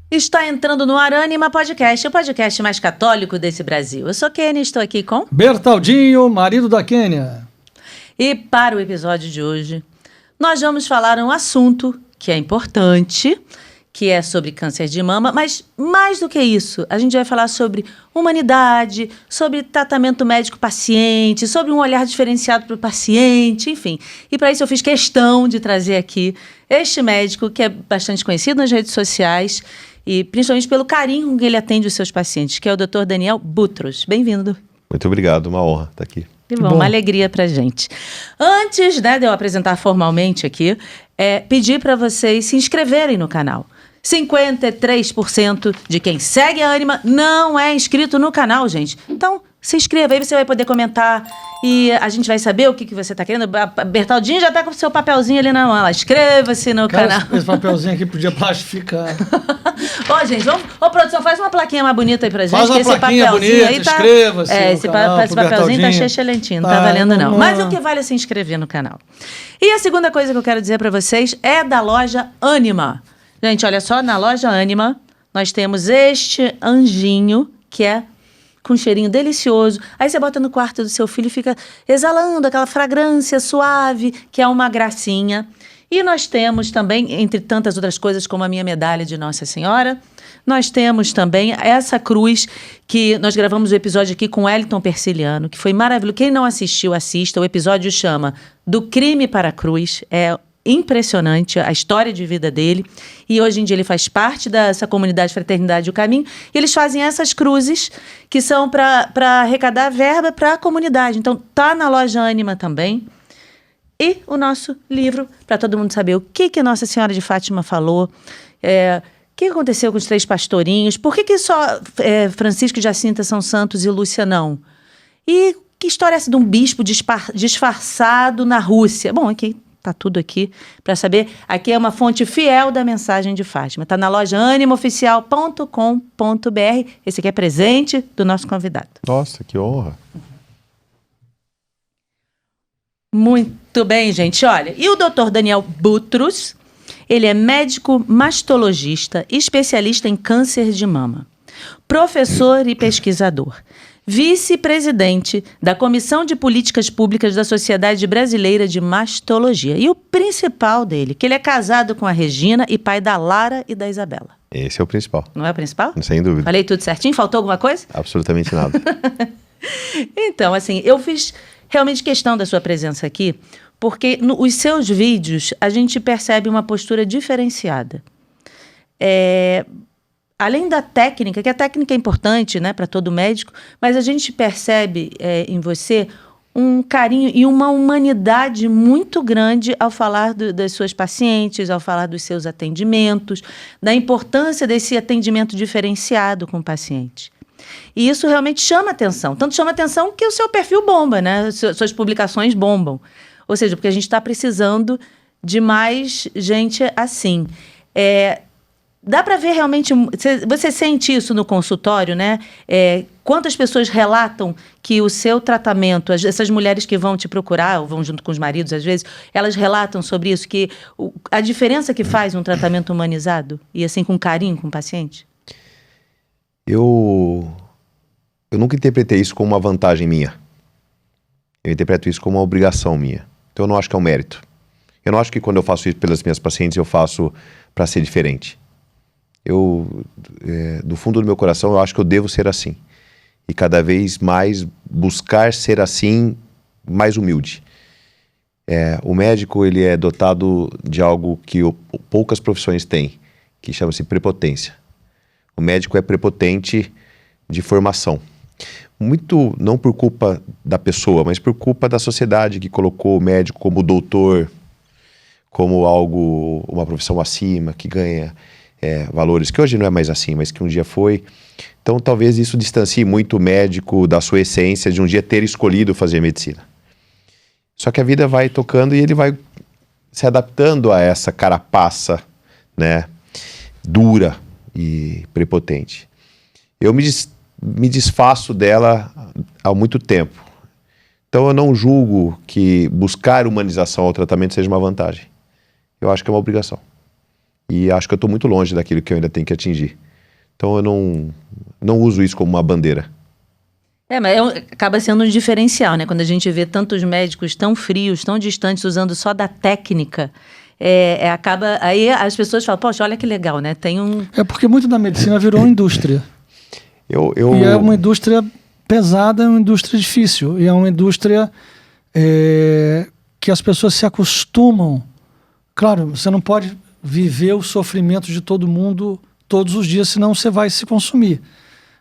Está entrando no ar Ânima Podcast, o podcast mais católico desse Brasil. Eu sou Kênia, estou aqui com... Bertaldinho, marido da Kênia. E para o episódio de hoje, nós vamos falar um assunto que é importante, que é sobre câncer de mama, mas mais do que isso, a gente vai falar sobre humanidade, sobre tratamento médico-paciente, sobre um olhar diferenciado para o paciente, enfim. E para isso eu fiz questão de trazer aqui este médico que é bastante conhecido nas redes sociais e principalmente pelo carinho com que ele atende os seus pacientes, que é o Dr. Daniel Butros. Bem-vindo. Muito obrigado, uma honra estar aqui. Que bom, uma alegria pra gente. Antes, de eu apresentar formalmente aqui, pedir para vocês se inscreverem no canal. 53% de quem segue a Ânima não é inscrito no canal, gente. Então, se inscreva, aí você vai poder comentar e a gente vai saber o que você está querendo. A Bertaldinho já está com o seu papelzinho ali na mão. Inscreva-se no canal. Esse papelzinho aqui podia plastificar. Ó, gente, produção, faz uma plaquinha mais bonita aí pra gente. Faz uma plaquinha bonita, aí tá, inscreva-se esse papelzinho tá excelente, não tá valendo não. Mas o que vale é se inscrever no canal. E a segunda coisa que eu quero dizer para vocês é da loja Ânima. Gente, olha só, na loja Ânima, nós temos este anjinho, que é com um cheirinho delicioso. Aí você bota no quarto do seu filho e fica exalando aquela fragrância suave, que é uma gracinha. E nós temos também, entre tantas outras coisas, como a minha medalha de Nossa Senhora, nós temos também essa cruz, que nós gravamos o episódio aqui com o Wellington Persiliano, que foi maravilhoso. Quem não assistiu, assista. O episódio chama Do Crime para a Cruz. É impressionante a história de vida dele, e hoje em dia ele faz parte dessa comunidade Fraternidade e o Caminho, e eles fazem essas cruzes que são para arrecadar verba para a comunidade. Então tá na loja Ânima também. E o nosso livro, para todo mundo saber o que Nossa Senhora de Fátima falou, o que aconteceu com os 3 pastorinhos, por que só Francisco de Jacinta são santos e Lúcia não? E que história é essa de um bispo disfarçado na Rússia? Bom, aqui tá tudo aqui para saber. Aqui é uma fonte fiel da mensagem de Fátima. Tá na loja animoficial.com.br. Esse aqui é presente do nosso convidado. Nossa, que honra. Muito bem, gente. Olha, e o Dr. Daniel Butros, ele é médico mastologista, especialista em câncer de mama, professor e pesquisador, vice-presidente da Comissão de Políticas Públicas da Sociedade Brasileira de Mastologia. E o principal dele, que ele é casado com a Regina e pai da Lara e da Isabela. Esse é o principal. Não é o principal? Sem dúvida. Falei tudo certinho? Faltou alguma coisa? Absolutamente nada. Então, assim, eu fiz realmente questão da sua presença aqui, porque nos seus vídeos a gente percebe uma postura diferenciada. Além da técnica, que a técnica é importante, né, para todo médico, mas a gente percebe em você um carinho e uma humanidade muito grande ao falar das suas pacientes, ao falar dos seus atendimentos, da importância desse atendimento diferenciado com o paciente. E isso realmente chama atenção. Tanto chama atenção que o seu perfil bomba, né? Suas publicações bombam. Ou seja, porque a gente está precisando de mais gente assim. Dá para ver realmente... Você sente isso no consultório, né? Quantas pessoas relatam que o seu tratamento... Essas mulheres que vão te procurar, ou vão junto com os maridos, às vezes, elas relatam sobre isso, que a diferença que faz um tratamento humanizado e assim com carinho com o paciente? Eu nunca interpretei isso como uma vantagem minha. Eu interpreto isso como uma obrigação minha. Então eu não acho que é um mérito. Eu não acho que quando eu faço isso pelas minhas pacientes, eu faço para ser diferente. Do fundo do meu coração, eu acho que eu devo ser assim. E cada vez mais buscar ser assim, mais humilde. O médico, ele é dotado de algo que poucas profissões têm, que chama-se prepotência. O médico é prepotente de formação. Muito não por culpa da pessoa, mas por culpa da sociedade que colocou o médico como doutor, como uma profissão acima, que ganha valores, que hoje não é mais assim, mas que um dia foi. Então talvez isso distancie muito o médico da sua essência de um dia ter escolhido fazer medicina. Só que a vida vai tocando e ele vai se adaptando a essa carapaça, né, dura e prepotente. Eu me desfaço dela há muito tempo. Então eu não julgo que buscar humanização ao tratamento seja uma vantagem. Eu acho que é uma obrigação. E acho que eu estou muito longe daquilo que eu ainda tenho que atingir. Então eu não uso isso como uma bandeira. Mas acaba sendo um diferencial, né? Quando a gente vê tantos médicos tão frios, tão distantes, usando só da técnica, acaba... Aí as pessoas falam, poxa, olha que legal, né? Tem um... É porque muito da medicina virou uma indústria. E é uma indústria pesada, é uma indústria difícil. E é uma indústria que as pessoas se acostumam. Claro, você não pode viver o sofrimento de todo mundo todos os dias, senão você vai se consumir.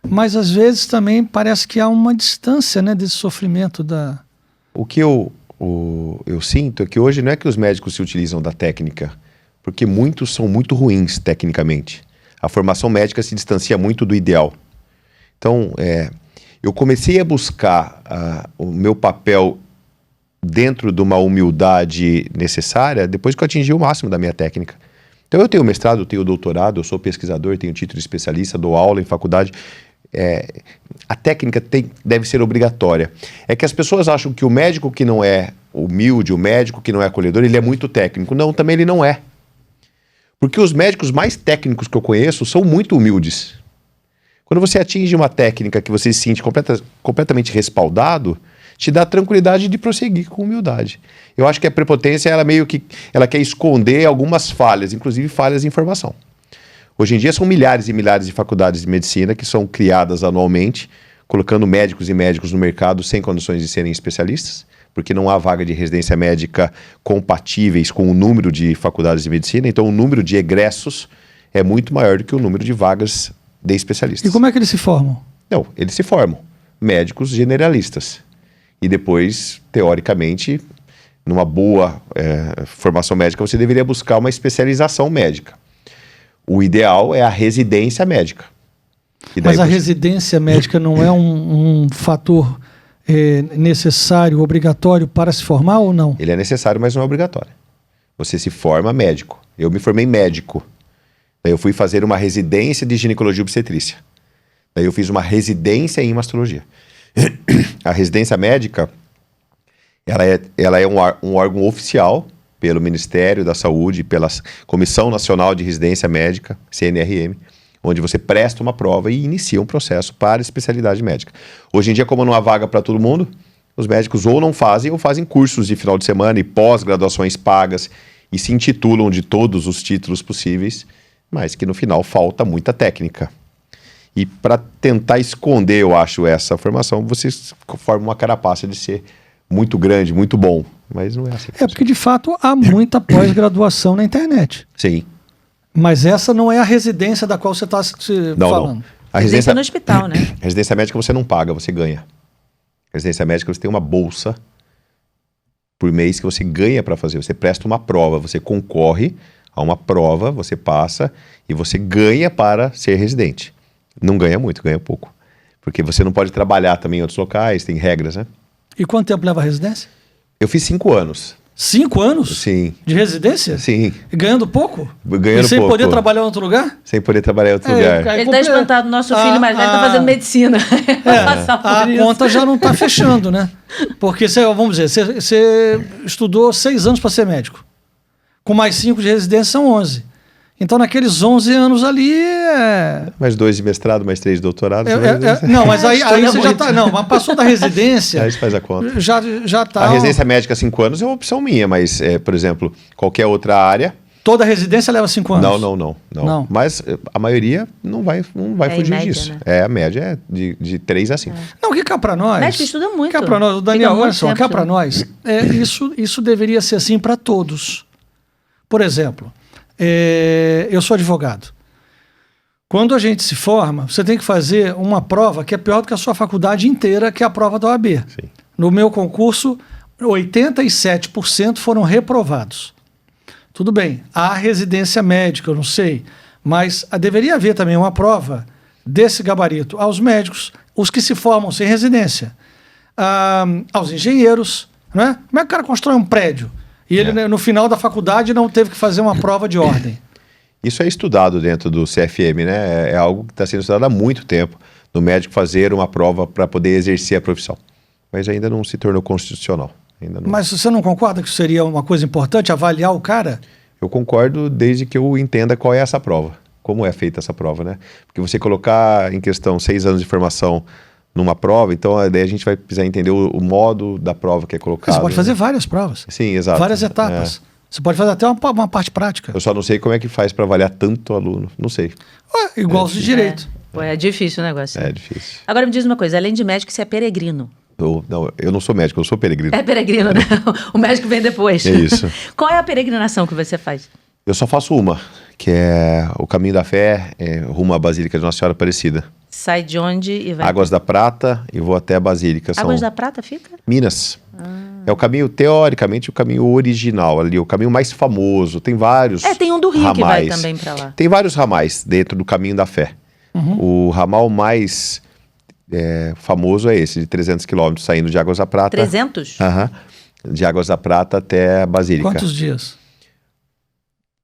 Mas às vezes também parece que há uma distância, né, desse sofrimento da... O que eu sinto é que hoje não é que os médicos se utilizam da técnica, porque muitos são muito ruins tecnicamente. A formação médica se distancia muito do ideal. Então, eu comecei a buscar o meu papel dentro de uma humildade necessária depois que eu atingi o máximo da minha técnica. Então eu tenho mestrado, eu tenho doutorado, eu sou pesquisador, tenho título de especialista, dou aula em faculdade. A técnica deve ser obrigatória. É que as pessoas acham que o médico que não é humilde, o médico que não é acolhedor, ele é muito técnico. Não, também ele não é. Porque os médicos mais técnicos que eu conheço são muito humildes. Quando você atinge uma técnica que você se sente completamente respaldado, te dá tranquilidade de prosseguir com humildade. Eu acho que a prepotência, ela quer esconder algumas falhas, inclusive falhas de informação. Hoje em dia são milhares e milhares de faculdades de medicina que são criadas anualmente, colocando médicos e médicos no mercado sem condições de serem especialistas, porque não há vaga de residência médica compatíveis com o número de faculdades de medicina, então o número de egressos é muito maior do que o número de vagas de especialistas. E como é que eles se formam? Não, eles se formam médicos generalistas. E depois, teoricamente, numa boa formação médica, você deveria buscar uma especialização médica. O ideal é a residência médica. Mas a residência médica não é um fator necessário, obrigatório para se formar ou não? Ele é necessário, mas não é obrigatório. Você se forma médico. Eu me formei médico. Daí eu fui fazer uma residência de ginecologia e obstetrícia. Daí eu fiz uma residência em mastologia. A residência médica, ela é um órgão oficial pelo Ministério da Saúde, pela Comissão Nacional de Residência Médica, CNRM, onde você presta uma prova e inicia um processo para especialidade médica. Hoje em dia, como não há vaga para todo mundo, os médicos ou não fazem ou fazem cursos de final de semana e pós-graduações pagas e se intitulam de todos os títulos possíveis, mas que no final falta muita técnica. E para tentar esconder, eu acho, essa formação, você forma uma carapaça de ser muito grande, muito bom. Mas não é assim. Porque de fato há muita pós-graduação na internet. Sim. Mas essa não é a residência da qual você está falando. Não. A residência no hospital, né? A residência médica você não paga, você ganha. A residência médica você tem uma bolsa por mês que você ganha para fazer. Você presta uma prova, você concorre a uma prova, você passa e você ganha para ser residente. Não ganha muito, ganha pouco. Porque você não pode trabalhar também em outros locais, tem regras, né? E quanto tempo leva a residência? Eu fiz 5 anos. 5 anos? Sim. De residência? Sim. E ganhando pouco? Ganhando e sem pouco. poder trabalhar em outro lugar? Sem poder trabalhar em outro lugar. Ele está espantado, nosso filho mais velho está fazendo medicina. A conta já não está fechando, né? Porque, vamos dizer, você estudou 6 anos para ser médico. Com mais 5 de residência são 11. Então, naqueles 11 anos ali... Mais 2 de mestrado, mais 3 de doutorado. Não, mas aí você já está... Não, mas passou da residência... Aí você faz a conta. Já está... A residência médica 5 anos é uma opção minha, mas, por exemplo, qualquer outra área... Toda residência leva 5 anos? Não. Mas a maioria não vai fugir média, disso. Né? A média é de 3 a 5. Não, que cá para nós... Médico estuda muito. Cá para nós, Daniel, olha só, cá para nós, isso deveria ser assim para todos. Por exemplo... eu sou advogado. Quando a gente se forma, você tem que fazer uma prova que é pior do que a sua faculdade inteira, que é a prova da OAB. Sim. No meu concurso, 87% foram reprovados. Tudo bem, há residência médica, eu não sei, mas deveria haver também uma prova desse gabarito aos médicos, os que se formam sem residência, aos engenheiros, né? Como é que o cara constrói um prédio? E ele, no final da faculdade, não teve que fazer uma prova de ordem. Isso é estudado dentro do CFM, né? É algo que está sendo estudado há muito tempo, do médico fazer uma prova para poder exercer a profissão. Mas ainda não se tornou constitucional. Ainda não. Mas você não concorda que seria uma coisa importante, avaliar o cara? Eu concordo desde que eu entenda qual é essa prova. Como é feita essa prova, né? Porque você colocar em questão 6 anos de formação numa prova, então daí a gente vai precisar entender o modo da prova que é colocado. Você pode fazer várias provas. Sim, exato. Várias etapas. Você pode fazer até uma parte prática. Eu só não sei como é que faz para avaliar tanto aluno. Não sei. Igual os de direito. É difícil o negócio. É difícil. Agora me diz uma coisa, além de médico, você é peregrino. Eu não sou médico, eu sou peregrino. É peregrino, né? O médico vem depois. É isso. Qual é a peregrinação que você faz? Eu só faço uma, que é o Caminho da Fé, rumo à Basílica de Nossa Senhora Aparecida. Sai de onde e vai? Águas da Prata e vou até a Basílica. Águas da Prata fica? Minas. É o caminho, teoricamente, o caminho original ali, o caminho mais famoso. Tem vários tem um do Rio ramais. que vai também para lá. Tem vários ramais dentro do Caminho da Fé. O ramal mais famoso é esse, de 300 quilômetros, saindo de Águas da Prata. 300? Aham. De Águas da Prata até a Basílica. Quantos dias?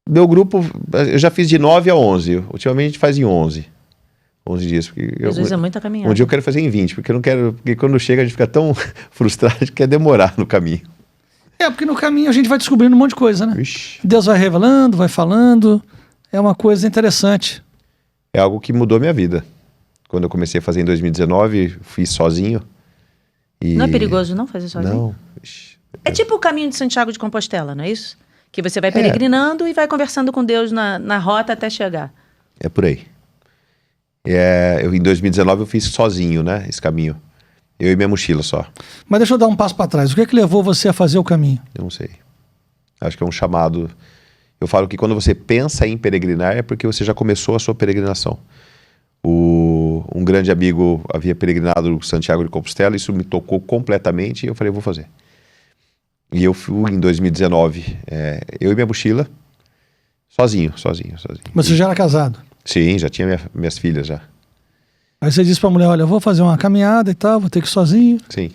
Meu grupo, eu já fiz de 9 a 11. Ultimamente a gente faz em 11. 11 dias. Porque Jesus, é muita caminhada. Um dia eu quero fazer em 20, porque eu não quero. Porque quando chega a gente fica tão frustrado que quer demorar no caminho. Porque no caminho a gente vai descobrindo um monte de coisa, né? Ixi. Deus vai revelando, vai falando. É uma coisa interessante. É algo que mudou minha vida. Quando eu comecei a fazer em 2019, fiz sozinho. E... Não é perigoso não fazer sozinho? Não. Ixi. É tipo o caminho de Santiago de Compostela, não é isso? Que você vai peregrinando e vai conversando com Deus na rota até chegar. É por aí. Em 2019 eu fiz sozinho, né? Esse caminho. Eu e minha mochila só. Mas deixa eu dar um passo para trás. O que levou você a fazer o caminho? Eu não sei. Acho que é um chamado. Eu falo que quando você pensa em peregrinar é porque você já começou a sua peregrinação. Um grande amigo havia peregrinado Santiago de Compostela, isso me tocou completamente e eu falei, vou fazer. E eu fui em 2019, eu e minha mochila, sozinho. Mas você já era casado? Sim, já tinha minhas filhas já. Aí você disse pra mulher, olha, eu vou fazer uma caminhada e tal, vou ter que ir sozinho. Sim.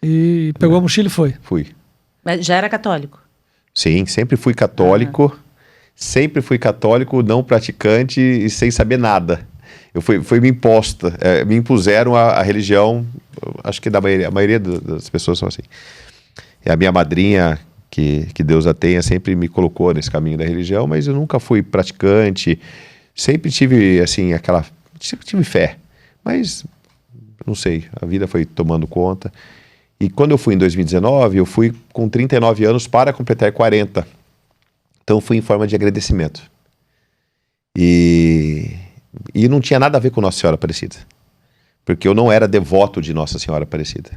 E pegou a mochila e foi. Fui. Mas já era católico? Sim, sempre fui católico, não praticante e sem saber nada. Foi me imposta, me impuseram a religião, acho que a maioria das pessoas são assim. E a minha madrinha, que Deus a tenha, sempre me colocou nesse caminho da religião, mas eu nunca fui praticante, sempre tive, assim, sempre tive fé, mas não sei, a vida foi tomando conta. E quando eu fui em 2019, eu fui com 39 anos para completar 40. Então fui em forma de agradecimento. E não tinha nada a ver com Nossa Senhora Aparecida, porque eu não era devoto de Nossa Senhora Aparecida.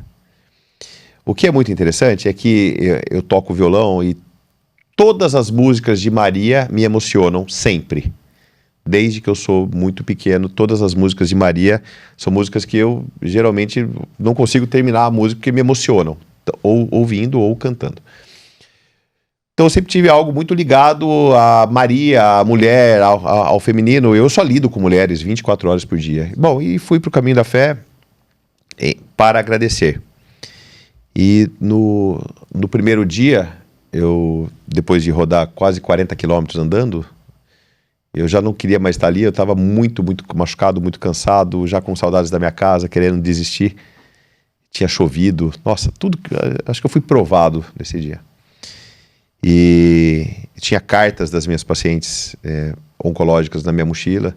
O que é muito interessante é que eu toco violão e todas as músicas de Maria me emocionam sempre. Desde que eu sou muito pequeno, todas as músicas de Maria são músicas que eu geralmente não consigo terminar a música porque me emocionam, ou ouvindo ou cantando. Então eu sempre tive algo muito ligado a Maria, a mulher, ao feminino. Eu só lido com mulheres 24 horas por dia. Bom, e fui para o Caminho da Fé para agradecer. E no primeiro dia, depois de rodar quase 40 quilômetros andando, eu já não queria mais estar ali, eu estava muito, muito machucado, muito cansado, já com saudades da minha casa, querendo desistir. Tinha chovido, nossa, acho que eu fui provado nesse dia. E tinha cartas das minhas pacientes oncológicas na minha mochila,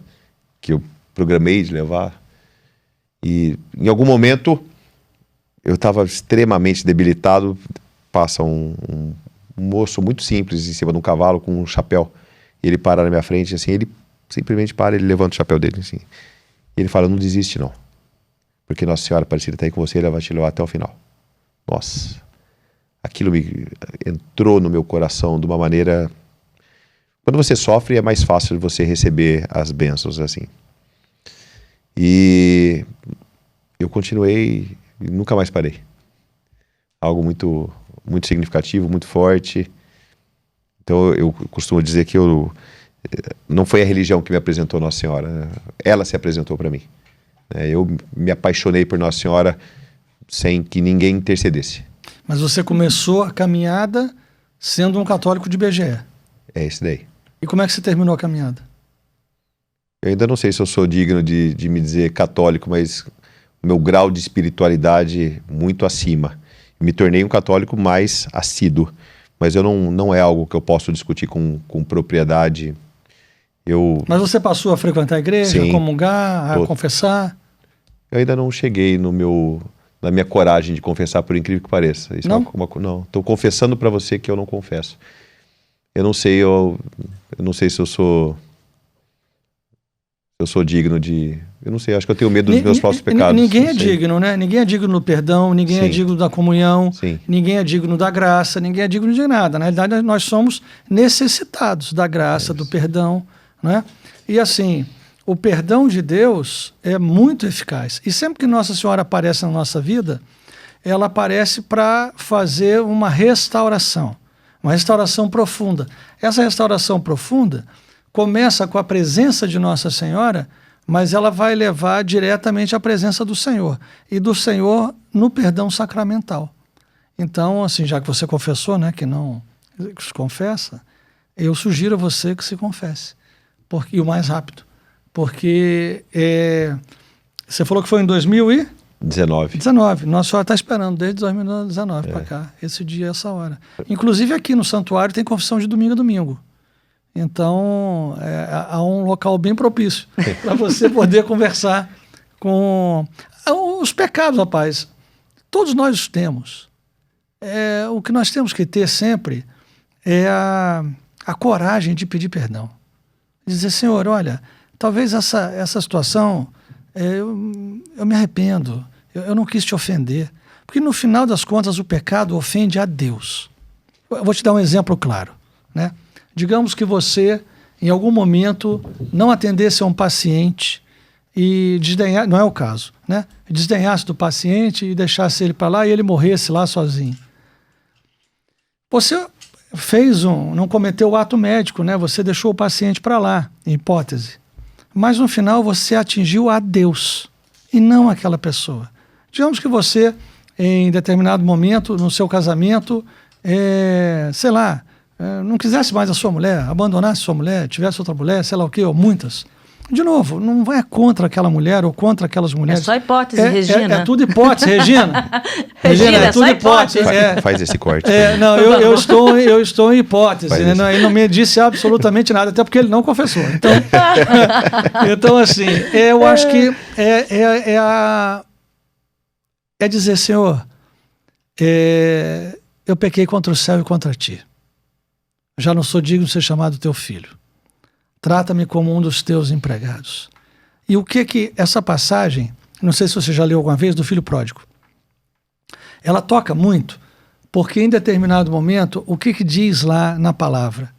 que eu programei de levar. E em algum momento eu estava extremamente debilitado, passa um moço muito simples em cima de um cavalo com um chapéu. E ele para na minha frente, assim, ele simplesmente para, ele levanta o chapéu dele, assim. E ele fala, não desiste não, porque Nossa Senhora Aparecida está aí com você, ela vai te levar até o final. Nossa, aquilo entrou no meu coração de uma maneira... Quando você sofre, é mais fácil você receber as bênçãos, assim. E eu continuei e nunca mais parei. Algo muito, muito significativo, muito forte. Então eu costumo dizer que não foi a religião que me apresentou Nossa Senhora, né? Ela se apresentou para mim. Eu me apaixonei por Nossa Senhora sem que ninguém intercedesse. Mas você começou a caminhada sendo um católico de BGE. É esse daí. E como é que você terminou a caminhada? Eu ainda não sei se eu sou digno de me dizer católico, mas o meu grau de espiritualidade muito acima. Me tornei um católico mais assíduo. Mas não é algo que eu posso discutir com propriedade. Mas você passou a frequentar a igreja, Sim, a comungar, a confessar? Eu ainda não cheguei na minha coragem de confessar, por incrível que pareça. Isso não? Não. Estou confessando para você que eu não confesso. Eu não sei, eu não sei se eu sou digno de... Eu não sei, acho que eu tenho medo dos meus próprios pecados. Ninguém é digno, né? Ninguém é digno do perdão, ninguém é digno da comunhão, ninguém é digno da graça, ninguém é digno de nada. Na realidade, nós somos necessitados da graça, do perdão, né? E assim, o perdão de Deus é muito eficaz. E sempre que Nossa Senhora aparece na nossa vida, ela aparece para fazer uma restauração profunda. Essa restauração profunda começa com a presença de Nossa Senhora, mas ela vai levar diretamente à presença do Senhor. E do Senhor no perdão sacramental. Então, assim, já que você confessou, né, que não se confessa, eu sugiro a você que se confesse. E o mais rápido. Porque você falou que foi em 2019. Nossa Senhora está esperando desde 2019 para cá, esse dia, essa hora. Inclusive aqui no santuário tem confissão de domingo a domingo. Então, há um local bem propício para você poder conversar com os pecados, rapaz. Todos nós os temos. O que nós temos que ter sempre é a coragem de pedir perdão. Dizer, Senhor, olha, talvez essa situação, eu me arrependo, eu não quis te ofender. Porque no final das contas o pecado ofende a Deus. Eu vou te dar um exemplo claro, né? Digamos que você, em algum momento, não atendesse a um paciente e desdenhasse, não é o caso, né? Desdenhasse do paciente e deixasse ele para lá e ele morresse lá sozinho. Você não cometeu o ato médico, né? Você deixou o paciente para lá, em hipótese. Mas no final você atingiu a Deus e não aquela pessoa. Digamos que você, em determinado momento, no seu casamento, sei lá, não quisesse mais a sua mulher, abandonasse sua mulher, tivesse outra mulher, sei lá o quê, ou muitas. De novo, não vai contra aquela mulher ou contra aquelas mulheres. É só hipótese, Regina. É tudo hipótese, Regina. Regina, é tudo hipótese. Faz esse corte. Não, eu estou em hipótese. Ele não me disse absolutamente nada, até porque ele não confessou. Então assim, eu acho que é dizer, Senhor, eu pequei contra o céu e contra ti. Já não sou digno de ser chamado teu filho. Trata-me como um dos teus empregados. E o que essa passagem, não sei se você já leu alguma vez, do filho pródigo, ela toca muito, porque em determinado momento, o que diz lá na palavra?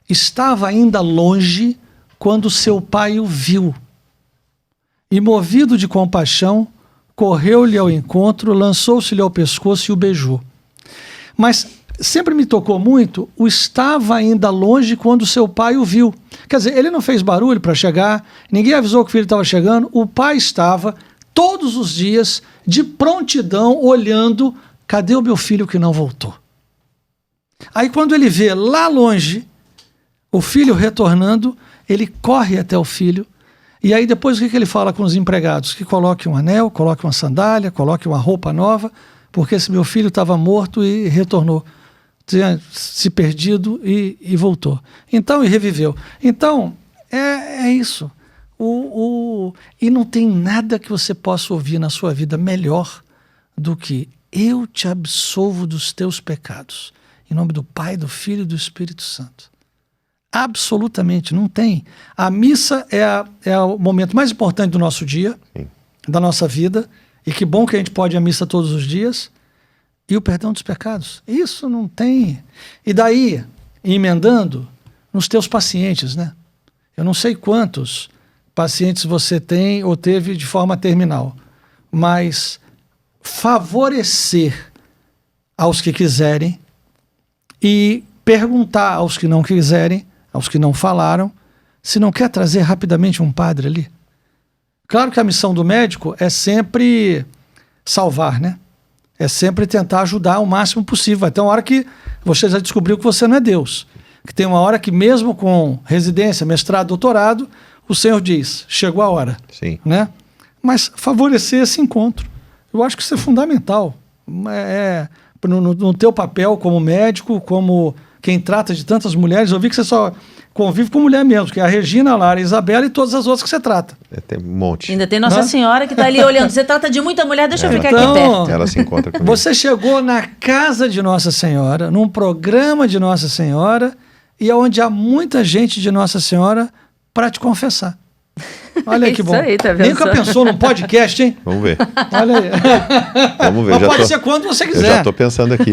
Estava ainda longe quando seu pai o viu. E movido de compaixão, correu-lhe ao encontro, lançou-se-lhe ao pescoço e o beijou. Mas sempre me tocou muito o estava ainda longe quando seu pai o viu. Quer dizer, ele não fez barulho para chegar, ninguém avisou que o filho estava chegando, o pai estava todos os dias de prontidão olhando, cadê o meu filho que não voltou? Aí quando ele vê lá longe o filho retornando, ele corre até o filho, e aí depois o que ele fala com os empregados? Que coloque um anel, coloque uma sandália, coloque uma roupa nova, porque esse meu filho estava morto e retornou. Tinha se perdido e voltou. Então, e reviveu. Então, é isso. E não tem nada que você possa ouvir na sua vida melhor do que eu te absolvo dos teus pecados. Em nome do Pai, do Filho e do Espírito Santo. Absolutamente, não tem. A missa é o momento mais importante do nosso dia, da nossa vida. E que bom que a gente pode ir à missa todos os dias. E o perdão dos pecados. Isso não tem. E daí, emendando, nos teus pacientes, né? Eu não sei quantos pacientes você tem ou teve de forma terminal, mas favorecer aos que quiserem e perguntar aos que não quiserem, aos que não falaram, se não quer trazer rapidamente um padre ali. Claro que a missão do médico é sempre salvar, né? É sempre tentar ajudar o máximo possível. Vai ter uma hora que você já descobriu que você não é Deus. Que tem uma hora que mesmo com residência, mestrado, doutorado, o Senhor diz, chegou a hora. Sim. Né? Mas favorecer esse encontro. Eu acho que isso é fundamental. no teu papel como médico, como quem trata de tantas mulheres, eu vi que você só convive com mulher mesmo, que é a Regina, a Lara, a Isabela e todas as outras que você trata. Tem um monte. Ainda tem Nossa Senhora que tá ali olhando. Você trata de muita mulher, deixa eu ficar aqui perto. Ela se encontra comigo. Você chegou na casa de Nossa Senhora, num programa de Nossa Senhora, e é onde há muita gente de Nossa Senhora para te confessar. Olha aí que bom. Aí, tá vendo? Nunca pensou num podcast, hein? Vamos ver. Olha aí. Vamos ver. Mas pode ser quando você quiser. Eu já estou pensando aqui.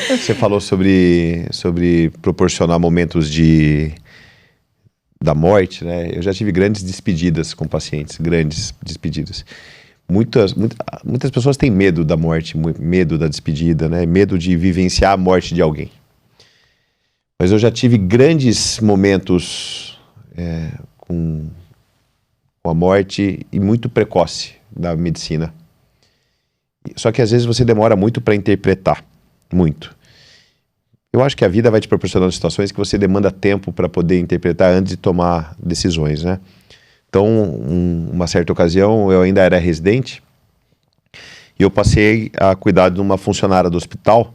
Você falou sobre proporcionar momentos da morte, né? Eu já tive grandes despedidas com pacientes, grandes despedidas. Muitas pessoas têm medo da morte, medo da despedida, né? Medo de vivenciar a morte de alguém. Mas eu já tive grandes momentos com a morte e muito precoce da medicina. Só que às vezes você demora muito para interpretar, muito. Eu acho que a vida vai te proporcionando situações que você demanda tempo para poder interpretar antes de tomar decisões, né? Então, uma certa ocasião, eu ainda era residente e eu passei a cuidar de uma funcionária do hospital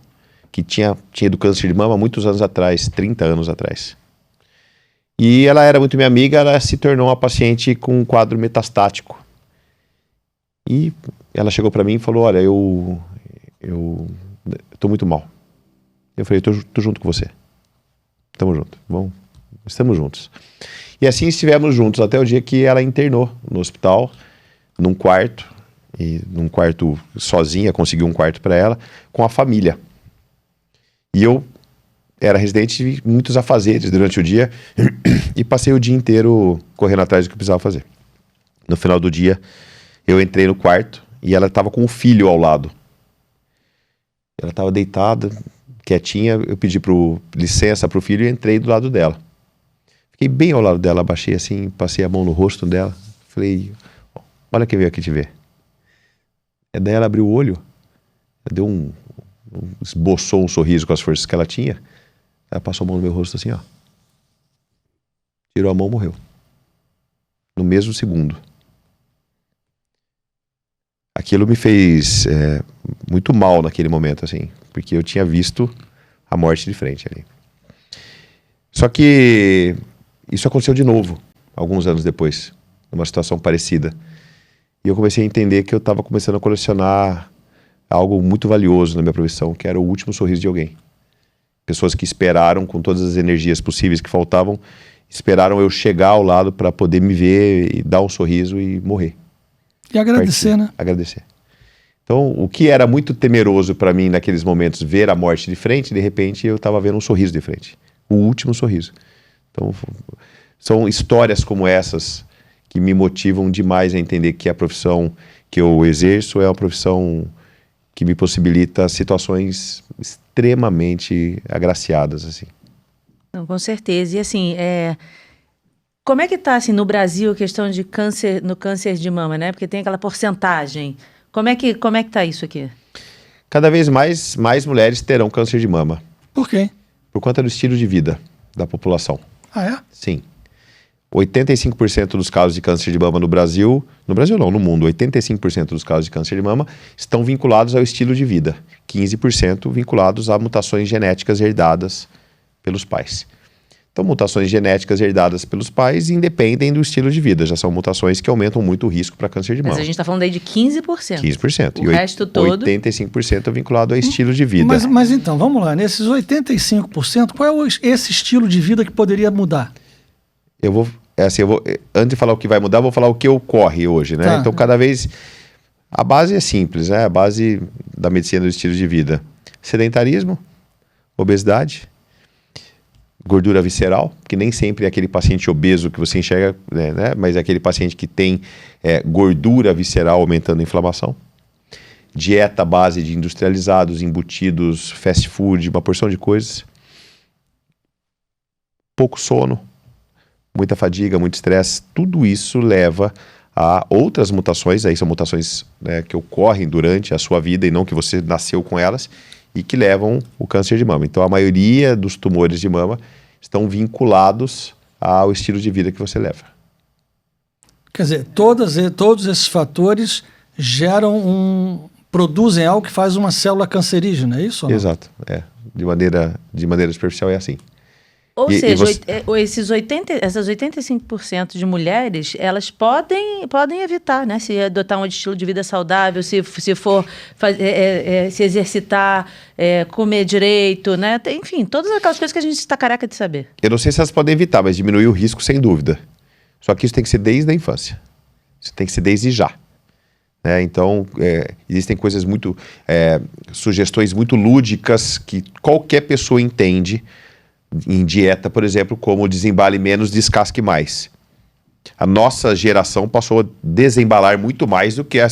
que tinha tido câncer de mama muitos anos atrás, 30 anos atrás. E ela era muito minha amiga, ela se tornou uma paciente com um quadro metastático. E ela chegou para mim e falou, olha, eu tô muito mal. Eu falei, tô junto com você. Tamo junto, estamos juntos. E assim estivemos juntos até o dia que ela internou no hospital, num quarto sozinha, conseguiu um quarto para ela, com a família. E eu era residente de muitos afazeres durante o dia e passei o dia inteiro correndo atrás do que precisava fazer. No final do dia, eu entrei no quarto e ela estava com o filho ao lado. Ela estava deitada, quietinha, eu pedi licença para o filho e entrei do lado dela. Fiquei bem ao lado dela, abaixei assim, passei a mão no rosto dela, falei, olha quem veio aqui te ver. Daí ela abriu o olho, deu esboçou um sorriso com as forças que ela tinha. Ela passou a mão no meu rosto assim, ó. Tirou a mão, morreu. No mesmo segundo. Aquilo me fez muito mal naquele momento, assim, porque eu tinha visto a morte de frente ali. Só que isso aconteceu de novo, alguns anos depois, numa situação parecida. E eu comecei a entender que eu estava começando a colecionar algo muito valioso na minha profissão, que era o último sorriso de alguém. Pessoas que esperaram, com todas as energias possíveis que faltavam, esperaram eu chegar ao lado para poder me ver e dar um sorriso e morrer. E agradecer, né? Agradecer. Então, o que era muito temeroso para mim naqueles momentos, ver a morte de frente, de repente eu estava vendo um sorriso de frente. O último sorriso. Então, são histórias como essas que me motivam demais a entender que a profissão que eu exerço é uma profissão que me possibilita situações extremamente agraciadas, assim. Não, com certeza. E assim, como é que está assim, no Brasil a questão de câncer, no câncer de mama, né? Porque tem aquela porcentagem. Como é que está isso aqui? Cada vez mais mulheres terão câncer de mama. Por quê? Por conta do estilo de vida da população. Ah, é? Sim. 85% dos casos de câncer de mama no Brasil não, no mundo, 85% dos casos de câncer de mama estão vinculados ao estilo de vida. 15% vinculados a mutações genéticas herdadas pelos pais. Então, mutações genéticas herdadas pelos pais independem do estilo de vida. Já são mutações que aumentam muito o risco para câncer de mama. Mas a gente está falando aí de 15%. 15%. O resto todo... 85% é vinculado ao estilo de vida. Mas então, vamos lá. Nesses 85%, qual é esse estilo de vida que poderia mudar? Antes de falar o que vai mudar, eu vou falar o que ocorre hoje, né? Tá. Então, cada vez... A base é simples, né? A base da medicina do estilo de vida. Sedentarismo, obesidade, gordura visceral, que nem sempre é aquele paciente obeso que você enxerga, né? Mas é aquele paciente que tem gordura visceral aumentando a inflamação. Dieta à base de industrializados, embutidos, fast food, uma porção de coisas. Pouco sono, muita fadiga, muito estresse. Tudo isso leva a outras mutações, aí são mutações que ocorrem durante a sua vida e não que você nasceu com elas, e que levam o câncer de mama. Então, a maioria dos tumores de mama estão vinculados ao estilo de vida que você leva. Quer dizer, todos esses fatores geram produzem algo que faz uma célula cancerígena, é isso? Ou não? Exato, de maneira superficial é assim. Ou seja, essas 85% de mulheres, elas podem evitar, né? Se adotar um estilo de vida saudável, se for se exercitar, comer direito, né? Enfim, todas aquelas coisas que a gente está careca de saber. Eu não sei se elas podem evitar, mas diminuir o risco sem dúvida. Só que isso tem que ser desde a infância. Isso tem que ser desde já. Então, existem coisas sugestões muito lúdicas que qualquer pessoa entende em dieta, por exemplo, como desembale menos, descasque mais. A nossa geração passou a desembalar muito mais do que a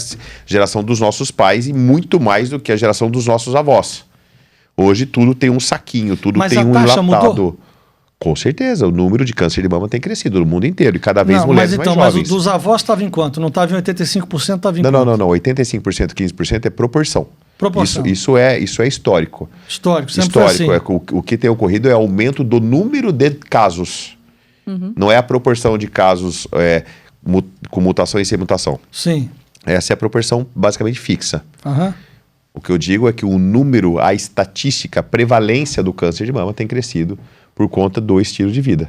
geração dos nossos pais e muito mais do que a geração dos nossos avós. Hoje tudo tem um saquinho, tudo tem um enlatado. Mudou? Com certeza, o número de câncer de mama tem crescido no mundo inteiro e cada vez mulheres mais jovens. Mas o dos avós estava em quanto? Não estava em 85%, estava em quanto? Não. 85%, 15% é proporção. Isso é histórico. Sempre foi assim. O que tem ocorrido é aumento do número de casos. Uhum. Não é a proporção de casos com mutação e sem mutação. Sim. Essa é a proporção basicamente fixa. Uhum. O que eu digo é que o número, a estatística, a prevalência do câncer de mama tem crescido por conta do estilo de vida.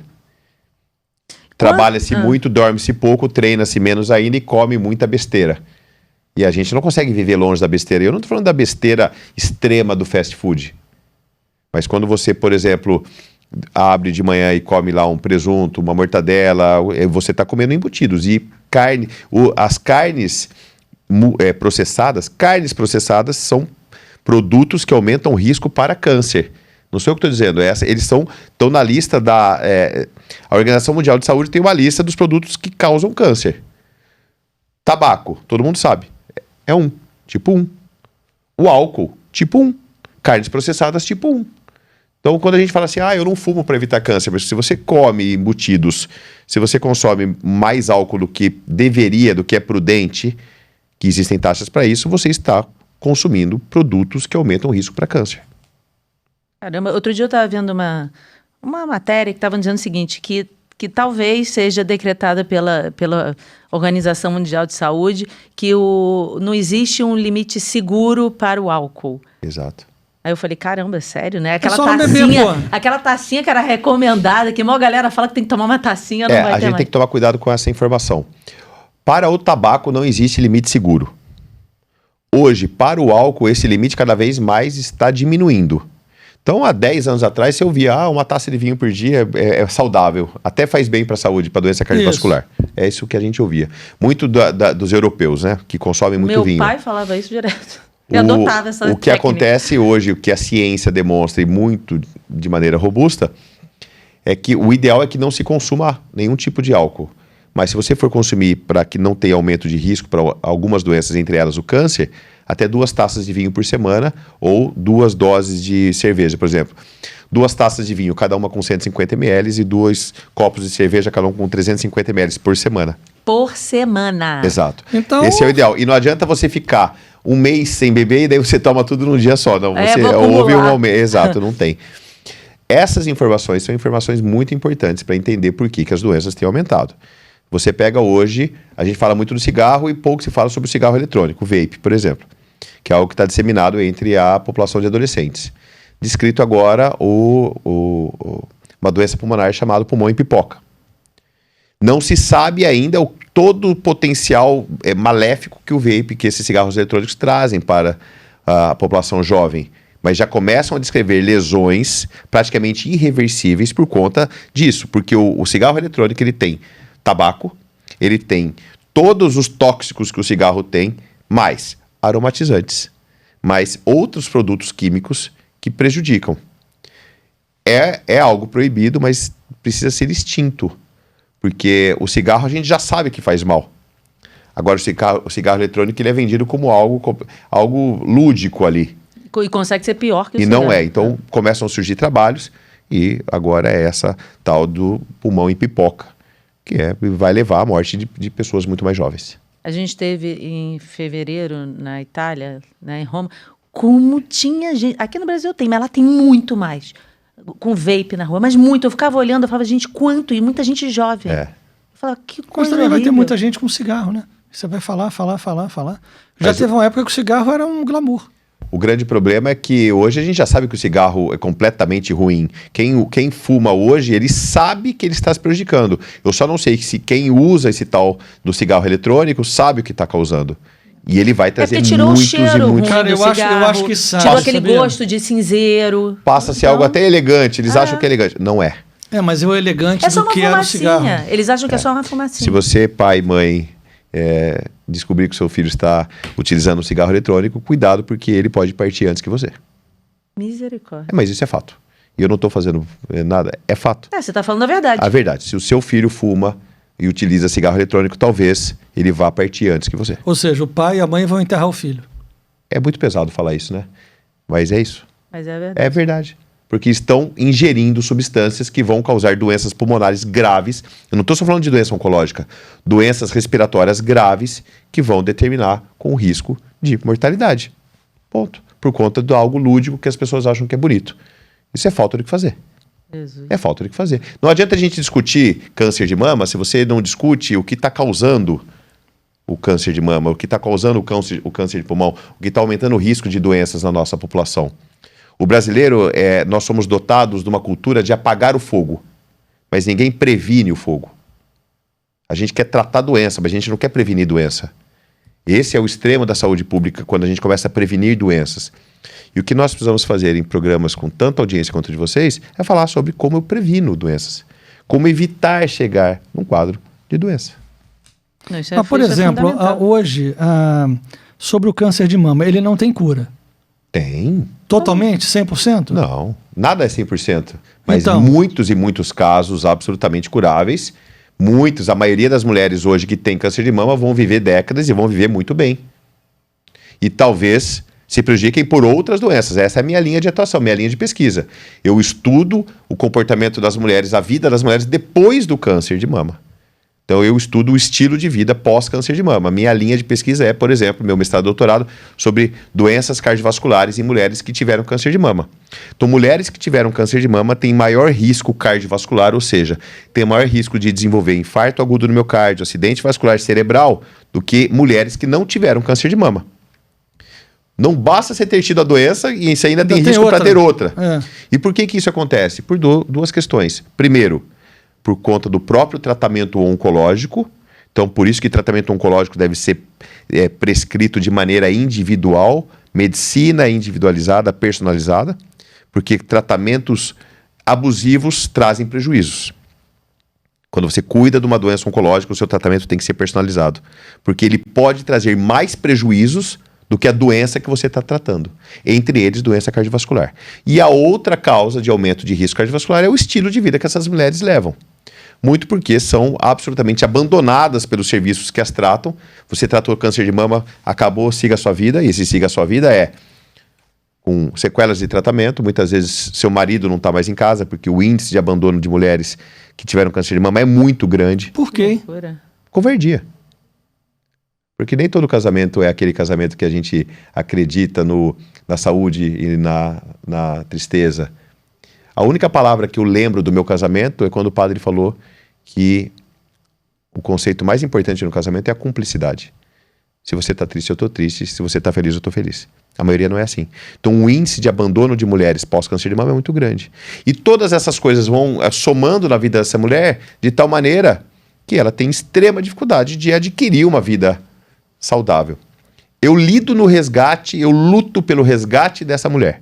Trabalha-se muito, dorme-se pouco, treina-se menos ainda e come muita besteira. E a gente não consegue viver longe da besteira. Eu não estou falando da besteira extrema do fast food. Mas quando você, por exemplo, abre de manhã e come lá um presunto, uma mortadela, você está comendo embutidos. E as carnes processadas são produtos que aumentam o risco para câncer. Não sei o que estou dizendo. Eles estão na lista da... a Organização Mundial de Saúde tem uma lista dos produtos que causam câncer. Tabaco, todo mundo sabe. É tipo 1. O álcool, tipo 1. Carnes processadas, tipo 1. Então, quando a gente fala assim, eu não fumo para evitar câncer, mas se você come embutidos, se você consome mais álcool do que deveria, do que é prudente, que existem taxas para isso, você está consumindo produtos que aumentam o risco para câncer. Caramba, outro dia eu estava vendo uma matéria que estava dizendo o seguinte, que talvez seja decretada pela Organização Mundial de Saúde que não existe um limite seguro para o álcool. Exato. Aí eu falei, caramba, sério, né? Aquela tacinha que era recomendada, que a maior galera fala que tem que tomar uma tacinha, não vai ter mais. A gente tem que tomar cuidado com essa informação. Para o tabaco não existe limite seguro. Hoje, para o álcool, esse limite cada vez mais está diminuindo. Então, há 10 anos atrás, você ouvia, uma taça de vinho por dia é saudável, até faz bem para a saúde, para a doença cardiovascular. É isso que a gente ouvia. Muito dos europeus, né, que consomem muito vinho. Meu pai falava isso direto. Ele adotava essa técnica. O que acontece hoje, o que a ciência demonstra, e muito de maneira robusta, é que o ideal é que não se consuma nenhum tipo de álcool. Mas se você for consumir para que não tenha aumento de risco para algumas doenças, entre elas o câncer, até 2 taças de vinho por semana ou 2 doses de cerveja, por exemplo. 2 taças de vinho, cada uma com 150 ml e 2 copos de cerveja, cada um com 350 ml por semana. Por semana. Exato. Então... Esse é o ideal. E não adianta você ficar um mês sem beber e daí você toma tudo num dia só. Não, você ouve um aumento. Exato, não tem. Essas informações são informações muito importantes para entender por que as doenças têm aumentado. Você pega hoje, a gente fala muito do cigarro e pouco se fala sobre o cigarro eletrônico, o vape, por exemplo, que é algo que está disseminado entre a população de adolescentes. Descrito agora uma doença pulmonar chamada pulmão em pipoca. Não se sabe ainda todo o potencial maléfico que o vape, que esses cigarros eletrônicos trazem para a população jovem. Mas já começam a descrever lesões praticamente irreversíveis por conta disso. Porque o cigarro eletrônico, ele tem tabaco, ele tem todos os tóxicos que o cigarro tem, mais aromatizantes, mais outros produtos químicos que prejudicam. É algo proibido, mas precisa ser extinto. Porque o cigarro a gente já sabe que faz mal. Agora o cigarro eletrônico ele é vendido como algo lúdico ali. E consegue ser pior que o cigarro. E não é. Então começam a surgir trabalhos e agora é essa tal do pulmão em pipoca, que vai levar à morte de pessoas muito mais jovens. A gente teve em fevereiro na Itália, né, em Roma, como tinha gente... Aqui no Brasil tem, mas lá tem muito mais. Com vape na rua, mas muito. Eu ficava olhando, eu falava, gente, quanto? E muita gente jovem. Eu falava, que coisa Mas também horrível. vai ter muita gente com cigarro, né? Você vai falar. Já teve uma época que o cigarro era um glamour. O grande problema é que hoje a gente já sabe que o cigarro é completamente ruim. Quem fuma hoje, ele sabe que ele está se prejudicando. Eu só não sei se quem usa esse tal do cigarro eletrônico sabe o que está causando. E ele vai trazer muitos e muitos... Cara, eu acho que sabe. Tirou aquele gosto de cinzeiro. Passa-se algo até elegante. Eles acham que é elegante. Não é. Mas o elegante do que era o cigarro. Eles acham que é só uma fumacinha. Se você, pai e mãe, descobrir que o seu filho está utilizando um cigarro eletrônico, cuidado, porque ele pode partir antes que você. Misericórdia. Mas isso é fato. E eu não estou fazendo nada. É fato. Você está falando a verdade. A verdade. Se o seu filho fuma e utiliza cigarro eletrônico, talvez ele vá partir antes que você. Ou seja, o pai e a mãe vão enterrar o filho. É muito pesado falar isso, né? Mas é isso. Mas é verdade. É verdade. Porque estão ingerindo substâncias que vão causar doenças pulmonares graves. Eu não estou só falando de doença oncológica. Doenças respiratórias graves que vão determinar com risco de mortalidade. Ponto. Por conta de algo lúdico que as pessoas acham que é bonito. Isso é falta do que fazer. Jesus. É falta do que fazer. Não adianta a gente discutir câncer de mama se você não discute o que está causando o câncer de mama, o que está causando o câncer de pulmão, o que está aumentando o risco de doenças na nossa população. O brasileiro, nós somos dotados de uma cultura de apagar o fogo, mas ninguém previne o fogo. A gente quer tratar doença, mas a gente não quer prevenir doença. Esse é o extremo da saúde pública, quando a gente começa a prevenir doenças. E o que nós precisamos fazer em programas com tanta audiência quanto de vocês é falar sobre como eu previno doenças. Como evitar chegar num quadro de doença. Mas, por exemplo, hoje, sobre o câncer de mama, ele não tem cura? Tem. Totalmente? 100%? Não, nada é 100%. Mas então, muitos e muitos casos absolutamente curáveis. A maioria das mulheres hoje que têm câncer de mama vão viver décadas e vão viver muito bem. E talvez se prejudiquem por outras doenças. Essa é a minha linha de atuação, minha linha de pesquisa. Eu estudo o comportamento das mulheres, a vida das mulheres depois do câncer de mama. Então, eu estudo o estilo de vida pós-câncer de mama. Minha linha de pesquisa é, por exemplo, meu mestrado e doutorado sobre doenças cardiovasculares em mulheres que tiveram câncer de mama. Então, mulheres que tiveram câncer de mama têm maior risco cardiovascular, ou seja, têm maior risco de desenvolver infarto agudo no miocárdio, acidente vascular cerebral, do que mulheres que não tiveram câncer de mama. Não basta você ter tido a doença e você ainda tem risco para ter outra. E por que isso acontece? Por duas questões. Primeiro, por conta do próprio tratamento oncológico. Então, por isso que tratamento oncológico deve ser prescrito de maneira individual, medicina individualizada, personalizada, porque tratamentos abusivos trazem prejuízos. Quando você cuida de uma doença oncológica, o seu tratamento tem que ser personalizado, porque ele pode trazer mais prejuízos do que a doença que você está tratando, entre eles doença cardiovascular. E a outra causa de aumento de risco cardiovascular é o estilo de vida que essas mulheres levam. Muito porque são absolutamente abandonadas pelos serviços que as tratam. Você tratou câncer de mama, acabou, siga a sua vida. E esse siga a sua vida é com sequelas de tratamento. Muitas vezes seu marido não está mais em casa, porque o índice de abandono de mulheres que tiveram câncer de mama é muito grande. Por quê? Covardia. Porque nem todo casamento é aquele casamento que a gente acredita na saúde e na tristeza. A única palavra que eu lembro do meu casamento é quando o padre falou que o conceito mais importante no casamento é a cumplicidade. Se você está triste, eu estou triste. Se você está feliz, eu estou feliz. A maioria não é assim. Então, o índice de abandono de mulheres pós-câncer de mama é muito grande. E todas essas coisas vão somando na vida dessa mulher de tal maneira que ela tem extrema dificuldade de adquirir uma vida saudável. Eu lido no resgate, eu luto pelo resgate dessa mulher,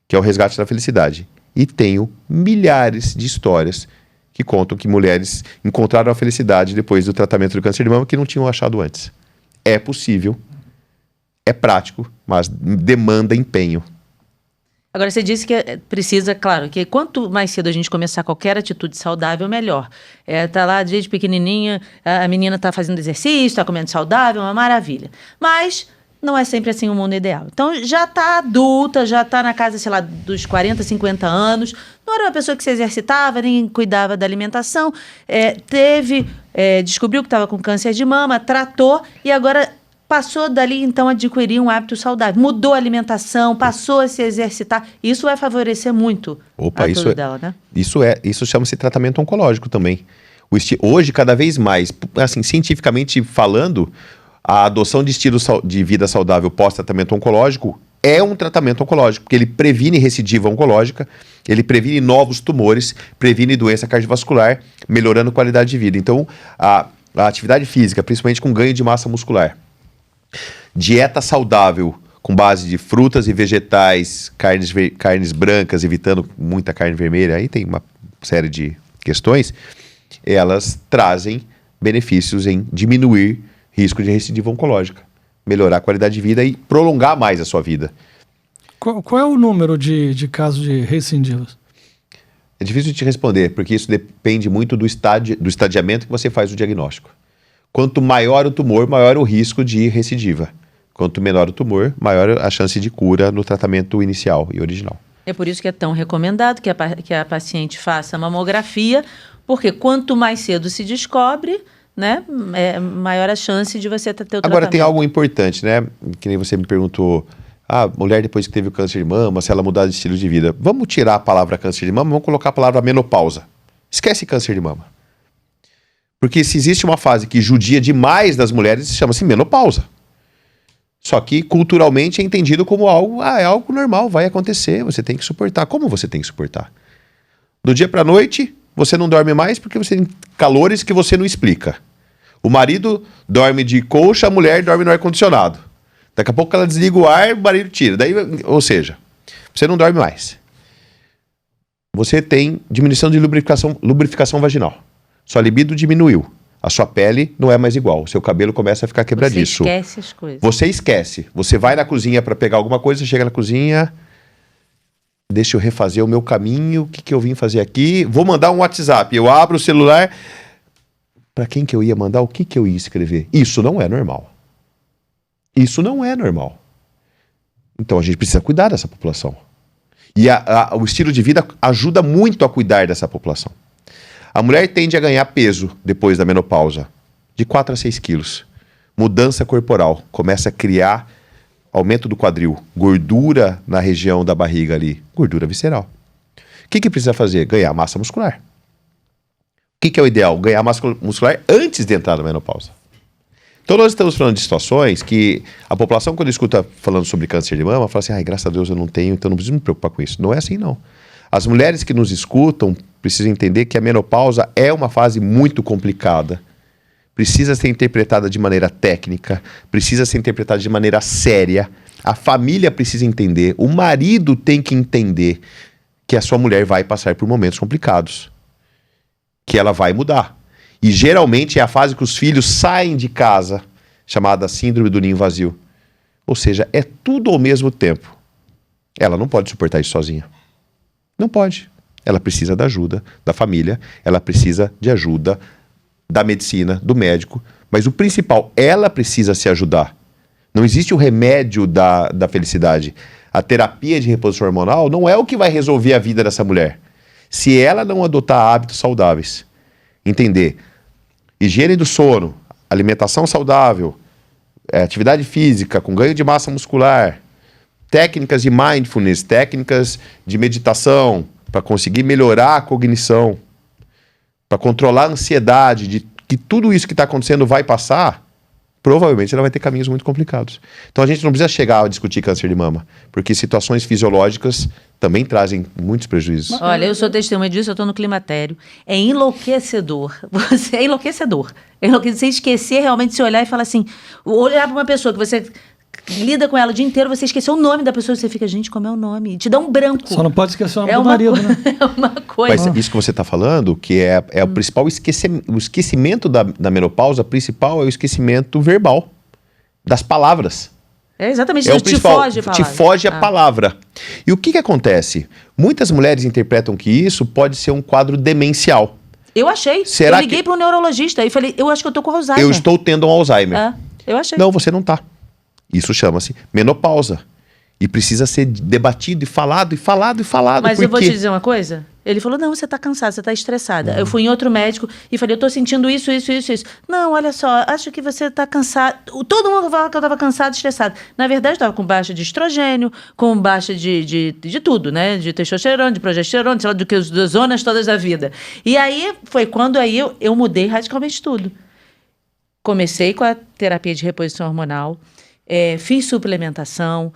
que é o resgate da felicidade. E tenho milhares de histórias que contam que mulheres encontraram a felicidade depois do tratamento do câncer de mama que não tinham achado antes. É possível, é prático, mas demanda empenho. Agora, você disse que precisa, claro, que quanto mais cedo a gente começar qualquer atitude saudável, melhor. Tá lá, desde pequenininha, a menina tá fazendo exercício, tá comendo saudável, uma maravilha. Mas não é sempre assim o mundo ideal. Então, já tá adulta, já tá na casa, sei lá, dos 40, 50 anos, não era uma pessoa que se exercitava, nem cuidava da alimentação, descobriu que estava com câncer de mama, tratou e agora passou dali, então, a adquirir um hábito saudável. Mudou a alimentação, passou a se exercitar. Isso vai favorecer muito a saúde dela, né? Isso chama-se tratamento oncológico também. Hoje, cada vez mais, assim, cientificamente falando, a adoção de estilo de vida saudável pós-tratamento oncológico é um tratamento oncológico, porque ele previne recidiva oncológica, ele previne novos tumores, previne doença cardiovascular, melhorando a qualidade de vida. Então, a atividade física, principalmente com ganho de massa muscular, dieta saudável, com base de frutas e vegetais, carnes brancas, evitando muita carne vermelha, aí tem uma série de questões, elas trazem benefícios em diminuir risco de recidiva oncológica, melhorar a qualidade de vida e prolongar mais a sua vida. Qual é o número de casos de recidivas? É difícil de te responder, porque isso depende muito do estadiamento que você faz o diagnóstico. Quanto maior o tumor, maior o risco de recidiva. Quanto menor o tumor, maior a chance de cura no tratamento inicial e original. É por isso que é tão recomendado que a paciente faça mamografia, porque quanto mais cedo se descobre, né, maior a chance de você ter o tratamento. Agora tem algo importante, né? Que nem você me perguntou, mulher depois que teve o câncer de mama, se ela mudar de estilo de vida. Vamos tirar a palavra câncer de mama, vamos colocar a palavra menopausa. Esquece câncer de mama. Porque se existe uma fase que judia demais das mulheres, chama-se menopausa. Só que culturalmente é entendido como algo, é algo normal, vai acontecer, você tem que suportar. Como você tem que suportar? Do dia para noite, você não dorme mais porque você tem calores que você não explica. O marido dorme de colcha, a mulher dorme no ar-condicionado. Daqui a pouco ela desliga o ar, o marido tira. Ou seja, você não dorme mais. Você tem diminuição de lubrificação vaginal. Sua libido diminuiu. A sua pele não é mais igual. O seu cabelo começa a ficar quebradiço. Você esquece as coisas. Você esquece. Você vai na cozinha para pegar alguma coisa, chega na cozinha... Deixa eu refazer o meu caminho, o que eu vim fazer aqui. Vou mandar um WhatsApp. Eu abro o celular. Para quem que eu ia mandar? O que eu ia escrever? Isso não é normal. Isso não é normal. Então a gente precisa cuidar dessa população. E o estilo de vida ajuda muito a cuidar dessa população. A mulher tende a ganhar peso depois da menopausa. De 4 a 6 quilos. Mudança corporal. Começa a criar... aumento do quadril, gordura na região da barriga ali, gordura visceral. O que precisa fazer? Ganhar massa muscular. O que é o ideal? Ganhar massa muscular antes de entrar na menopausa. Então nós estamos falando de situações que a população, quando escuta falando sobre câncer de mama, fala assim, graças a Deus eu não tenho, então não preciso me preocupar com isso. Não é assim, não. As mulheres que nos escutam precisam entender que a menopausa é uma fase muito complicada. Precisa ser interpretada de maneira técnica, precisa ser interpretada de maneira séria. A família precisa entender, o marido tem que entender que a sua mulher vai passar por momentos complicados, que ela vai mudar. E geralmente é a fase que os filhos saem de casa, chamada síndrome do ninho vazio. Ou seja, é tudo ao mesmo tempo. Ela não pode suportar isso sozinha. Não pode. Ela precisa da ajuda da família, ela precisa de ajuda da medicina, do médico, mas o principal, ela precisa se ajudar. Não existe o remédio da felicidade. A terapia de reposição hormonal não é o que vai resolver a vida dessa mulher. Se ela não adotar hábitos saudáveis, entender higiene do sono, alimentação saudável, atividade física com ganho de massa muscular, técnicas de mindfulness, técnicas de meditação para conseguir melhorar a cognição, para controlar a ansiedade de que tudo isso que está acontecendo vai passar, provavelmente ela vai ter caminhos muito complicados. Então a gente não precisa chegar a discutir câncer de mama, porque situações fisiológicas também trazem muitos prejuízos. Olha, eu sou testemunha disso, eu estou no climatério. É enlouquecedor. É enlouquecedor. É enlouquecedor. Você esquecer realmente de se olhar e falar assim, olhar para uma pessoa que você lida com ela o dia inteiro, você esqueceu o nome da pessoa, você fica, gente, como é o nome? Te dá um branco. Só não pode esquecer o nome do marido, né? É uma coisa. Mas isso que você está falando, que é o principal o esquecimento da menopausa, principal é o esquecimento verbal das palavras. É exatamente É isso, te foge a palavra. Te foge a palavra. E o que acontece? Muitas mulheres interpretam que isso pode ser um quadro demencial. Eu achei. Será eu liguei para um neurologista e falei, eu acho que eu tô com Alzheimer. Eu estou tendo um Alzheimer. Eu achei. Não, você não está. Isso chama-se menopausa. E precisa ser debatido e falado e falado e falado. Mas eu vou te dizer uma coisa. Ele falou, não, você tá cansada, você tá estressada. Eu fui em outro médico e falei, eu tô sentindo isso. Não, olha só, acho que você tá cansada. Todo mundo falava que eu tava cansada, estressada. Na verdade, eu tava com baixa de estrogênio, com baixa de tudo, né? De testosterona, de progesterona, sei lá, das zonas todas da vida. E aí, foi quando aí eu mudei radicalmente tudo. Comecei com a terapia de reposição hormonal, fiz suplementação,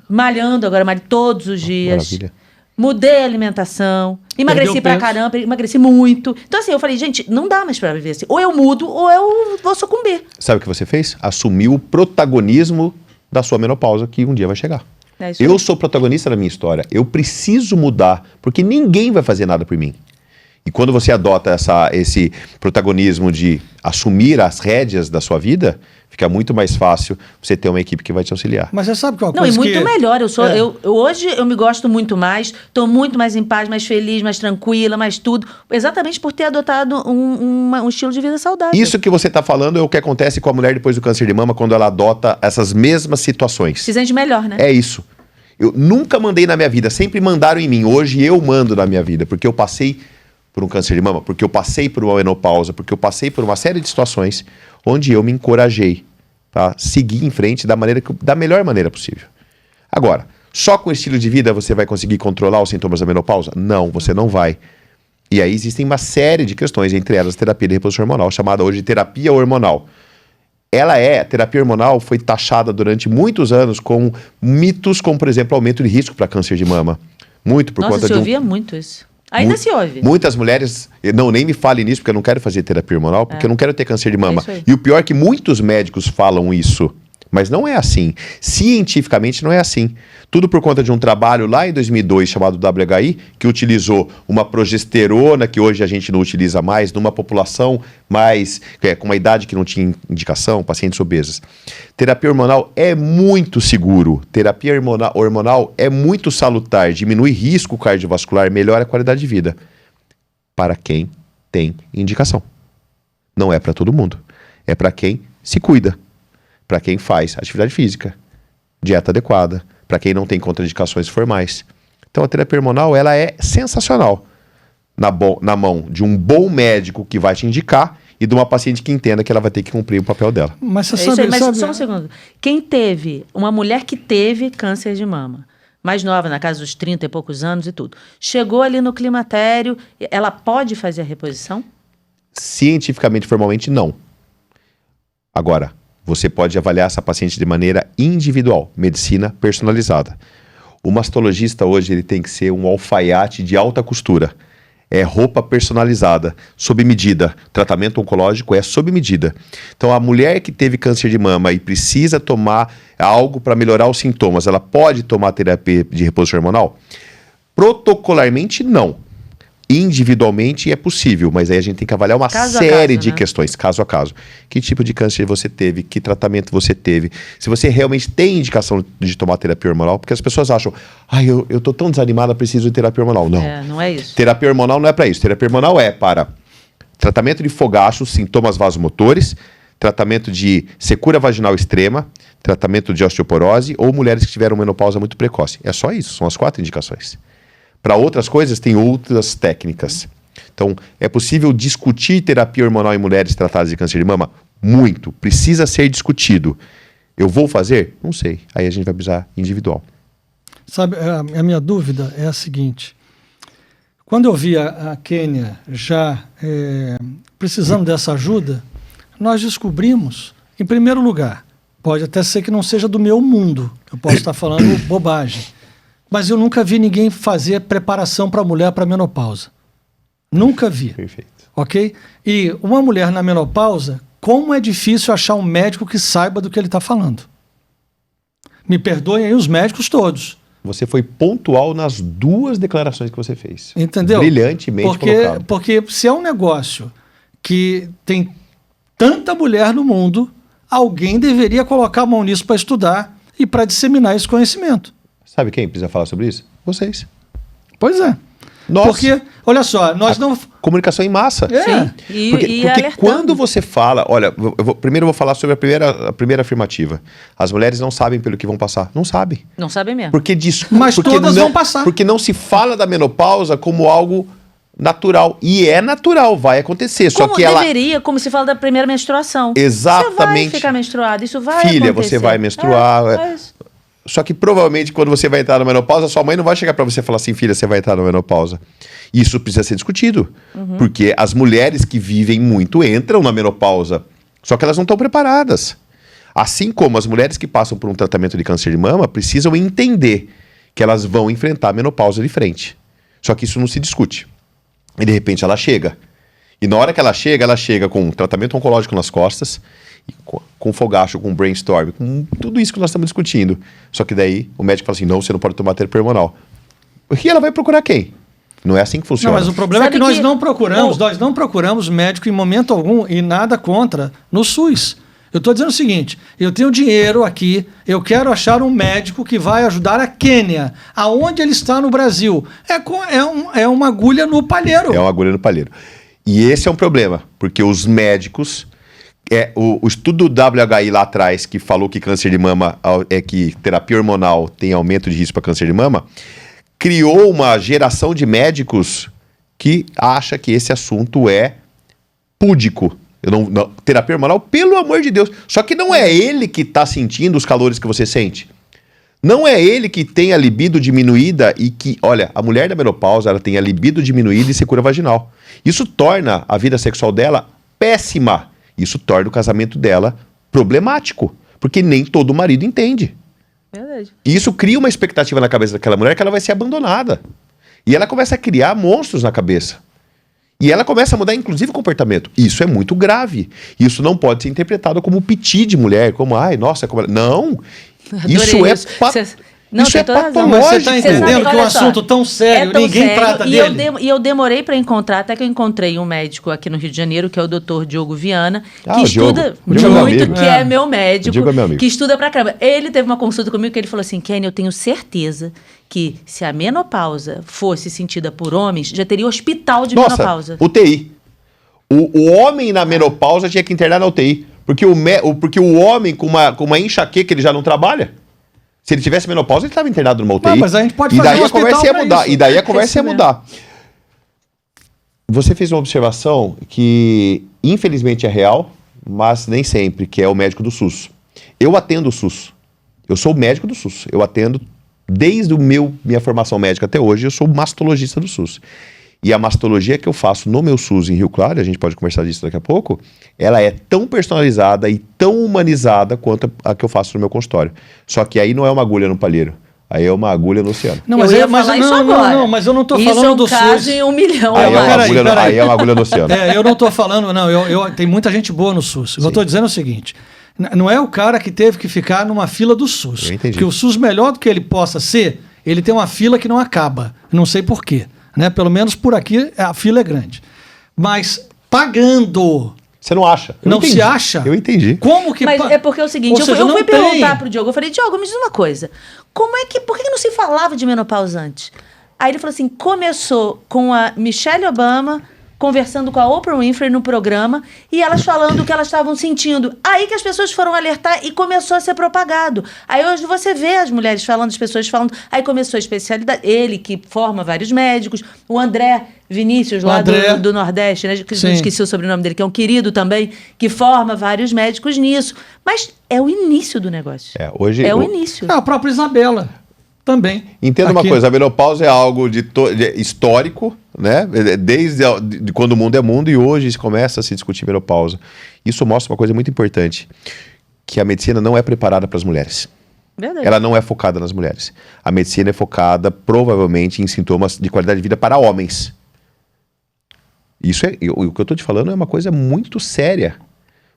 malhando, agora malho todos os dias. Maravilha. Mudei a alimentação, emagreci pra caramba, emagreci muito. Então, assim, eu falei, gente, não dá mais pra viver assim. Ou eu mudo, ou eu vou sucumbir. Sabe o que você fez? Assumiu o protagonismo da sua menopausa, que um dia vai chegar. Isso Eu aí. sou protagonista da minha história. Eu preciso mudar, porque ninguém vai fazer nada por mim. E quando você adota esse protagonismo de assumir as rédeas da sua vida, fica muito mais fácil você ter uma equipe que vai te auxiliar. Mas você sabe que é uma Não, coisa e muito melhor. Hoje eu me gosto muito mais, estou muito mais em paz, mais feliz, mais tranquila, mais tudo. Exatamente por ter adotado um estilo de vida saudável. Isso que você está falando é o que acontece com a mulher depois do câncer de mama, quando ela adota essas mesmas situações. Se sente melhor, né? É isso. Eu nunca mandei na minha vida, sempre mandaram em mim. Hoje eu mando na minha vida, porque eu passei por um câncer de mama, porque eu passei por uma menopausa, porque eu passei por uma série de situações onde eu me encorajei a seguir em frente da melhor maneira possível. Agora, só com o estilo de vida você vai conseguir controlar os sintomas da menopausa? Não, você não vai. E aí existem uma série de questões, entre elas a terapia de reposição hormonal, chamada hoje de terapia hormonal. A terapia hormonal foi taxada durante muitos anos com mitos como, por exemplo, aumento de risco para câncer de mama. Muito por conta de Nossa, você ouvia muito isso. Ainda se ouve. Muitas mulheres, nem me fale nisso, porque eu não quero fazer terapia hormonal, porque eu não quero ter câncer de mama. isso aí. E o pior é que muitos médicos falam isso, mas não é assim. Cientificamente não é assim. Tudo por conta de um trabalho lá em 2002 chamado WHI, que utilizou uma progesterona que hoje a gente não utiliza mais, numa população com uma idade que não tinha indicação, pacientes obesas. Terapia hormonal é muito seguro. Terapia hormonal é muito salutar, diminui risco cardiovascular, melhora a qualidade de vida. Para quem tem indicação. Não é para todo mundo. É para quem se cuida. Para quem faz atividade física, dieta adequada, para quem não tem contraindicações formais. Então a terapia hormonal ela é sensacional na mão de um bom médico que vai te indicar e de uma paciente que entenda que ela vai ter que cumprir o papel dela. Mas você Isso sabe, aí, mas sabe... só um segundo. Uma mulher que teve câncer de mama, mais nova, na casa dos 30 e poucos anos e tudo, chegou ali no climatério, ela pode fazer a reposição? Cientificamente, formalmente, não. Agora, você pode avaliar essa paciente de maneira individual, medicina personalizada. O mastologista hoje ele tem que ser um alfaiate de alta costura. É roupa personalizada, sob medida. Tratamento oncológico é sob medida. Então, a mulher que teve câncer de mama e precisa tomar algo para melhorar os sintomas, ela pode tomar terapia de reposição hormonal? Protocolarmente, não. Individualmente é possível, mas aí a gente tem que avaliar uma série de questões, caso a caso. Que tipo de câncer você teve, que tratamento você teve, se você realmente tem indicação de tomar terapia hormonal, porque as pessoas acham, eu tô tão desanimada, preciso de terapia hormonal. Não. Não é isso. Terapia hormonal não é para isso. Terapia hormonal é para tratamento de fogachos, sintomas vasomotores, tratamento de secura vaginal extrema, tratamento de osteoporose ou mulheres que tiveram menopausa muito precoce. É só isso, são as 4 indicações. Para outras coisas, tem outras técnicas. Então, é possível discutir terapia hormonal em mulheres tratadas de câncer de mama? Muito. Precisa ser discutido. Eu vou fazer? Não sei. Aí a gente vai precisar individual. Sabe, a minha dúvida é a seguinte. Quando eu vi a Kênia já precisando dessa ajuda, nós descobrimos, em primeiro lugar, pode até ser que não seja do meu mundo, eu posso estar falando bobagem, mas eu nunca vi ninguém fazer preparação para a mulher para a menopausa. Nunca vi. Perfeito. Ok? E uma mulher na menopausa, como é difícil achar um médico que saiba do que ele está falando. Me perdoem aí os médicos todos. Você foi pontual nas 2 declarações que você fez. Entendeu? Brilhantemente colocado. Porque se é um negócio que tem tanta mulher no mundo, alguém deveria colocar a mão nisso para estudar e para disseminar esse conhecimento. Sabe quem precisa falar sobre isso? Vocês. Pois é. Nossa. Porque, olha só, nós não... Comunicação em massa. Sim. Porque alertando. quando você fala... Olha, primeiro eu vou falar sobre a primeira afirmativa. As mulheres não sabem pelo que vão passar. Não sabem. Não sabem mesmo. Mas todas vão passar. Porque não se fala da menopausa como algo natural. E é natural, vai acontecer. Como só que como se fala da primeira menstruação. Exatamente. Você vai ficar menstruada, isso vai acontecer. Filha, você vai menstruar. Só que provavelmente quando você vai entrar na menopausa, sua mãe não vai chegar pra você e falar assim, filha, você vai entrar na menopausa. Isso precisa ser discutido. Porque as mulheres que vivem muito entram na menopausa. Só que elas não estão preparadas. Assim como as mulheres que passam por um tratamento de câncer de mama precisam entender que elas vão enfrentar a menopausa de frente. Só que isso não se discute. E de repente ela chega. E na hora que ela chega com um tratamento oncológico nas costas, com fogacho, com brainstorm, com tudo isso que nós estamos discutindo. Só que daí o médico fala assim, não, você não pode tomar terapia hormonal. E ela vai procurar quem? Não é assim que funciona. Não, mas o problema é que nós não procuramos médico em momento algum e nada contra no SUS. Eu estou dizendo o seguinte, eu tenho dinheiro aqui, eu quero achar um médico que vai ajudar a Quênia. Aonde ele está no Brasil? É uma agulha no palheiro. É uma agulha no palheiro. E esse é um problema, porque os médicos... o estudo do WHI lá atrás, que falou que câncer de mama que terapia hormonal tem aumento de risco para câncer de mama, criou uma geração de médicos que acha que esse assunto é púdico. Terapia hormonal, pelo amor de Deus. Só que não é ele que está sentindo os calores que você sente. Não é ele que tem a libido diminuída e que... Olha, a mulher da menopausa, ela tem a libido diminuída e secura vaginal. Isso torna a vida sexual dela péssima. Isso torna o casamento dela problemático. Porque nem todo marido entende. Verdade. E isso cria uma expectativa na cabeça daquela mulher que ela vai ser abandonada. E ela começa a criar monstros na cabeça. E ela começa a mudar, inclusive, o comportamento. Isso é muito grave. Isso não pode ser interpretado como piti de mulher, como, ai, nossa, como... Não! Isso é patológico. Mas você está entendendo que é um assunto tão sério, ninguém trata dele. E eu demorei para encontrar, até que eu encontrei um médico aqui no Rio de Janeiro, que é o Dr. Diogo Viana, que estuda muito, que é meu médico, que estuda pra caramba. Ele teve uma consulta comigo que ele falou assim, Kenny, eu tenho certeza que se a menopausa fosse sentida por homens, já teria hospital de menopausa. UTI. O homem na menopausa tinha que internar na UTI. Porque o homem com uma enxaqueca, ele já não trabalha. Se ele tivesse menopausa, ele estava internado numa UTI. Não, mas a gente pode fazer um hospital pra isso. E daí a conversa ia mudar. Você fez uma observação que, infelizmente, é real, mas nem sempre, que é o médico do SUS. Eu atendo o SUS. Eu sou o médico do SUS. Eu atendo, desde minha formação médica até hoje, eu sou mastologista do SUS. E a mastologia que eu faço no meu SUS em Rio Claro, a gente pode conversar disso daqui a pouco, ela é tão personalizada e tão humanizada quanto a que eu faço no meu consultório. Só que aí não é uma agulha no palheiro, aí é uma agulha no oceano. Não, mas mas eu não estou falando do SUS. Isso é um caso em 1 milhão. Aí é uma agulha no oceano. Eu não estou falando, não, tem muita gente boa no SUS. Eu estou dizendo o seguinte, não é o cara que teve que ficar numa fila do SUS. Eu entendi. Porque o SUS, melhor do que ele possa ser, ele tem uma fila que não acaba. Não sei por quê. Né? Pelo menos por aqui a fila é grande. Mas pagando... Você não acha? Não se acha? Eu entendi. Como que... Mas é porque é o seguinte, eu fui perguntar pro Diogo, eu falei, Diogo, me diz uma coisa, por que não se falava de menopausa antes? Aí ele falou assim, começou com a Michelle Obama conversando com a Oprah Winfrey no programa e elas falando o que elas estavam sentindo. Aí que as pessoas foram alertar e começou a ser propagado. Aí hoje você vê as mulheres falando, as pessoas falando. Aí começou a especialidade. Ele, que forma vários médicos. O André Vinícius, lá do Nordeste, né? Esqueci o sobrenome dele, que é um querido também, que forma vários médicos nisso. Mas é o início do negócio. O início. A própria Isabela também. Entenda uma coisa, a menopausa é algo histórico, né? Desde quando o mundo é mundo, e hoje começa a se discutir menopausa. Isso mostra uma coisa muito importante, que a medicina não é preparada para as mulheres. Verdade. Ela não é focada nas mulheres. A medicina é focada, provavelmente, em sintomas de qualidade de vida para homens. O que eu estou te falando é uma coisa muito séria.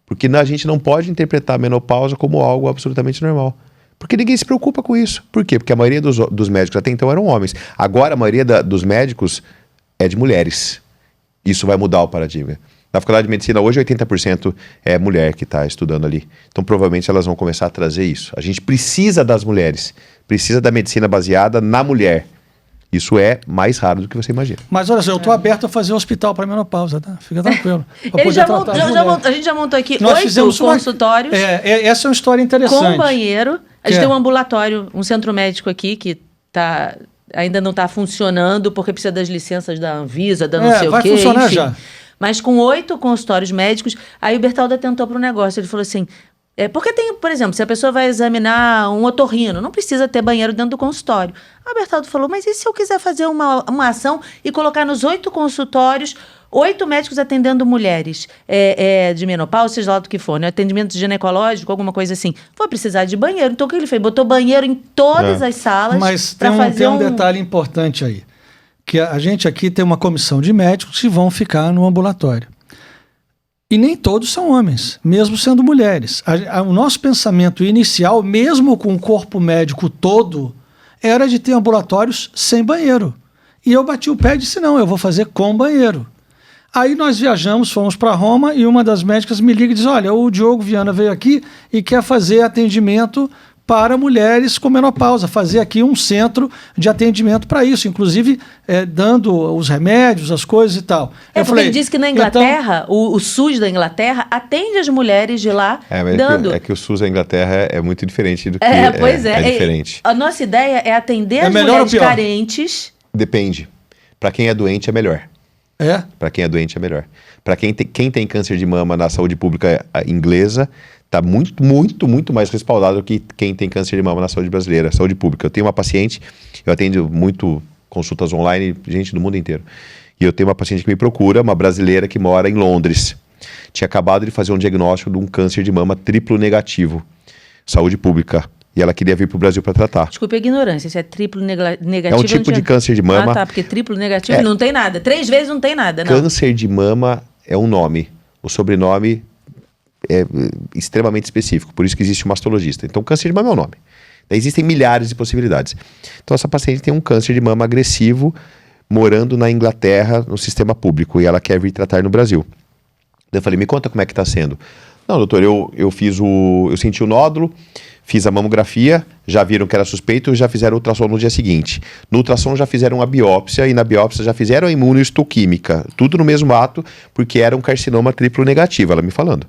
Porque a gente não pode interpretar a menopausa como algo absolutamente normal. Porque ninguém se preocupa com isso. Por quê? Porque a maioria dos médicos até então eram homens. Agora a maioria dos médicos é de mulheres. Isso vai mudar o paradigma. Na Faculdade de Medicina hoje 80% é mulher que está estudando ali. Então provavelmente elas vão começar a trazer isso. A gente precisa das mulheres. Precisa da medicina baseada na mulher. Isso é mais raro do que você imagina. Mas olha só, eu estou aberto a fazer um hospital para menopausa, tá? Fica tranquilo. A gente já montou aqui 8 consultórios. Essa é uma história interessante. Com banheiro. A gente tem um ambulatório, um centro médico aqui que ainda não está funcionando porque precisa das licenças da Anvisa, da não sei o quê. Vai funcionar enfim. Já. Mas com 8 consultórios médicos, aí o Bertaldo atentou para o negócio. Ele falou assim... porque tem, por exemplo, se a pessoa vai examinar um otorrino, não precisa ter banheiro dentro do consultório. A Bertaldo falou, mas e se eu quiser fazer uma ação e colocar nos 8 consultórios, 8 médicos atendendo mulheres de menopausa, seja lá do que for, né? Atendimento ginecológico, alguma coisa assim. Vou precisar de banheiro. Então o que ele fez? Botou banheiro em todas as salas. Mas tem um detalhe importante aí, que a gente aqui tem uma comissão de médicos que vão ficar no ambulatório. E nem todos são homens, mesmo sendo mulheres. O nosso pensamento inicial, mesmo com o corpo médico todo, era de ter ambulatórios sem banheiro. E eu bati o pé e disse, não, eu vou fazer com banheiro. Aí nós viajamos, fomos para Roma e uma das médicas me liga e diz, olha, o Diogo Viana veio aqui e quer fazer atendimento para mulheres com menopausa, fazer aqui um centro de atendimento para isso, inclusive dando os remédios, as coisas e tal. Porque ele disse que na Inglaterra, então, o SUS da Inglaterra atende as mulheres de lá dando... É que o SUS da Inglaterra é muito diferente do que... Pois é. É diferente. A nossa ideia é atender as mulheres carentes... Depende. Para quem é doente é melhor. Para quem é doente é melhor. Para quem tem câncer de mama na saúde pública inglesa, está muito, muito, muito mais respaldado do que quem tem câncer de mama na saúde brasileira, saúde pública. Eu tenho uma paciente, eu atendo muito consultas online, gente do mundo inteiro. E eu tenho uma paciente que me procura, uma brasileira que mora em Londres. Tinha acabado de fazer um diagnóstico de um câncer de mama triplo negativo, saúde pública. E ela queria vir para o Brasil para tratar. Desculpe a ignorância, isso é triplo negativo? É um tipo de câncer de mama. Ah, tá, porque triplo negativo não tem nada. 3 vezes não tem nada, não. Câncer de mama é um nome. O sobrenome é extremamente específico, por isso que existe um mastologista. Então, câncer de mama é um nome. Daí existem milhares de possibilidades. Então, essa paciente tem um câncer de mama agressivo, morando na Inglaterra, no sistema público, e ela quer vir tratar no Brasil. Daí eu falei, me conta como é que está sendo. Não, doutor, eu senti o nódulo, fiz a mamografia, já viram que era suspeito, já fizeram ultrassom no dia seguinte. No ultrassom já fizeram a biópsia, e na biópsia já fizeram a imunohistoquímica. Tudo no mesmo ato, porque era um carcinoma triplo negativo, ela me falando.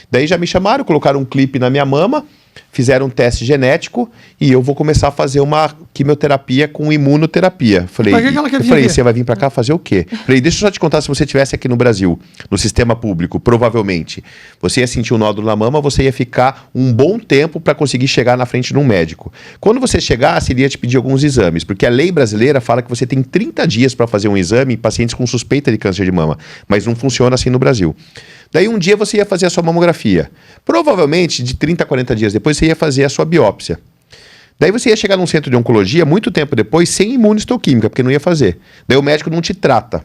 Daí já me chamaram, colocaram um clipe na minha mama, fizeram um teste genético, e eu vou começar a fazer uma quimioterapia com imunoterapia. Falei, você vai vir pra cá fazer o quê? Falei, deixa eu só te contar, se você estivesse aqui no Brasil, no sistema público, provavelmente, você ia sentir um nódulo na mama, você ia ficar um bom tempo para conseguir chegar na frente de um médico. Quando você chegasse, ele ia te pedir alguns exames, porque a lei brasileira fala que você tem 30 dias para fazer um exame em pacientes com suspeita de câncer de mama, mas não funciona assim no Brasil. Daí um dia você ia fazer a sua mamografia. Provavelmente, de 30 a 40 dias depois, você ia fazer a sua biópsia. Daí você ia chegar num centro de oncologia muito tempo depois, sem imunohistoquímica, porque não ia fazer. Daí o médico não te trata.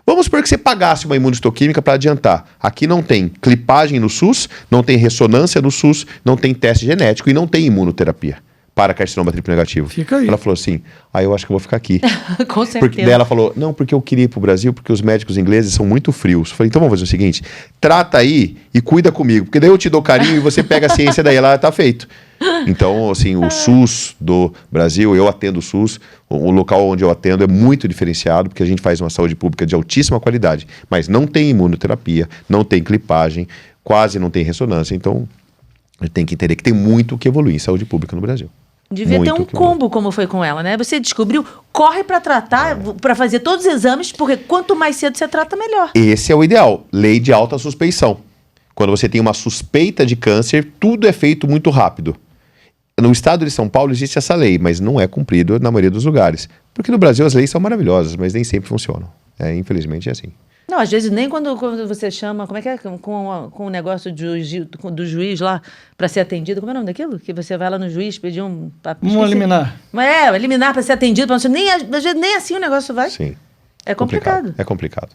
Vamos supor que você pagasse uma imunohistoquímica para adiantar. Aqui não tem clipagem no SUS, não tem ressonância no SUS, não tem teste genético e não tem imunoterapia para carcinoma triplo negativo. Fica aí. Ela falou assim, eu acho que eu vou ficar aqui. Com certeza. Daí ela falou, não, porque eu queria ir pro Brasil, porque os médicos ingleses são muito frios. Eu falei, então vamos fazer o seguinte, trata aí e cuida comigo, porque daí eu te dou carinho e você pega a ciência daí, ela tá feito. Então, assim, o SUS do Brasil, eu atendo o SUS, o local onde eu atendo é muito diferenciado, porque a gente faz uma saúde pública de altíssima qualidade, mas não tem imunoterapia, não tem clipagem, quase não tem ressonância, então tem que entender que tem muito o que evoluir em saúde pública no Brasil. Devia ter um combo como foi com ela, né? Você descobriu, corre para tratar, para fazer todos os exames, porque quanto mais cedo você trata, melhor. Esse é o ideal, lei de alta suspeição. Quando você tem uma suspeita de câncer, tudo é feito muito rápido. No estado de São Paulo existe essa lei, mas não é cumprido na maioria dos lugares. Porque no Brasil as leis são maravilhosas, mas nem sempre funcionam. Infelizmente é assim. Não, às vezes nem quando você chama, como é que é? Com o negócio do juiz lá para ser atendido, como é o nome daquilo? Que você vai lá no juiz pedir um... liminar. Liminar para ser atendido, às vezes nem assim o negócio vai. Sim. É complicado. É complicado.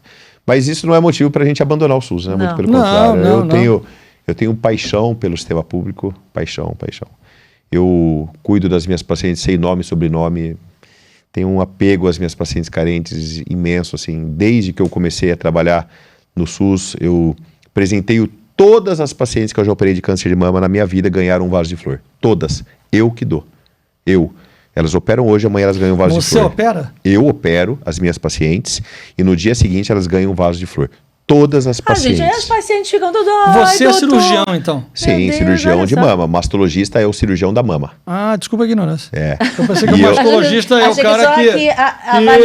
Mas isso não é motivo para a gente abandonar o SUS, né? Muito pelo contrário. Eu tenho paixão pelo sistema público, paixão. Eu cuido das minhas pacientes sem nome e sobrenome, tenho um apego às minhas pacientes carentes imenso, assim, desde que eu comecei a trabalhar no SUS, eu presenteio todas as pacientes que eu já operei de câncer de mama na minha vida ganharam um vaso de flor, todas, eu que dou, Elas operam hoje, amanhã elas ganham um vaso de flor. Você opera? Eu opero as minhas pacientes e no dia seguinte elas ganham um vaso de flor. Todas as pacientes. Gente, aí as pacientes ficam todas... Você é cirurgião, então? Sim, Deus, cirurgião de olha só. mama. Mastologista é o cirurgião da mama. Ah, desculpa a ignorância. É. Eu pensei que o mastologista é o Achei que cara só que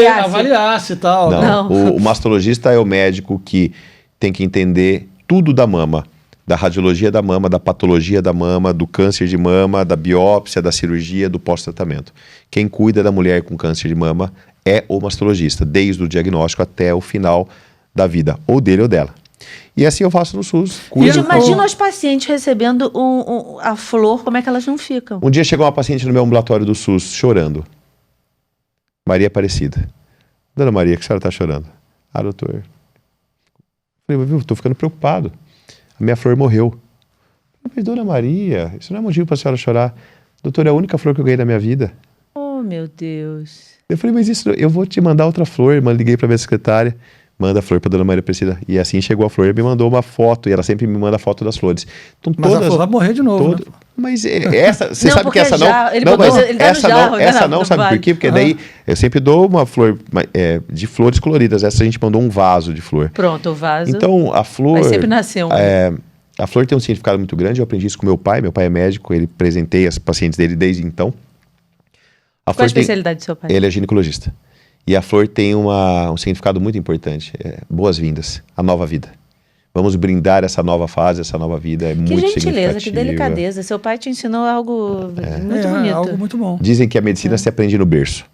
avaliasse e tal. Não, o mastologista é o médico que tem que entender tudo da mama. Da radiologia da mama, da patologia da mama, do câncer de mama, da biópsia, da cirurgia, do pós-tratamento. Quem cuida da mulher com câncer de mama é o mastologista, desde o diagnóstico até o final da vida, ou dele ou dela. E assim eu faço no SUS. Gente, imagina os pacientes recebendo a flor, como é que elas não ficam? Um dia chegou uma paciente no meu ambulatório do SUS chorando. Maria Aparecida. Dona Maria, que a senhora está chorando? Ah, doutor. Falei, viu, estou ficando preocupado. A minha flor morreu. Mas, Dona Maria, isso não é motivo para a senhora chorar. Doutor, é a única flor que eu ganhei na minha vida. Oh, meu Deus. Eu falei, mas isso, eu vou te mandar outra flor. Liguei para minha secretária. Manda a flor para Dona Maria Aparecida. E assim chegou a flor e me mandou uma foto. E ela sempre me manda foto das flores. Então, mas a flor vai morrer de novo, né? Mas essa, você Não, sabe que essa não... ele não, botou- mas ele tá no essa jarro, não, né? essa Não não, sabe vale. por quê? Porque daí eu sempre dou uma flor de flores coloridas. Essa a gente mandou um vaso de flor. Pronto, o vaso. Então, a flor... Vai sempre nascer um. A flor tem um significado muito grande. Eu aprendi isso com meu pai. Meu pai é médico. Ele presenteia as pacientes dele desde então. Qual a especialidade do seu pai? Ele é ginecologista. E a flor tem um significado muito importante. Boas-vindas, a nova vida. Vamos brindar essa nova fase, essa nova vida. É muito Que gentileza, que significativa. delicadeza. Seu pai te ensinou algo muito bonito. Algo muito bom. Dizem que a medicina se aprende no berço.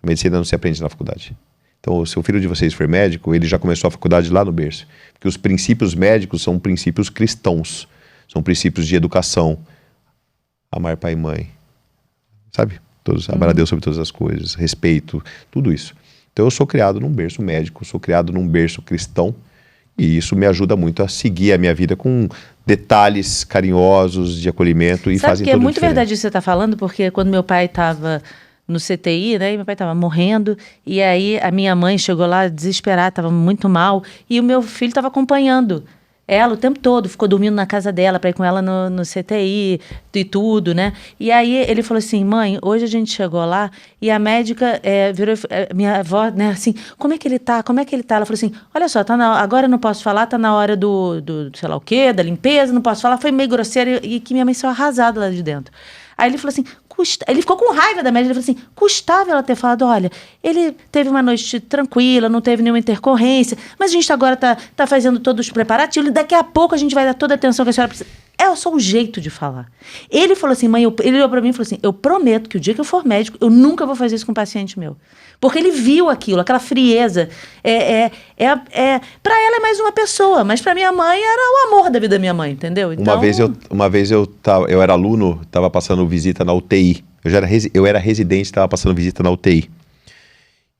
A medicina não se aprende na faculdade. Então, se o filho de vocês for médico, ele já começou a faculdade lá no berço. Porque os princípios médicos são princípios cristãos. São princípios de educação. Amar pai e mãe. Sabe? Amar a Deus sobre todas as coisas. Respeito. Tudo isso. Então, eu sou criado num berço médico. Sou criado num berço cristão. E isso me ajuda muito a seguir a minha vida com detalhes carinhosos de acolhimento e Sabe fazem que é toda a muito diferença. verdade isso que você está falando, porque quando meu pai estava no CTI, né, e meu pai estava morrendo, e aí a minha mãe chegou lá desesperada, estava muito mal, e o meu filho estava acompanhando ela o tempo todo, ficou dormindo na casa dela para ir com ela no CTI e tudo, né? E aí ele falou assim, mãe, hoje a gente chegou lá e a médica virou, minha avó, né, assim, como é que ele tá? Como é que ele tá? Ela falou assim, olha só, agora eu não posso falar, tá na hora do sei lá o quê, da limpeza, não posso falar. Foi meio grosseiro e que minha mãe saiu arrasada lá de dentro. Aí ele falou assim, ele ficou com raiva da médica, ele falou assim, custava ela ter falado, olha, ele teve uma noite tranquila, não teve nenhuma intercorrência, mas a gente agora tá fazendo todos os preparativos, e daqui a pouco a gente vai dar toda a atenção que a senhora precisa. É só o jeito de falar. Ele falou assim, mãe, ele olhou pra mim e falou assim, eu prometo que o dia que eu for médico, eu nunca vou fazer isso com um paciente meu. Porque ele viu aquilo, aquela frieza. Pra ela é mais uma pessoa, mas pra minha mãe era o amor da vida da minha mãe, entendeu? Então... Uma vez eu era aluno, estava passando visita na UTI. Eu era residente, estava passando visita na UTI.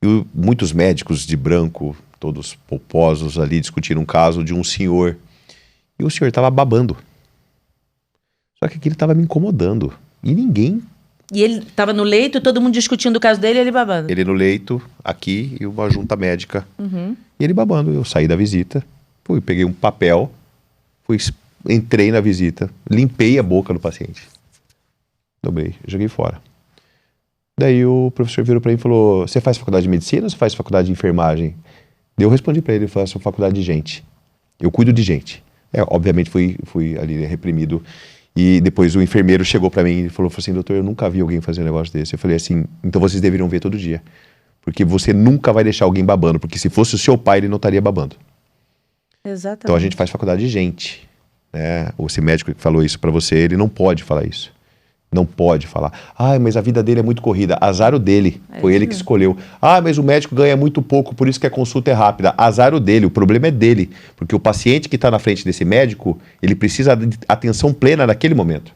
E muitos médicos de branco, todos polposos ali, discutiram um caso de um senhor. E o senhor estava babando. Só que aquilo estava me incomodando. E ninguém... E ele estava no leito, todo mundo discutindo o caso dele e ele babando. Ele no leito, aqui, e uma junta médica. E ele babando. Eu saí da visita, peguei um papel, entrei na visita, limpei a boca do paciente. Dobrei, joguei fora. Daí o professor virou para mim e falou, você faz faculdade de medicina ou você faz faculdade de enfermagem? Daí eu respondi para ele, eu faço faculdade de gente. Eu cuido de gente. Obviamente fui ali reprimido. E depois o enfermeiro chegou para mim e falou assim, doutor, eu nunca vi alguém fazer um negócio desse. Eu falei assim, então vocês deveriam ver todo dia. Porque você nunca vai deixar alguém babando. Porque se fosse o seu pai, ele não estaria babando. Exatamente. Então a gente faz faculdade de gente. Né? Esse médico que falou isso para você, ele não pode falar isso. Não pode falar. Mas a vida dele é muito corrida. Azar o dele. Foi ele que escolheu. Mas o médico ganha muito pouco, por isso que a consulta é rápida. Azar o dele. O problema é dele. Porque o paciente que está na frente desse médico, ele precisa de atenção plena naquele momento.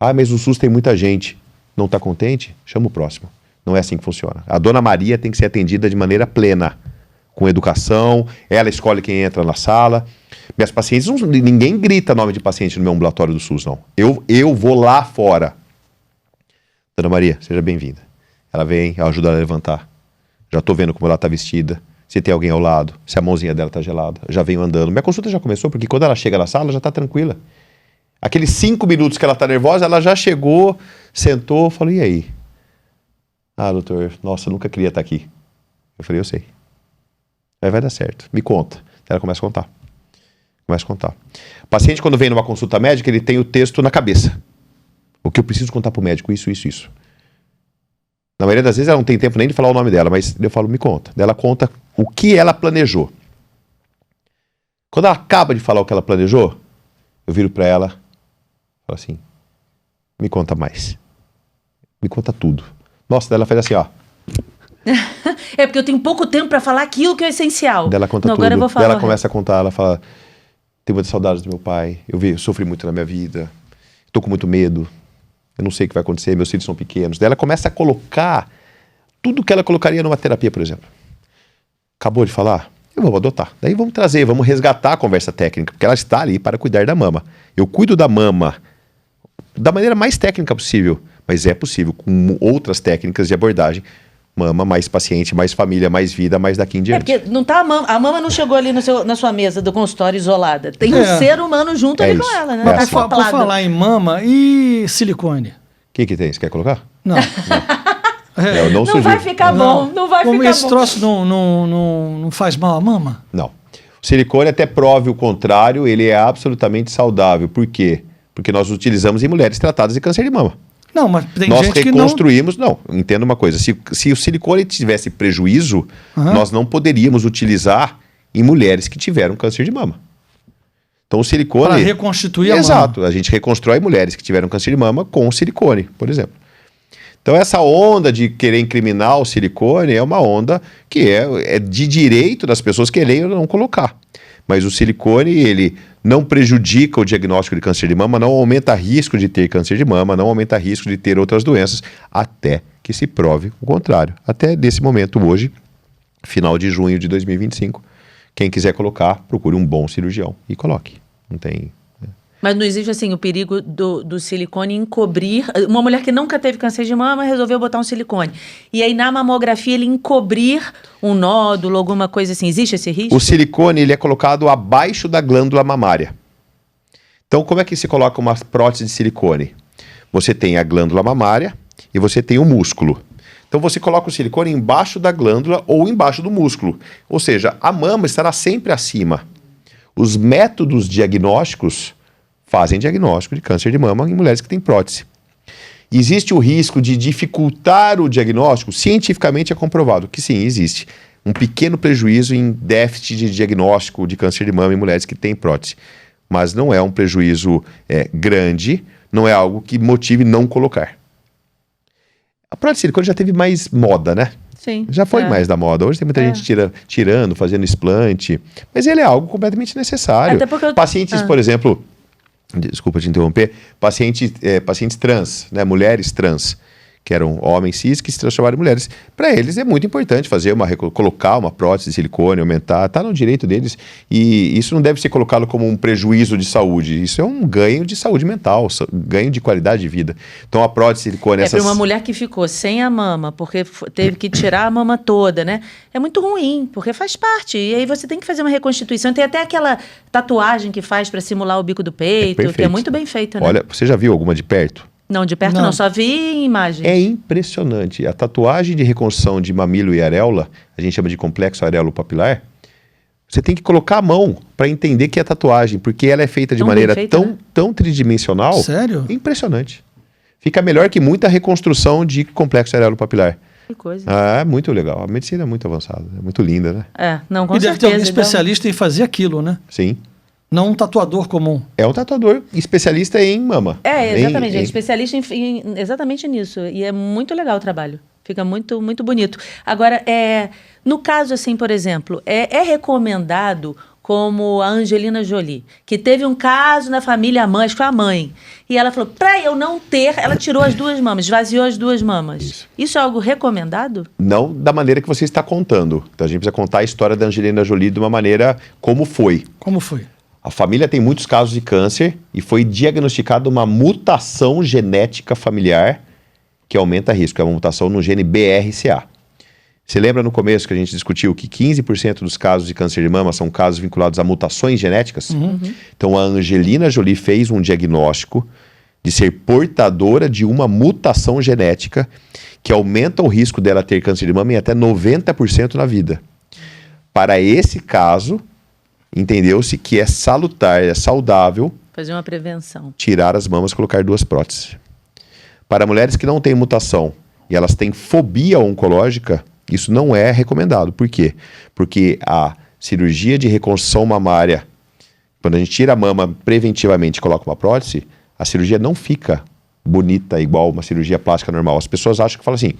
Mas o SUS tem muita gente. Não está contente? Chama o próximo. Não é assim que funciona. A Dona Maria tem que ser atendida de maneira plena. Com educação. Ela escolhe quem entra na sala. Minhas pacientes, ninguém grita nome de paciente no meu ambulatório do SUS, não. Eu vou lá fora. Dona Maria, seja bem-vinda. Ela vem, eu ajudo ela a levantar. Já estou vendo como ela está vestida, se tem alguém ao lado, se a mãozinha dela está gelada. Já venho andando. Minha consulta já começou, porque quando ela chega na sala, ela já está tranquila. Aqueles 5 minutos que ela está nervosa, ela já chegou, sentou, falou, e aí? Ah, doutor, nossa, eu nunca queria estar aqui. Eu falei, eu sei. Aí vai dar certo. Me conta. Ela começa a contar. O paciente, quando vem numa consulta médica, ele tem o texto na cabeça. O que eu preciso contar pro médico, isso. Na maioria das vezes ela não tem tempo nem de falar o nome dela, mas eu falo, me conta. Ela conta o que ela planejou. Quando ela acaba de falar o que ela planejou, eu viro pra ela e falo assim, me conta mais. Me conta tudo. Nossa, daí ela faz assim, ó. É porque eu tenho pouco tempo pra falar aquilo que é essencial. Daí ela conta tudo. Agora eu vou falar. Daí ela começa a contar, ela fala, tenho muitas saudades do meu pai, eu sofri muito na minha vida, tô com muito medo, eu não sei o que vai acontecer, meus filhos são pequenos. Daí ela começa a colocar tudo que ela colocaria numa terapia, por exemplo. Acabou de falar? Eu vou adotar. Daí vamos trazer, vamos resgatar a conversa técnica, porque ela está ali para cuidar da mama. Eu cuido da mama da maneira mais técnica possível, mas é possível com outras técnicas de abordagem. Mama, mais paciente, mais família, mais vida, mais daqui em diante. É porque não tá a mama não chegou ali na sua mesa do consultório isolada. Tem um ser humano junto ali com ela, né? Mas Tá por acoplado. falar em mama e silicone. O que tem? Você quer colocar? Não. Eu não sugiro. Vai ficar bom, não vai Como ficar esse bom. troço não faz mal à mama? Não. O silicone até prove o contrário, ele é absolutamente saudável. Por quê? Porque nós utilizamos em mulheres tratadas de câncer de mama. Não, mas tem Nós gente que reconstruímos, não, entenda uma coisa, se o silicone tivesse prejuízo, nós não poderíamos utilizar em mulheres que tiveram câncer de mama. Então o silicone... Para reconstituir a mama. Exato, a gente reconstrói mulheres que tiveram câncer de mama com silicone, por exemplo. Então essa onda de querer incriminar o silicone é uma onda que é de direito das pessoas quererem ou não colocar. Mas o silicone, ele não prejudica o diagnóstico de câncer de mama, não aumenta risco de ter câncer de mama, não aumenta risco de ter outras doenças, até que se prove o contrário. Até desse momento, hoje, final de junho de 2025, quem quiser colocar, procure um bom cirurgião e coloque. Não tem... Mas não existe, assim, o perigo do silicone encobrir... Uma mulher que nunca teve câncer de mama resolveu botar um silicone. E aí, na mamografia, ele encobrir um nódulo, alguma coisa assim. Existe esse risco? O silicone, ele é colocado abaixo da glândula mamária. Então, como é que se coloca uma prótese de silicone? Você tem a glândula mamária e você tem o músculo. Então, você coloca o silicone embaixo da glândula ou embaixo do músculo. Ou seja, a mama estará sempre acima. Os métodos diagnósticos fazem diagnóstico de câncer de mama em mulheres que têm prótese. Existe o risco de dificultar o diagnóstico? Cientificamente é comprovado que sim, existe um pequeno prejuízo em déficit de diagnóstico de câncer de mama em mulheres que têm prótese. Mas não é um prejuízo grande, não é algo que motive não colocar. A prótese de silicone já teve mais moda, né? Sim. Já foi mais da moda. Hoje tem muita gente tirando, fazendo explante. Mas ele é algo completamente necessário. Até porque pacientes, por exemplo... Desculpa te interromper. Pacientes trans, né, mulheres trans, que eram homens cis que se transformaram em mulheres. Para eles é muito importante colocar uma prótese de silicone, aumentar, está no direito deles. E isso não deve ser colocado como um prejuízo de saúde. Isso é um ganho de saúde mental, ganho de qualidade de vida. Então a prótese de silicone... Para uma mulher que ficou sem a mama, porque teve que tirar a mama toda, né? É muito ruim, porque faz parte. E aí você tem que fazer uma reconstituição. Tem até aquela tatuagem que faz para simular o bico do peito, que é muito bem feito, né? Olha, você já viu alguma de perto? Não, de perto não, só vi em imagens. É impressionante. A tatuagem de reconstrução de mamilo e areola, a gente chama de complexo areolo-papilar, você tem que colocar a mão para entender que é tatuagem, porque ela é feita de maneira tão tridimensional. Sério? Impressionante. Fica melhor que muita reconstrução de complexo areolo-papilar. Que coisa. É muito legal. A medicina é muito avançada, é muito linda, né? Não, com e certeza. deve ter algum especialista em fazer aquilo, né? Sim. Não um tatuador comum. É um tatuador especialista em mama. Exatamente. Ele é especialista exatamente nisso. E é muito legal o trabalho. Fica muito, muito bonito. Agora, no caso, assim, por exemplo, é recomendado, como a Angelina Jolie, que teve um caso na família, acho que foi a mãe. E ela falou, para eu não ter, ela tirou as duas mamas, esvaziou as duas mamas. Isso é algo recomendado? Não da maneira que você está contando. Então a gente precisa contar a história da Angelina Jolie de uma maneira como foi. Como foi? A família tem muitos casos de câncer e foi diagnosticada uma mutação genética familiar que aumenta risco. É uma mutação no gene BRCA. Você lembra no começo que a gente discutiu que 15% dos casos de câncer de mama são casos vinculados a mutações genéticas? Então a Angelina Jolie fez um diagnóstico de ser portadora de uma mutação genética que aumenta o risco dela ter câncer de mama em até 90% na vida. Para esse caso, entendeu-se que é salutar, é saudável fazer uma prevenção. Tirar as mamas e colocar 2 próteses. Para mulheres que não têm mutação e elas têm fobia oncológica, isso não é recomendado. Por quê? Porque a cirurgia de reconstrução mamária, quando a gente tira a mama preventivamente e coloca uma prótese, a cirurgia não fica bonita igual uma cirurgia plástica normal. As pessoas acham que falam assim,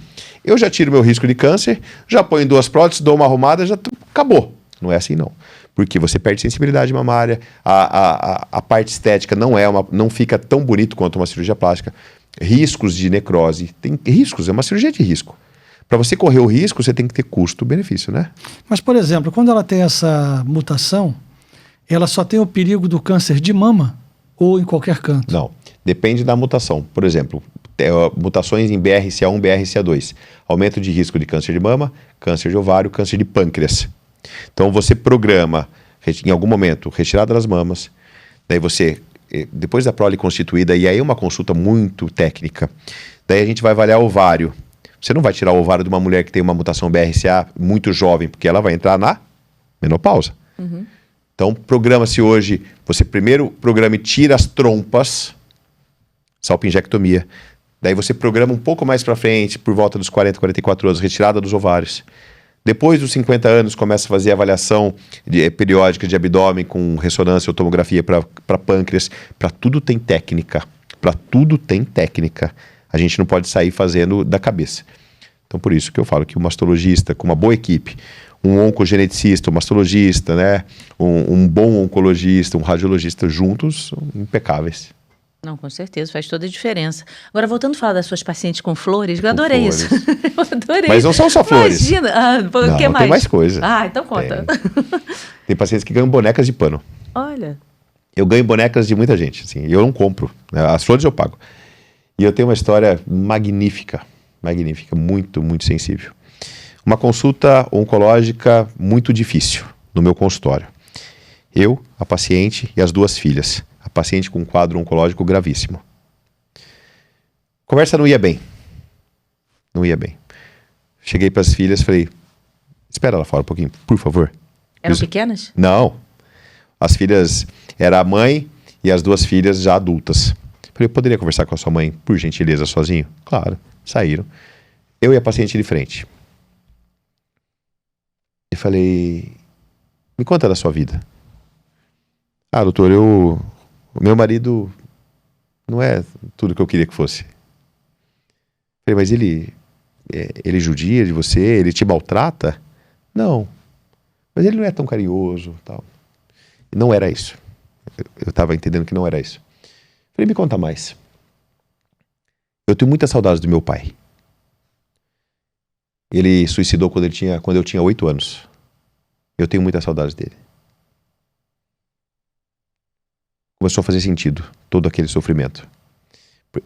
eu já tiro meu risco de câncer, já ponho 2 próteses, dou uma arrumada, já acabou. Não é assim não. Porque você perde sensibilidade mamária, a parte estética não fica tão bonito quanto uma cirurgia plástica. Riscos de necrose, tem riscos, é uma cirurgia de risco. Para você correr o risco, você tem que ter custo-benefício, né? Mas, por exemplo, quando ela tem essa mutação, ela só tem o perigo do câncer de mama ou em qualquer canto? Não, depende da mutação. Por exemplo, mutações em BRCA1, BRCA2. Aumento de risco de câncer de mama, câncer de ovário, câncer de pâncreas. Então você programa, em algum momento, retirada das mamas, daí você, depois da prole constituída, e aí é uma consulta muito técnica, daí a gente vai avaliar o ovário. Você não vai tirar o ovário de uma mulher que tem uma mutação BRCA muito jovem, porque ela vai entrar na menopausa. Uhum. Então, programa-se hoje, você primeiro programa e tira as trompas, salpingectomia. Daí você programa um pouco mais para frente, por volta dos 40, 44 anos, retirada dos ovários. Depois dos 50 anos, começa a fazer avaliação periódica de abdômen com ressonância ou tomografia para pâncreas. Para tudo tem técnica. Para tudo tem técnica. A gente não pode sair fazendo da cabeça. Então, por isso que eu falo que o mastologista, com uma boa equipe, um oncogeneticista, um mastologista, né? um bom oncologista, um radiologista, juntos, são impecáveis. Não, com certeza, faz toda a diferença. Agora, voltando a falar das suas pacientes com flores, eu adorei isso. Eu adorei. Mas não são só flores. Imagina. O que mais? Tem mais coisa. Então conta. Tem pacientes que ganham bonecas de pano. Olha. Eu ganho bonecas de muita gente, assim, e eu não compro. Né? As flores eu pago. E eu tenho uma história magnífica, muito, muito sensível. Uma consulta oncológica muito difícil no meu consultório. Eu, a paciente e as 2 filhas. A paciente com um quadro oncológico gravíssimo. A conversa não ia bem. Não ia bem. Cheguei para as filhas e falei, espera lá fora um pouquinho, por favor. Eram pequenas? Não. As filhas, era a mãe e as 2 filhas já adultas. Falei, eu poderia conversar com a sua mãe, por gentileza, sozinho? Claro, saíram. Eu e a paciente de frente. E falei, me conta da sua vida. Ah, doutor, o meu marido não é tudo que eu queria que fosse. Falei, mas ele judia de você? Ele te maltrata? Não. Mas ele não é tão carinhoso, tal. Não era isso. Eu estava entendendo que não era isso. Falei, me conta mais. Eu tenho muita saudade do meu pai. Ele suicidou quando eu tinha 8 anos. Eu tenho muita saudade dele. Começou a fazer sentido todo aquele sofrimento.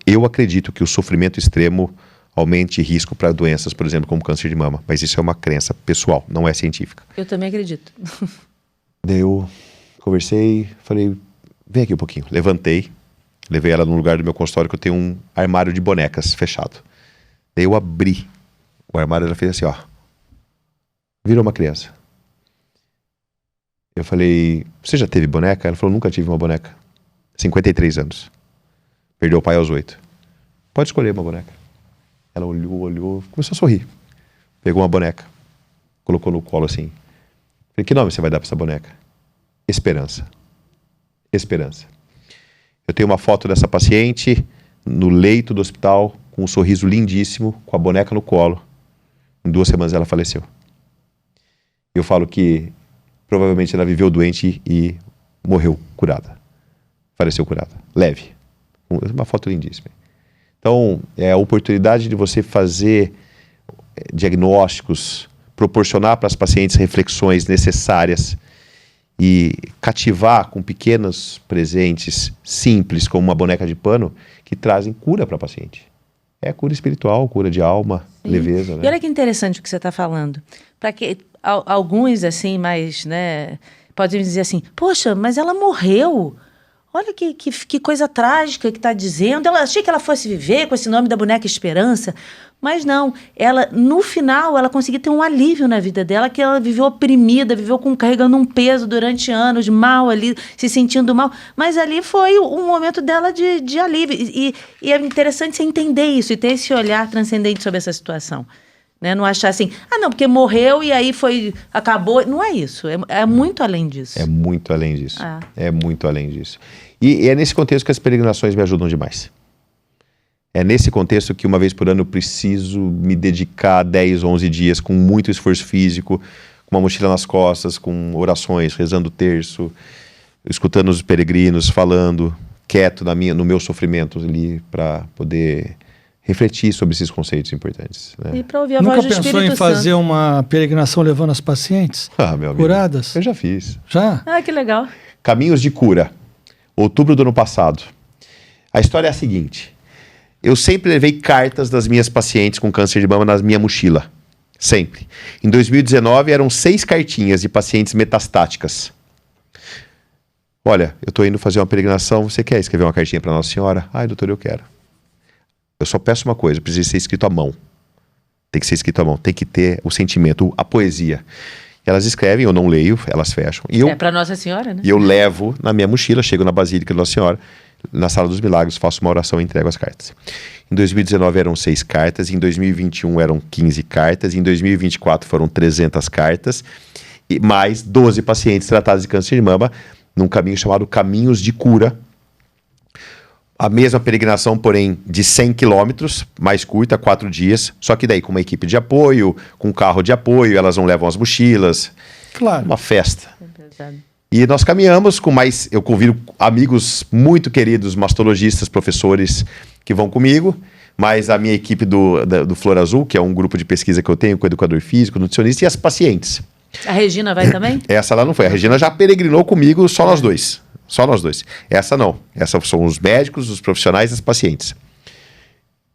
Eu acredito que o sofrimento extremo aumente risco para doenças, por exemplo, como câncer de mama. Mas isso é uma crença pessoal, não é científica. Eu também acredito. Daí eu conversei, falei, vem aqui um pouquinho. Levantei, levei ela no lugar do meu consultório, que eu tenho um armário de bonecas fechado. Daí eu abri o armário, ela fez assim, ó. Virou uma criança. Eu falei, você já teve boneca? Ela falou, nunca tive uma boneca. 53 anos. Perdeu o pai aos 8. Pode escolher uma boneca. Ela olhou, começou a sorrir. Pegou uma boneca, colocou no colo assim. Falei, que nome você vai dar para essa boneca? Esperança. Esperança. Eu tenho uma foto dessa paciente no leito do hospital, com um sorriso lindíssimo, com a boneca no colo. Em 2 semanas ela faleceu. Eu falo que provavelmente ela viveu doente e morreu curada. Faleceu curada. Leve. Uma foto lindíssima. Então, é a oportunidade de você fazer diagnósticos, proporcionar para as pacientes reflexões necessárias e cativar com pequenos presentes simples, como uma boneca de pano, que trazem cura para a paciente. É cura espiritual, cura de alma, sim, leveza. Né? E olha que interessante o que você está falando. Para que alguns, assim, mais, né, podem dizer assim, poxa, mas ela morreu. Olha que coisa trágica que está dizendo. Eu achei que ela fosse viver com esse nome da boneca Esperança, mas não. Ela, no final, ela conseguiu ter um alívio na vida dela, que ela viveu oprimida, viveu carregando um peso durante anos, mal ali, se sentindo mal. Mas ali foi um momento dela de alívio. E é interessante você entender isso e ter esse olhar transcendente sobre essa situação. Né? Não achar assim, não, porque morreu e aí acabou. Não é isso, é muito além disso. É muito além disso. É muito além disso. E é nesse contexto que as peregrinações me ajudam demais. É nesse contexto que uma vez por ano eu preciso me dedicar 10, 11 dias com muito esforço físico, com uma mochila nas costas, com orações, rezando o terço, escutando os peregrinos, falando, quieto no meu sofrimento ali, para poder refletir sobre esses conceitos importantes. Né? E para ouvir a voz do Espírito Santo. Nunca pensou em fazer uma peregrinação levando as pacientes meu curadas? Amigo, eu já fiz. Já? Que legal. Caminhos de Cura, outubro do ano passado. A história é a seguinte: eu sempre levei cartas das minhas pacientes com câncer de mama na minha mochila. Sempre. Em 2019 eram 6 cartinhas de pacientes metastáticas. Olha, eu estou indo fazer uma peregrinação, você quer escrever uma cartinha para Nossa Senhora? Doutor, eu quero. Eu só peço uma coisa, precisa ser escrito à mão. Tem que ser escrito à mão, tem que ter o sentimento, a poesia. Elas escrevem, eu não leio, elas fecham. É para Nossa Senhora, né? E eu levo na minha mochila, chego na Basílica de Nossa Senhora, na Sala dos Milagres, faço uma oração e entrego as cartas. Em 2019 eram 6 cartas, em 2021 eram 15 cartas, em 2024 foram 300 cartas, e mais 12 pacientes tratados de câncer de mama, num caminho chamado Caminhos de Cura. A mesma peregrinação, porém, de 100 quilômetros, mais curta, 4 dias, só que daí com uma equipe de apoio, com um carro de apoio, elas não levam as mochilas. Claro. Uma festa. É. E nós caminhamos com mais... Eu convido amigos muito queridos, mastologistas, professores, que vão comigo, mais a minha equipe do Flor Azul, que é um grupo de pesquisa que eu tenho com educador físico, nutricionista, e as pacientes. A Regina vai também? Essa lá não foi. A Regina já peregrinou comigo, só nós dois. Só nós dois. Essa não. Essas são os médicos, os profissionais e as pacientes.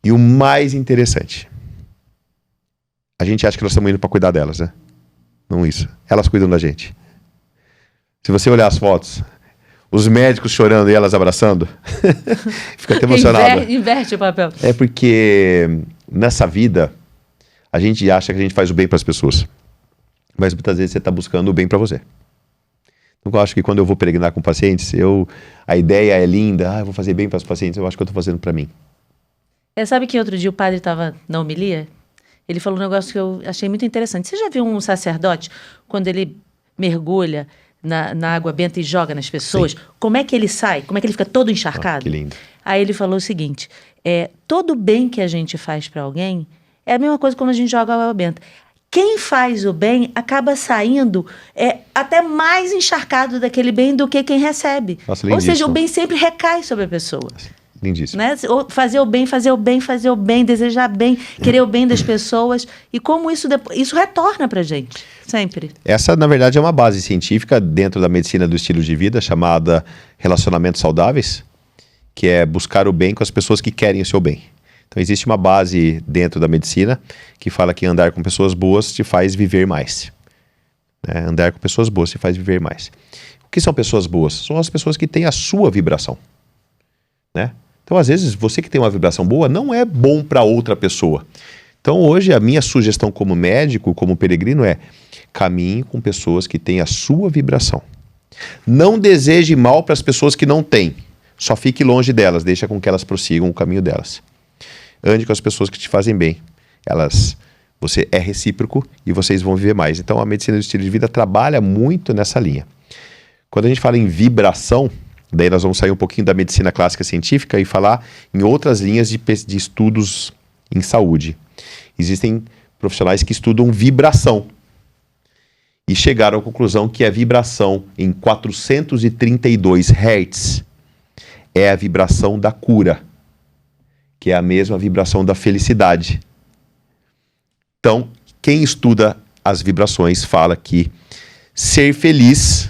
E o mais interessante, a gente acha que nós estamos indo para cuidar delas, né? Não isso. Elas cuidam da gente. Se você olhar as fotos, os médicos chorando e elas abraçando, fica até emocionado. Inverte o papel. É porque nessa vida, a gente acha que a gente faz o bem para as pessoas. Mas muitas vezes você está buscando o bem para você. Eu acho que quando eu vou peregrinar com pacientes, a ideia é linda, eu vou fazer bem para os pacientes, eu acho que eu estou fazendo para mim. Sabe que outro dia o padre estava na homilia? Ele falou um negócio que eu achei muito interessante. Você já viu um sacerdote, quando ele mergulha na água benta e joga nas pessoas? Sim. Como é que ele sai? Como é que ele fica todo encharcado? Que lindo. Aí ele falou o seguinte, todo bem que a gente faz para alguém é a mesma coisa quando a gente joga água benta. Quem faz o bem acaba saindo até mais encharcado daquele bem do que quem recebe. Nossa, ou seja, o bem sempre recai sobre a pessoa. Lindíssimo. Né? Fazer o bem, desejar bem, querer o bem das pessoas. E como isso retorna pra gente, sempre. Essa, na verdade, é uma base científica dentro da medicina do estilo de vida, chamada relacionamentos saudáveis, que é buscar o bem com as pessoas que querem o seu bem. Então, existe uma base dentro da medicina que fala que andar com pessoas boas te faz viver mais. Andar com pessoas boas te faz viver mais. O que são pessoas boas? São as pessoas que têm a sua vibração. Né? Então, às vezes, você que tem uma vibração boa não é bom para outra pessoa. Então, hoje, a minha sugestão como médico, como peregrino é caminhe com pessoas que têm a sua vibração. Não deseje mal para as pessoas que não têm. Só fique longe delas, deixa com que elas prossigam o caminho delas. Ande com as pessoas que te fazem bem. Você é recíproco e vocês vão viver mais. Então, a medicina do estilo de vida trabalha muito nessa linha. Quando a gente fala em vibração, daí nós vamos sair um pouquinho da medicina clássica científica e falar em outras linhas de estudos em saúde. Existem profissionais que estudam vibração e chegaram à conclusão que a vibração em 432 Hz é a vibração da cura, que é a mesma vibração da felicidade. Então, quem estuda as vibrações fala que ser feliz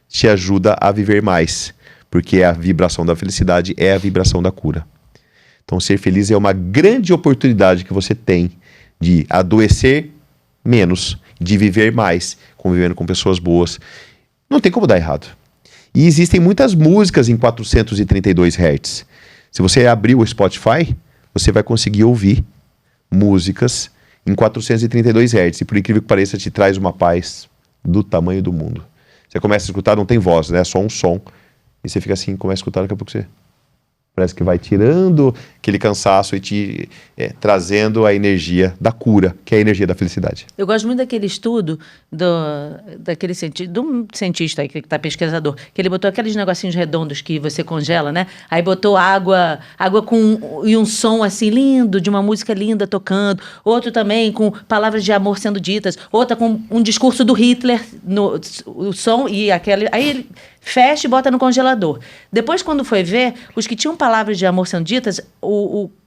te ajuda a viver mais, porque a vibração da felicidade é a vibração da cura. Então, ser feliz é uma grande oportunidade que você tem de adoecer menos, de viver mais, convivendo com pessoas boas. Não tem como dar errado. E existem muitas músicas em 432 Hz. Se você abrir o Spotify, você vai conseguir ouvir músicas em 432 Hz. E por incrível que pareça, te traz uma paz do tamanho do mundo. Você começa a escutar, não tem voz, né? É só um som. E você fica assim, começa a escutar, daqui a pouco você... Parece que vai tirando aquele cansaço e trazendo a energia da cura, que é a energia da felicidade. Eu gosto muito daquele estudo de um cientista aí que está pesquisador, que ele botou aqueles negocinhos redondos que você congela, né? Aí botou água e um som assim lindo, de uma música linda tocando, outro também com palavras de amor sendo ditas, outra com um discurso do Hitler, o som e aquele... Aí ele fecha e bota no congelador. Depois, quando foi ver, os que tinham palavras de amor sendo ditas,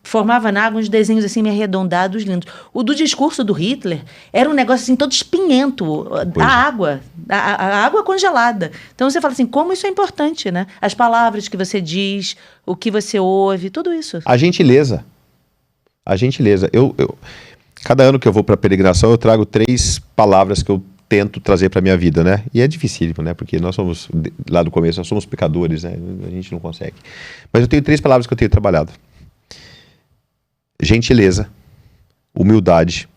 formava na água uns desenhos assim meio arredondados, lindos. O do discurso do Hitler era um negócio assim todo espinhento, a água congelada. Então você fala assim, como isso é importante, né? As palavras que você diz, o que você ouve, tudo isso. A gentileza. Cada ano que eu vou para a peregrinação, eu trago 3 palavras que eu tento trazer para minha vida, né? E é dificílimo, né? Porque nós somos, lá do começo, nós somos pecadores, né? A gente não consegue. Mas eu tenho 3 palavras que eu tenho trabalhado. Gentileza, humildade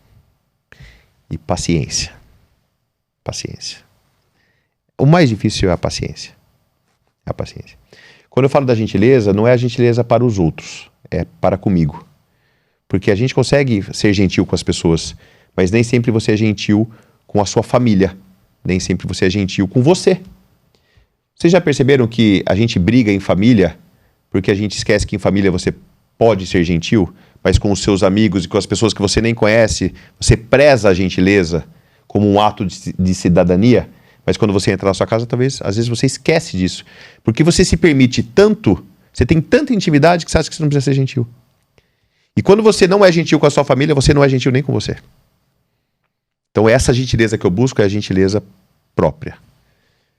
e paciência. Paciência. O mais difícil é a paciência. A paciência. Quando eu falo da gentileza, não é a gentileza para os outros, é para comigo. Porque a gente consegue ser gentil com as pessoas, mas nem sempre você é gentil com a sua família. Nem sempre você é gentil com você. Vocês já perceberam que a gente briga em família porque a gente esquece que em família você pode ser gentil, mas com os seus amigos e com as pessoas que você nem conhece, você preza a gentileza como um ato de cidadania, mas quando você entra na sua casa, talvez, às vezes você esquece disso. Porque você se permite tanto, você tem tanta intimidade que você acha que você não precisa ser gentil. E quando você não é gentil com a sua família, você não é gentil nem com você. Então essa gentileza que eu busco é a gentileza própria.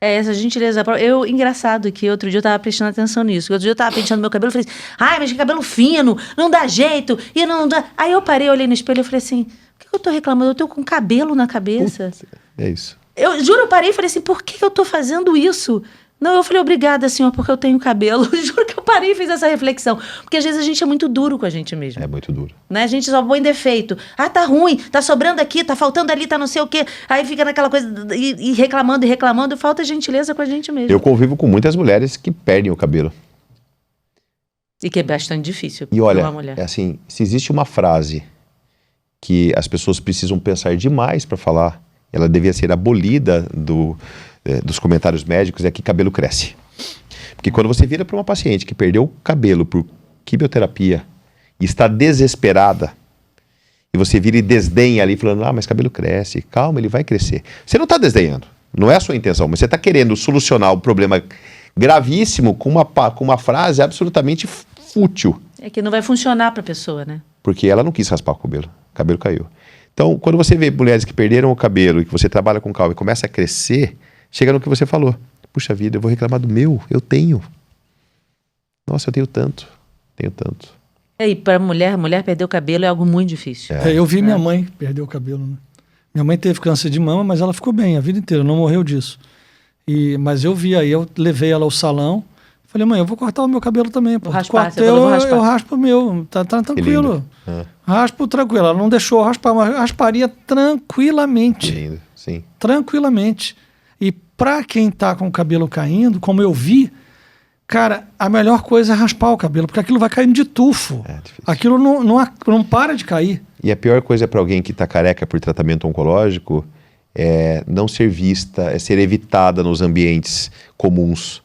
É, essa gentileza própria. Engraçado que outro dia eu tava prestando atenção nisso. Outro dia eu tava penteando meu cabelo e falei assim, ai, mas que cabelo fino, não dá jeito, e não dá... Aí eu parei, olhei no espelho e falei assim, por que eu tô reclamando? Eu tô com cabelo na cabeça. É isso. Eu juro, eu parei e falei assim, por que eu tô fazendo isso? Não, eu falei, obrigada, senhor, porque eu tenho cabelo. Juro que eu parei e fiz essa reflexão. Porque às vezes a gente é muito duro com a gente mesmo. É muito duro. Né? A gente só põe defeito. Ah, tá ruim, tá sobrando aqui, tá faltando ali, tá não sei o quê. Aí fica naquela coisa e reclamando. Falta gentileza com a gente mesmo. Eu convivo com muitas mulheres que perdem o cabelo. E que é bastante difícil E olha, uma mulher. é assim, se existe uma frase que as pessoas precisam pensar demais para falar, ela devia ser abolida dos comentários médicos, é que cabelo cresce. Porque quando você vira para uma paciente que perdeu o cabelo por quimioterapia e está desesperada, e você vira e desdenha ali falando, mas cabelo cresce, calma, ele vai crescer. Você não está desdenhando, não é a sua intenção, mas você está querendo solucionar um problema gravíssimo com uma frase absolutamente fútil. É que não vai funcionar para a pessoa, né? Porque ela não quis raspar o cabelo caiu. Então, quando você vê mulheres que perderam o cabelo e que você trabalha com calma e começa a crescer, chega no que você falou. Puxa vida, eu vou reclamar do meu, eu tenho. Nossa, eu tenho tanto. E para mulher perder o cabelo é algo muito difícil. Eu vi minha mãe perder o cabelo, né? Minha mãe teve câncer de mama, mas ela ficou bem a vida inteira, não morreu disso. Mas eu vi, aí eu levei ela ao salão, falei, mãe, eu vou cortar o meu cabelo também. Pô. Eu raspo o meu, tá tranquilo. Raspo tranquilo, ela não deixou eu raspar, mas rasparia tranquilamente. Que lindo, sim. Tranquilamente. E pra quem tá com o cabelo caindo, como eu vi, cara, a melhor coisa é raspar o cabelo, porque aquilo vai caindo de tufo. É difícil. Aquilo não para de cair. E a pior coisa para alguém que está careca por tratamento oncológico é não ser vista, é ser evitada nos ambientes comuns.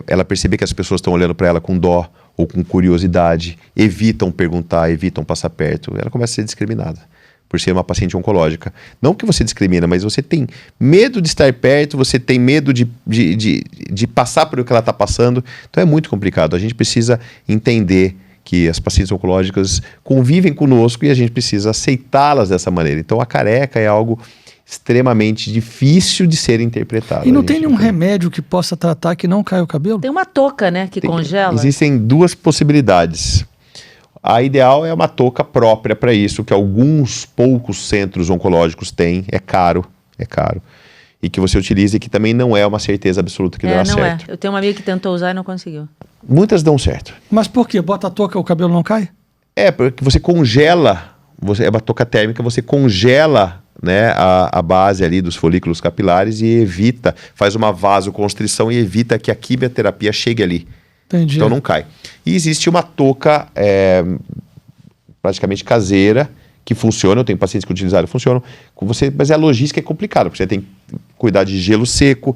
Ela perceber que as pessoas estão olhando para ela com dó ou com curiosidade, evitam perguntar, evitam passar perto. Ela começa a ser discriminada por ser uma paciente oncológica. Não que você discrimina, mas você tem medo de estar perto, você tem medo de passar por o que ela está passando. Então é muito complicado. A gente precisa entender que as pacientes oncológicas convivem conosco e a gente precisa aceitá-las dessa maneira. Então a careca é algo extremamente difícil de ser interpretado. E não tem nenhum remédio que possa tratar que não caia o cabelo? Tem uma touca, né, que congela. Existem 2 possibilidades. A ideal é uma touca própria para isso, que alguns poucos centros oncológicos têm. É caro. e que você utiliza e que também não é uma certeza absoluta que dará certo. Eu tenho uma amiga que tentou usar e não conseguiu. Muitas dão certo. Mas por quê? Bota a touca, o cabelo não cai? Porque você congela, é uma touca térmica, você congela, né, a base ali dos folículos capilares e evita, faz uma vasoconstrição e evita que a quimioterapia chegue ali. Entendi. Então não cai. E existe uma touca praticamente caseira que funciona, eu tenho pacientes que utilizaram, funcionam com você, mas a logística é complicada, porque você tem que cuidar de gelo seco,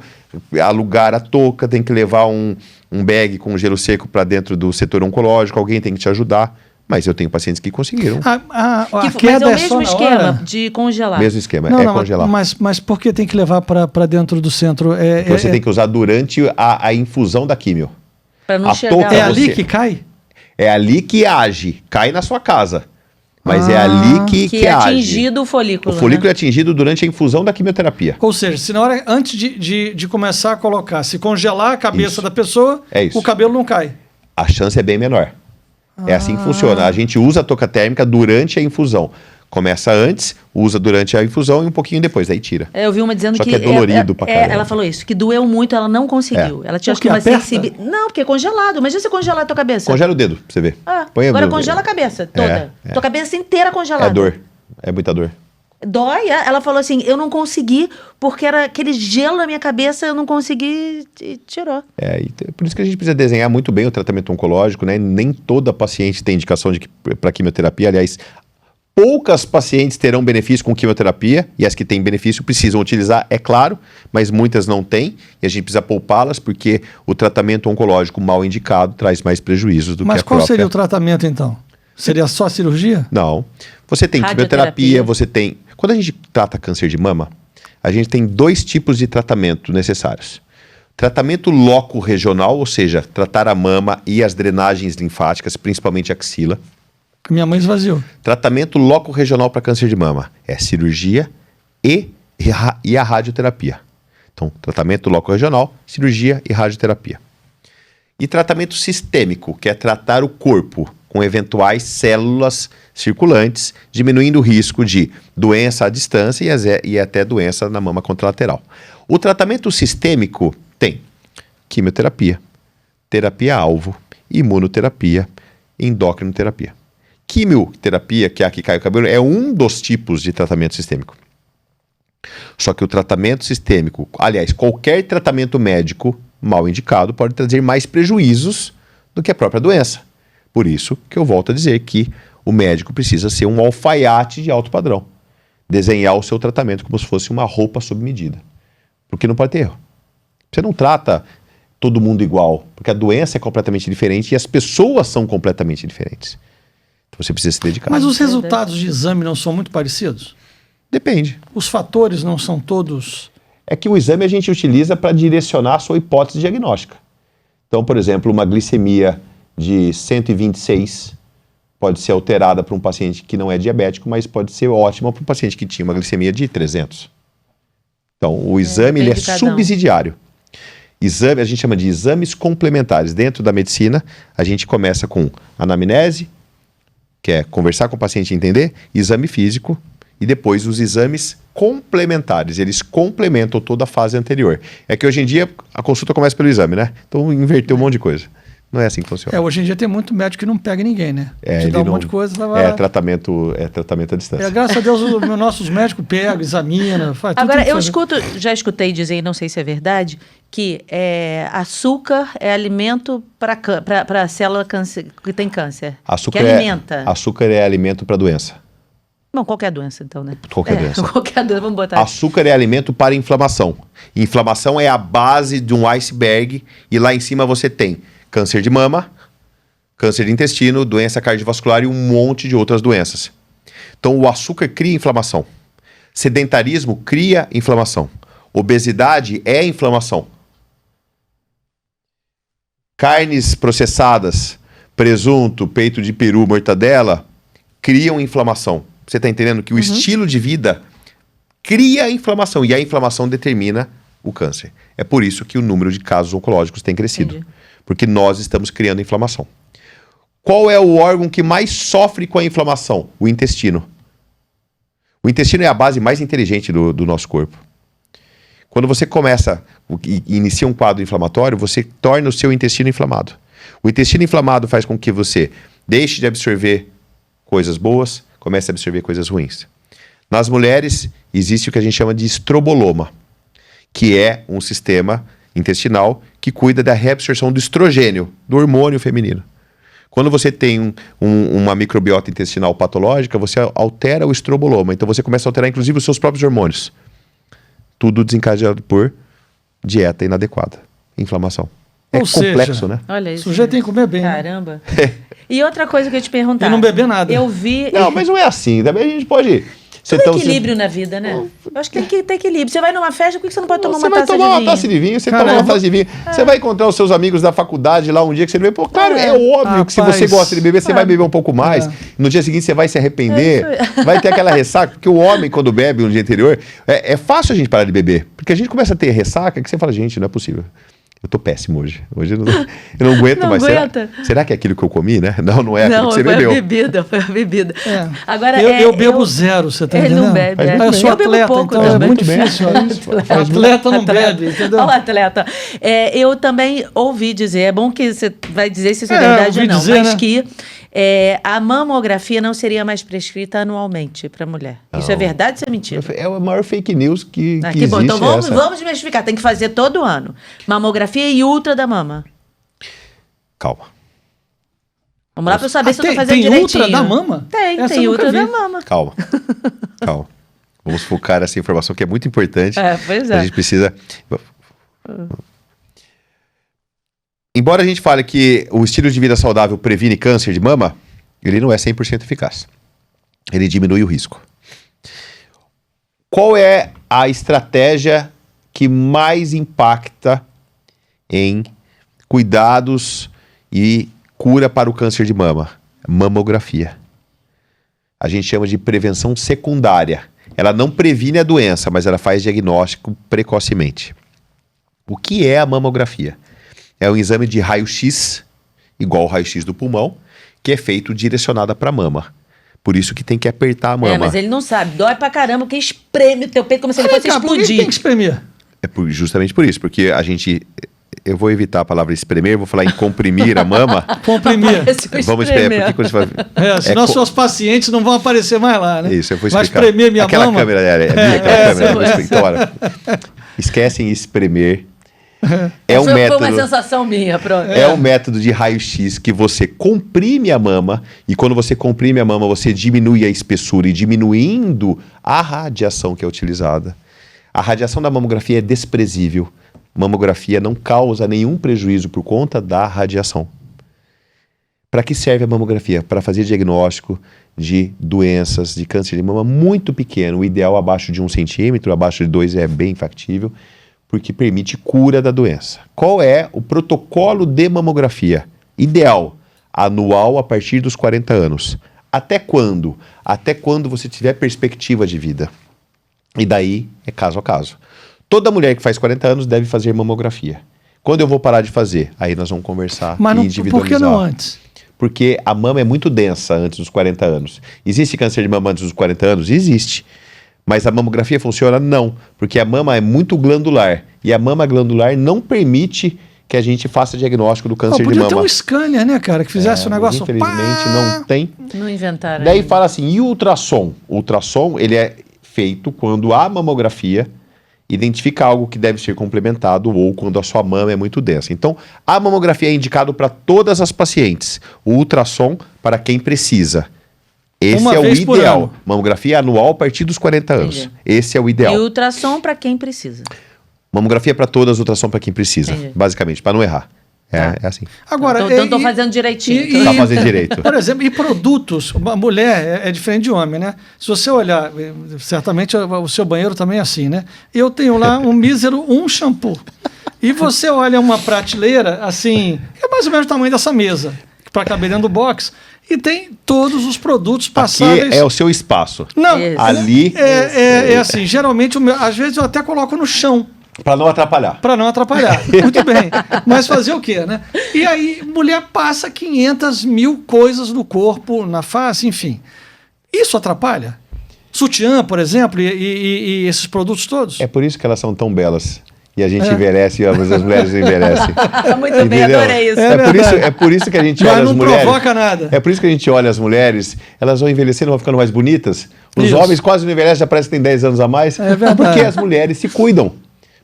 alugar a touca, tem que levar um bag com gelo seco para dentro do setor oncológico, alguém tem que te ajudar. Mas eu tenho pacientes que conseguiram. Mas é o mesmo esquema de congelar. Mesmo esquema, não, congelar. Mas por que tem que levar para dentro do centro? Porque você tem que usar durante a infusão da químio. Para não chegar. É ali que cai? É ali que age. Cai na sua casa. Mas é ali que é age. atingido o folículo. O folículo é atingido durante a infusão da quimioterapia. Ou seja, se na hora, antes de começar a colocar, se congelar a cabeça da pessoa, o cabelo não cai. A chance é bem menor. É assim que funciona. A gente usa a touca térmica durante a infusão. Começa antes, usa durante a infusão e um pouquinho depois, aí tira. Eu vi uma dizendo Só que é dolorido pra caramba. Ela falou isso, que doeu muito, ela não conseguiu. Ela tinha uma sensibilidade. Não, porque é congelado. Imagina você congelar a tua cabeça. Congela o dedo, pra você ver. Agora congela a cabeça toda. Tua cabeça inteira congelada. É dor. É muita dor. Dói. Ela falou assim, eu não consegui, porque era aquele gelo na minha cabeça, eu não consegui e tirou. Por isso que a gente precisa desenhar muito bem o tratamento oncológico, né? Nem toda paciente tem indicação para quimioterapia. Aliás, poucas pacientes terão benefício com quimioterapia, e as que têm benefício precisam utilizar, é claro, mas muitas não têm, e a gente precisa poupá-las, porque o tratamento oncológico mal indicado traz mais prejuízos do que a própria. Mas qual seria o tratamento, então? Seria só cirurgia? Não. Você tem quimioterapia, você tem... Quando a gente trata câncer de mama, a gente tem 2 tipos de tratamento necessários. Tratamento loco-regional, ou seja, tratar a mama e as drenagens linfáticas, principalmente a axila. Minha mãe esvaziou. Tratamento loco-regional para câncer de mama é cirurgia e a radioterapia. Então, tratamento loco-regional, cirurgia e radioterapia. E tratamento sistêmico, que é tratar o corpo com eventuais células circulantes, diminuindo o risco de doença à distância e até doença na mama contralateral. O tratamento sistêmico tem quimioterapia, terapia-alvo, imunoterapia, endocrinoterapia. Quimioterapia, que é a que cai o cabelo, é um dos tipos de tratamento sistêmico. Só que o tratamento sistêmico, aliás, qualquer tratamento médico mal indicado pode trazer mais prejuízos do que a própria doença. Por isso que eu volto a dizer que o médico precisa ser um alfaiate de alto padrão. Desenhar o seu tratamento como se fosse uma roupa sob medida. Porque não pode ter erro. Você não trata todo mundo igual, porque a doença é completamente diferente e as pessoas são completamente diferentes. Então você precisa se dedicar. Mas os resultados de exame não são muito parecidos? Depende. Os fatores não são todos... É que o exame a gente utiliza para direcionar a sua hipótese diagnóstica. Então, por exemplo, uma glicemia de 126 pode ser alterada para um paciente que não é diabético, mas pode ser ótima para um paciente que tinha uma glicemia de 300. Então, o exame ele é subsidiário. Exame, a gente chama de exames complementares. Dentro da medicina, a gente começa com anamnese, que é conversar com o paciente e entender, exame físico, e depois os exames complementares. Eles complementam toda a fase anterior. É que hoje em dia a consulta começa pelo exame, né? Então inverteu um monte de coisa. Não é assim que funciona. Hoje em dia tem muito médico que não pega ninguém, né? Te dá um monte de coisa. Tratamento à distância. Graças a Deus os nossos médicos pegam, examinam, faz tudo. Agora, já escutei dizer, não sei se é verdade, que açúcar é alimento para a célula que tem câncer. Açúcar que alimenta. Açúcar é alimento para doença. Não, qualquer doença, então, né? Qualquer doença. Qualquer doença, vamos botar. Açúcar é alimento para inflamação. Inflamação é a base de um iceberg e lá em cima você tem câncer de mama, câncer de intestino, doença cardiovascular e um monte de outras doenças. Então o açúcar cria inflamação. Sedentarismo cria inflamação. Obesidade é inflamação. Carnes processadas, presunto, peito de peru, mortadela, criam inflamação. Você está entendendo que o estilo de vida cria inflamação e a inflamação determina o câncer. É por isso que o número de casos oncológicos tem crescido. Entendi. Porque nós estamos criando inflamação. Qual é o órgão que mais sofre com a inflamação? O intestino. O intestino é a base mais inteligente do nosso corpo. Quando você inicia um quadro inflamatório, você torna o seu intestino inflamado. O intestino inflamado faz com que você deixe de absorver coisas boas, comece a absorver coisas ruins. Nas mulheres, existe o que a gente chama de estroboloma, que é um sistema intestinal que cuida da reabsorção do estrogênio, do hormônio feminino. Quando você tem uma microbiota intestinal patológica, você altera o estroboloma. Então você começa a alterar, inclusive, os seus próprios hormônios. Tudo desencadeado por dieta inadequada, inflamação. É complexo, né? Olha isso. O sujeito tem que comer bem. Caramba. E outra coisa que eu ia te perguntar. E não beber nada. Eu vi... Não, mas não é assim. Também a gente pode... Tem equilíbrio na vida, né? Eu acho que tem que ter equilíbrio. Você vai numa festa, por que você não pode tomar uma taça de vinho? Você vai tomar uma taça de vinho, você toma uma taça de vinho. Você vai encontrar os seus amigos da faculdade lá um dia que você não bebe. Pô, claro, é óbvio que se você gosta de beber, você vai beber um pouco mais. No dia seguinte você vai se arrepender. Vai ter aquela ressaca. Porque o homem, quando bebe no dia anterior, é fácil a gente parar de beber. Porque a gente começa a ter ressaca que você fala, gente, não é possível. Eu tô péssimo hoje. Hoje eu não aguento não mais. Aguenta. Será que é aquilo que eu comi, né? Não é aquilo que você bebeu. Foi a bebida. É. Agora, eu bebo zero, você tá entendendo? Ele não bebe. Eu sou atleta, pouco então também. é muito difícil. Atleta não bebe, entendeu? Olha o atleta. Eu também ouvi dizer, é bom que você vai dizer se isso é verdade ou não, dizer, mas né? que a mamografia não seria mais prescrita anualmente para mulher. Não. Isso é verdade ou isso é mentira? É a maior fake news que que bom. Então existe. vamos desmistificar. Tem que fazer todo ano. Mamografia e ultra da mama. Calma. Vamos lá para eu saber se eu tô fazendo direitinho. Tem ultra da mama? Tem ultra da mama. Calma. Vamos focar nessa informação que é muito importante. Pois é. A gente precisa... Embora a gente fale que o estilo de vida saudável previne câncer de mama, ele não é 100% eficaz. Ele diminui o risco. Qual é a estratégia que mais impacta em cuidados e cura para o câncer de mama? Mamografia. A gente chama de prevenção secundária. Ela não previne a doença, mas ela faz diagnóstico precocemente. O que é a mamografia? É um exame de raio-x, igual o raio-x do pulmão, que é feito direcionado para a mama. Por isso que tem que apertar a mama. Mas ele não sabe. Dói pra caramba, porque espreme o teu peito como se ele fosse explodir. Por que tem que espremer? Justamente por isso, porque a gente... Eu vou evitar a palavra espremer, vou falar em comprimir a mama. Comprimir. Vamos espremer. Porque quando você fala, senão seus pacientes não vão aparecer mais lá, né? Isso, eu vou explicar. Vai espremer minha aquela mama? Câmera, aquela câmera. Então, olha, esquecem espremer. Foi uma sensação minha, pronto. É um método de raio-x que você comprime a mama e quando você comprime a mama, você diminui a espessura e diminuindo a radiação que é utilizada. A radiação da mamografia é desprezível. Mamografia não causa nenhum prejuízo por conta da radiação. Para que serve a mamografia? Para fazer diagnóstico de doenças de câncer de mama muito pequeno. O ideal abaixo de 1 centímetro, abaixo de 2 é bem factível, porque permite cura da doença. Qual é o protocolo de mamografia? Ideal, anual a partir dos 40 anos. Até quando? Até quando você tiver perspectiva de vida. E daí é caso a caso. Toda mulher que faz 40 anos deve fazer mamografia. Quando eu vou parar de fazer? Aí nós vamos conversar e individualizar. Por que não antes? Porque a mama é muito densa antes dos 40 anos. Existe câncer de mama antes dos 40 anos? Existe. Mas a mamografia funciona? Não. Porque a mama é muito glandular. E a mama glandular não permite que a gente faça diagnóstico do câncer de mama. Podia ter um scanner, né, cara? Que fizesse um negócio... Infelizmente não tem. Não inventaram. Daí fala assim, e o ultrassom? O ultrassom, ele é feito quando a mamografia identifica algo que deve ser complementado ou quando a sua mama é muito densa. Então, a mamografia é indicado para todas as pacientes. O ultrassom para quem precisa. Esse é o ideal. Mamografia anual a partir dos 40 anos. Entendi. Esse é o ideal. E ultrassom para quem precisa. Mamografia para todas, ultrassom para quem precisa. Entendi. Basicamente, para não errar. É assim. Agora, então estou fazendo direitinho. Está fazendo direito. Por exemplo, e produtos, uma mulher é diferente de homem, né? Se você olhar, certamente o seu banheiro também é assim, né? Eu tenho lá um mísero shampoo. E você olha uma prateleira, assim, é mais ou menos o tamanho dessa mesa, para caber dentro do box, e tem todos os produtos passáveis. Aqui é o seu espaço. Não, ali é assim, geralmente, às vezes eu até coloco no chão. Para não atrapalhar. Para não atrapalhar. Muito bem. Mas fazer o quê, né? E aí, mulher passa 500 mil coisas no corpo, na face, enfim. Isso atrapalha? Sutiã, por exemplo, e esses produtos todos. É por isso que elas são tão belas. E a gente envelhece e as mulheres envelhecem. Muito bem, adorei isso. É por isso que a gente olha as mulheres. Não provoca nada. É por isso que a gente olha as mulheres, elas vão envelhecendo, vão ficando mais bonitas. Os Isso. homens quase não envelhecem, já parece que tem 10 anos a mais. É verdade. Porque as mulheres se cuidam.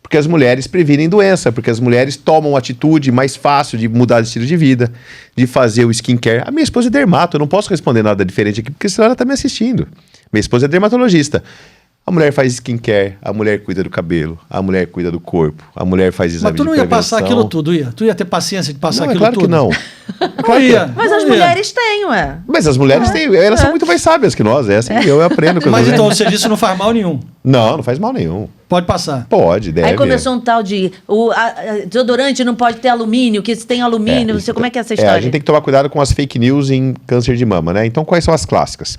Porque as mulheres previnem doença, porque as mulheres tomam atitude mais fácil de mudar de estilo de vida, de fazer o skincare. A minha esposa é dermato, eu não posso responder nada diferente aqui, porque senão ela está me assistindo. Minha esposa é dermatologista. A mulher faz skincare, a mulher cuida do cabelo, a mulher cuida do corpo, a mulher faz exame de Mas tu não ia passar aquilo tudo, ia? Tu ia ter paciência de passar Não, aquilo claro tudo? que não. Claro que ia. Mas as mulheres têm, ué. Mas as mulheres têm, elas são muito mais sábias que nós, eu aprendo com as Mas mulheres. então o serviço não faz mal nenhum. Não faz mal nenhum. Pode passar. Pode, deve. Aí começou um tal de desodorante não pode ter alumínio, que se tem alumínio, não sei como é que é essa história. A gente tem que tomar cuidado com as fake news em câncer de mama, né? Então, quais são as clássicas?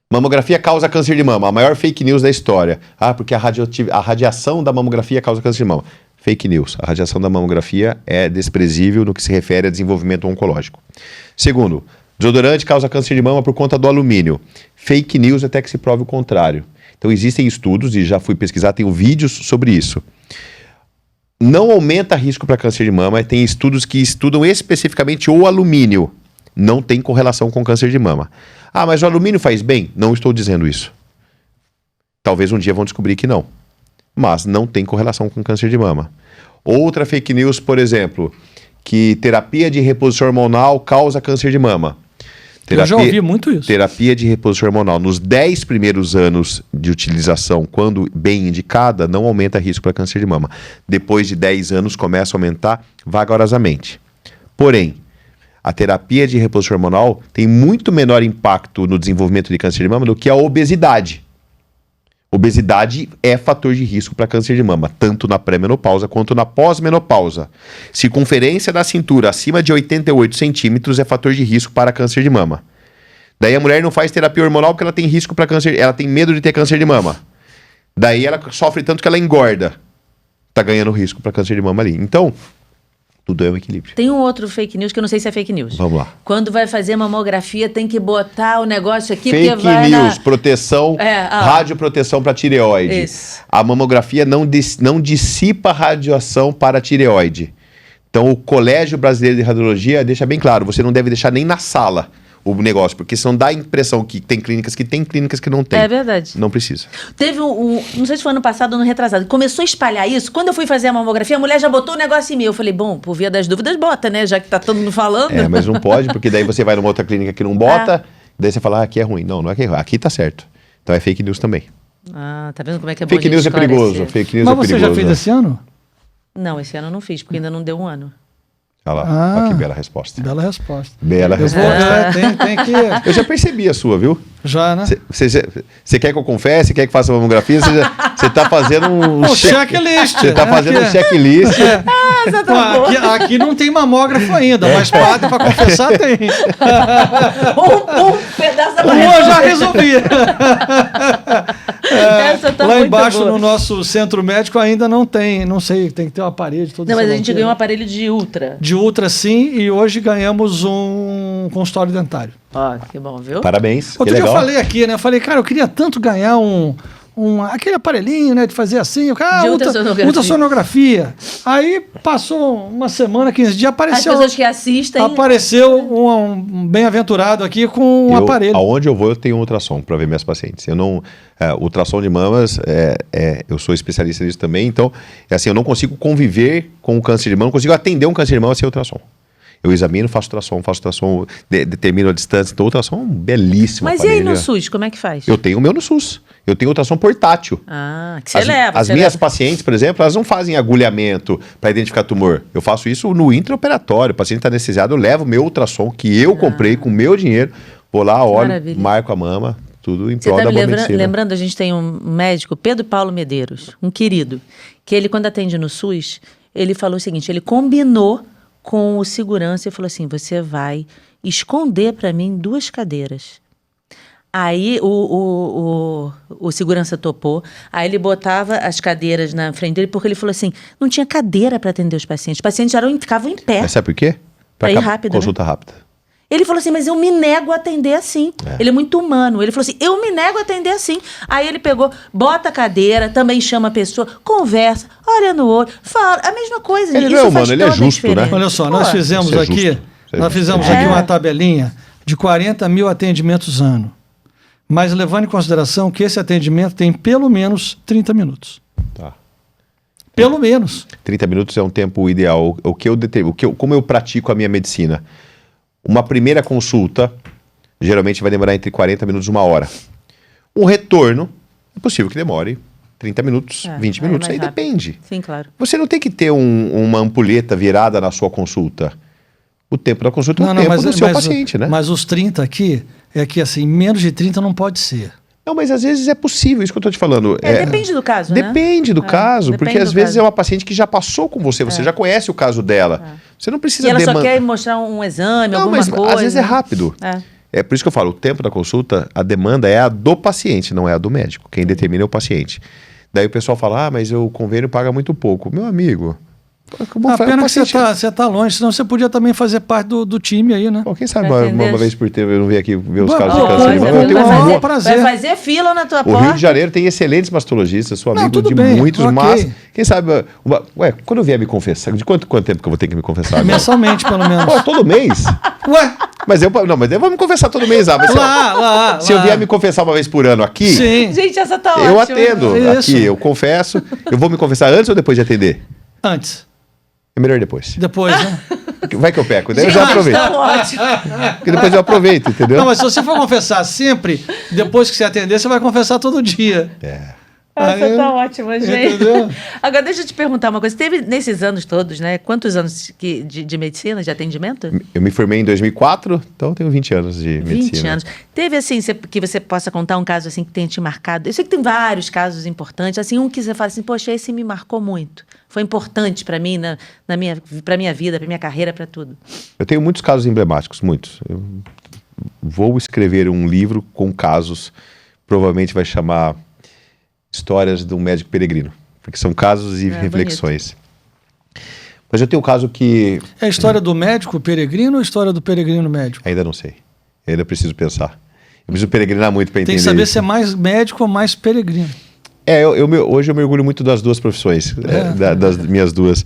Mamografia causa câncer de mama, a maior fake news da história. Porque a radiação da mamografia causa câncer de mama. Fake news. A radiação da mamografia é desprezível no que se refere a desenvolvimento oncológico. Segundo, desodorante causa câncer de mama por conta do alumínio. Fake news até que se prove o contrário. Então existem estudos, e já fui pesquisar, tenho vídeos sobre isso. Não aumenta risco para câncer de mama, tem estudos que estudam especificamente o alumínio. Não tem correlação com câncer de mama. Mas o alumínio faz bem? Não estou dizendo isso. Talvez um dia vão descobrir que não. Mas não tem correlação com câncer de mama. Outra fake news, por exemplo, que terapia de reposição hormonal causa câncer de mama. Eu já ouvi muito isso. Terapia de reposição hormonal nos 10 primeiros anos de utilização, quando bem indicada, não aumenta risco para câncer de mama. Depois de 10 anos começa a aumentar vagarosamente. Porém, a terapia de reposição hormonal tem muito menor impacto no desenvolvimento de câncer de mama do que a obesidade. Obesidade é fator de risco para câncer de mama, tanto na pré-menopausa quanto na pós-menopausa. Circunferência da cintura acima de 88 centímetros é fator de risco para câncer de mama. Daí a mulher não faz terapia hormonal porque ela tem risco para câncer, ela tem medo de ter câncer de mama. Daí ela sofre tanto que ela engorda. Tá ganhando risco para câncer de mama ali. Então, tudo é um equilíbrio. Tem um outro fake news que eu não sei se é fake news. Vamos lá. Quando vai fazer mamografia, tem que botar o negócio aqui, Fake porque vai news, proteção, radioproteção para tireoide. Isso. A mamografia não dissipa radiação para a tireoide. Então, o Colégio Brasileiro de Radiologia deixa bem claro, você não deve deixar nem na sala o negócio, porque senão dá a impressão que tem clínicas que não tem. É verdade. Não precisa. Teve não sei se foi ano passado ou ano retrasado, começou a espalhar isso. Quando eu fui fazer a mamografia, a mulher já botou o negócio em mim. Eu falei, bom, por via das dúvidas, bota, né? Já que tá todo mundo falando. Mas não pode, porque daí você vai numa outra clínica que não bota, daí você fala, aqui é ruim. Não é que é ruim. Aqui tá certo. Então é fake news também. Tá vendo como é que é bom Fake news é perigoso. Fake news Mas é perigoso. você já fez esse ano? Não, esse ano eu não fiz, porque ainda não deu um ano. Olha lá, olha que bela resposta. Bela resposta. Bela resposta. Tem que... Eu já percebi a sua, viu? Já, né? Você quer que eu confesse? Quer que faça a mamografia? Você tá fazendo um checklist. Você tá fazendo um checklist. Aqui não tem mamógrafo ainda, mas para confessar tem. Um pedaço da eu já resolvi. Essa tá lá muito embaixo boa. no nosso centro médico ainda não tem, não sei, tem que ter uma parede. Não, mas a gente ganhou um aparelho de ultra. De ultra, sim, e hoje ganhamos um consultório dentário. Que bom, viu? Parabéns. Outro dia eu falei aqui, né? Eu falei, cara, eu queria tanto ganhar aquele aparelhinho, né? De fazer assim. De ultrassonografia. Ultrassonografia. Aí passou uma semana, 15 dias, apareceu... As pessoas que assistem... Apareceu um bem-aventurado aqui com um aparelho. Aonde eu vou, eu tenho ultrassom para ver minhas pacientes. Eu não... ultrassom de mamas, eu sou especialista nisso também, então, assim, eu não consigo conviver com o câncer de mama, não consigo atender um câncer de mama sem ultrassom. Eu examino, faço ultrassom, determino a distância. Então, ultrassom é um belíssimo aparelho. Mas e aí no SUS, como é que faz? Eu tenho o meu no SUS. Eu tenho ultrassom portátil. Que você leva. As minhas pacientes, por exemplo, elas não fazem agulhamento para identificar tumor. Eu faço isso no intraoperatório. O paciente está anestesiado, eu levo o meu ultrassom que eu comprei com o meu dinheiro, vou lá, olho, marco a mama, tudo em prol da boa medicina. Lembrando, a gente tem um médico, Pedro Paulo Medeiros, um querido, que ele, quando atende no SUS, ele falou o seguinte, ele combinou com o segurança e falou assim, você vai esconder para mim 2 cadeiras. Aí o segurança topou, aí ele botava as cadeiras na frente dele, porque ele falou assim, não tinha cadeira para atender os pacientes já ficavam em pé. Mas sabe por quê? Para ir rápido, consulta rápida. Ele falou assim, mas eu me nego a atender assim. Ele é muito humano. Ele falou assim, eu me nego a atender assim. Aí ele pegou, bota a cadeira, também chama a pessoa, conversa, olha no olho, fala, a mesma coisa. Ele Isso não é faz humano, ele é toda a justo, né? diferença. Olha só, nós fizemos Isso é aqui, justo. nós fizemos aqui uma tabelinha de 40 mil atendimentos ano. Mas levando em consideração que esse atendimento tem pelo menos 30 minutos. Tá. Pelo menos. 30 minutos é um tempo ideal. Como eu pratico a minha medicina? Uma primeira consulta geralmente vai demorar entre 40 minutos e 1 hora. Um retorno é possível que demore 30 minutos, 20 minutos. Aí depende. Sim, claro. Você não tem que ter uma ampulheta virada na sua consulta. O tempo da consulta é o tempo do seu paciente, né? Mas os 30 aqui, é que assim, menos de 30 não pode ser. Não, mas às vezes é possível, isso que eu estou te falando. Depende do caso, né? Depende do caso, depende porque às do vezes caso. é uma paciente que já passou com você, você já conhece o caso dela. Você não precisa E ela só quer mostrar um exame, Não, alguma mas coisa. às vezes é rápido. É por isso que eu falo, o tempo da consulta, a demanda é a do paciente, não é a do médico. Quem determina é o paciente. Daí o pessoal fala, mas o convênio paga muito pouco. Meu amigo... A pena que você tá longe, senão você podia também fazer parte do time aí, né? Bom, quem sabe uma vez por tempo eu não venho aqui ver os casos de Pô, câncer. eu tenho um maior prazer. Vai fazer fila na tua O porta. Rio de Janeiro tem excelentes mastologistas, sou amigo tudo de bem, muitos, ok. mas quem sabe... quando eu vier me confessar, de quanto tempo que eu vou ter que me confessar? Mensalmente, pelo menos. Pô, todo mês? Ué? Mas eu vou me confessar todo mês. Mas se eu vier me confessar uma vez por ano aqui, Sim. Gente, essa tá eu ótima. atendo Isso. aqui, eu confesso. Eu vou me confessar antes ou depois de atender? Antes. É melhor depois. Depois, né? Vai que eu peco, daí eu já aproveito. Tá ótimo. Porque depois eu aproveito, entendeu? Não, mas se você for confessar sempre, depois que você atender, você vai confessar todo dia. Essa tá ótima, gente. Entendeu? Agora, deixa eu te perguntar uma coisa. Teve nesses anos todos, né? Quantos anos de medicina, de atendimento? Eu me formei em 2004, então eu tenho 20 anos de medicina. 20 anos. Teve, assim, que você possa contar um caso, assim, que tenha te marcado? Eu sei que tem vários casos importantes. Assim, um que você fala assim, poxa, esse me marcou muito. Foi importante para mim, para minha vida, para minha carreira, para tudo. Eu tenho muitos casos emblemáticos, muitos. Eu vou escrever um livro com casos, provavelmente vai chamar Histórias de um Médico Peregrino, porque são casos e reflexões. Bonito. Mas eu tenho um caso que... É a história do médico peregrino ou a história do peregrino médico? Ainda não sei. Ainda preciso pensar. Eu preciso peregrinar muito para entender Tem que saber isso. se é mais médico ou mais peregrino. Hoje eu me orgulho muito das duas profissões, das minhas duas.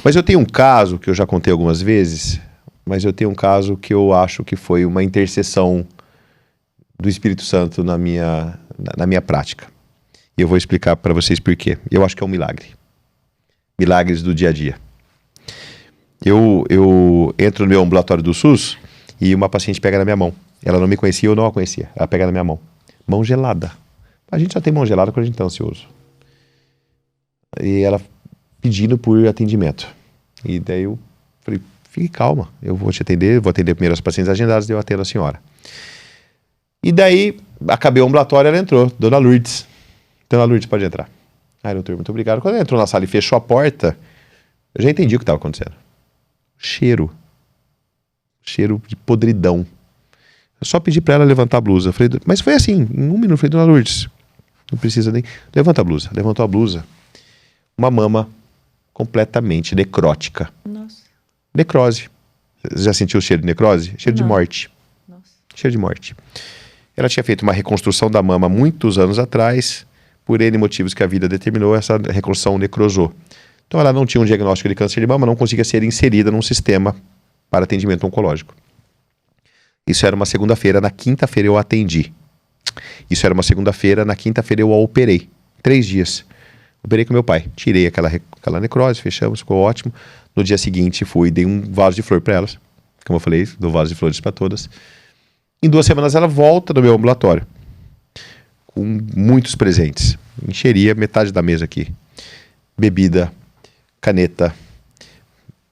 Mas eu tenho um caso que eu já contei algumas vezes, mas eu tenho um caso que eu acho que foi uma intercessão do Espírito Santo na minha prática. E eu vou explicar para vocês por quê. Eu acho que é um milagre. Milagres do dia a dia. Eu entro no meu ambulatório do SUS e uma paciente pega na minha mão. Ela não me conhecia, eu não a conhecia. Ela pega na minha mão. Mão gelada. A gente só tem mão gelada quando a gente está ansioso. E ela pedindo por atendimento. E daí eu falei, fique calma, eu vou te atender, vou atender primeiro as pacientes agendadas, daí eu atendo a senhora. E daí, acabei o ambulatório, ela entrou, Dona Lourdes. Dona Lourdes, pode entrar. Doutor, muito obrigado. Quando ela entrou na sala e fechou a porta, eu já entendi o que estava acontecendo. Cheiro de podridão. Eu só pedi para ela levantar a blusa. Eu falei, mas foi assim, em 1 minuto. Eu falei, Dona Lourdes, não precisa nem... Levanta a blusa. Levantou a blusa. Uma mama completamente necrótica. Nossa. Necrose. Você já sentiu o cheiro de necrose? Cheiro de morte. Nossa. Cheiro de morte. Ela tinha feito uma reconstrução da mama muitos anos atrás. Por N motivos que a vida determinou, essa reconstrução necrosou. Então ela não tinha um diagnóstico de câncer de mama, não conseguia ser inserida num sistema para atendimento oncológico. Isso era uma segunda-feira, na quinta-feira eu a atendi. Isso era uma segunda-feira, na quinta-feira eu a operei. 3 dias. Operei com meu pai. Tirei aquela necrose, fechamos, ficou ótimo. No dia seguinte dei um vaso de flor para elas. Como eu falei, dou vaso de flores para todas. Em 2 semanas ela volta no meu ambulatório. Com muitos presentes. Encheria metade da mesa aqui. Bebida, caneta,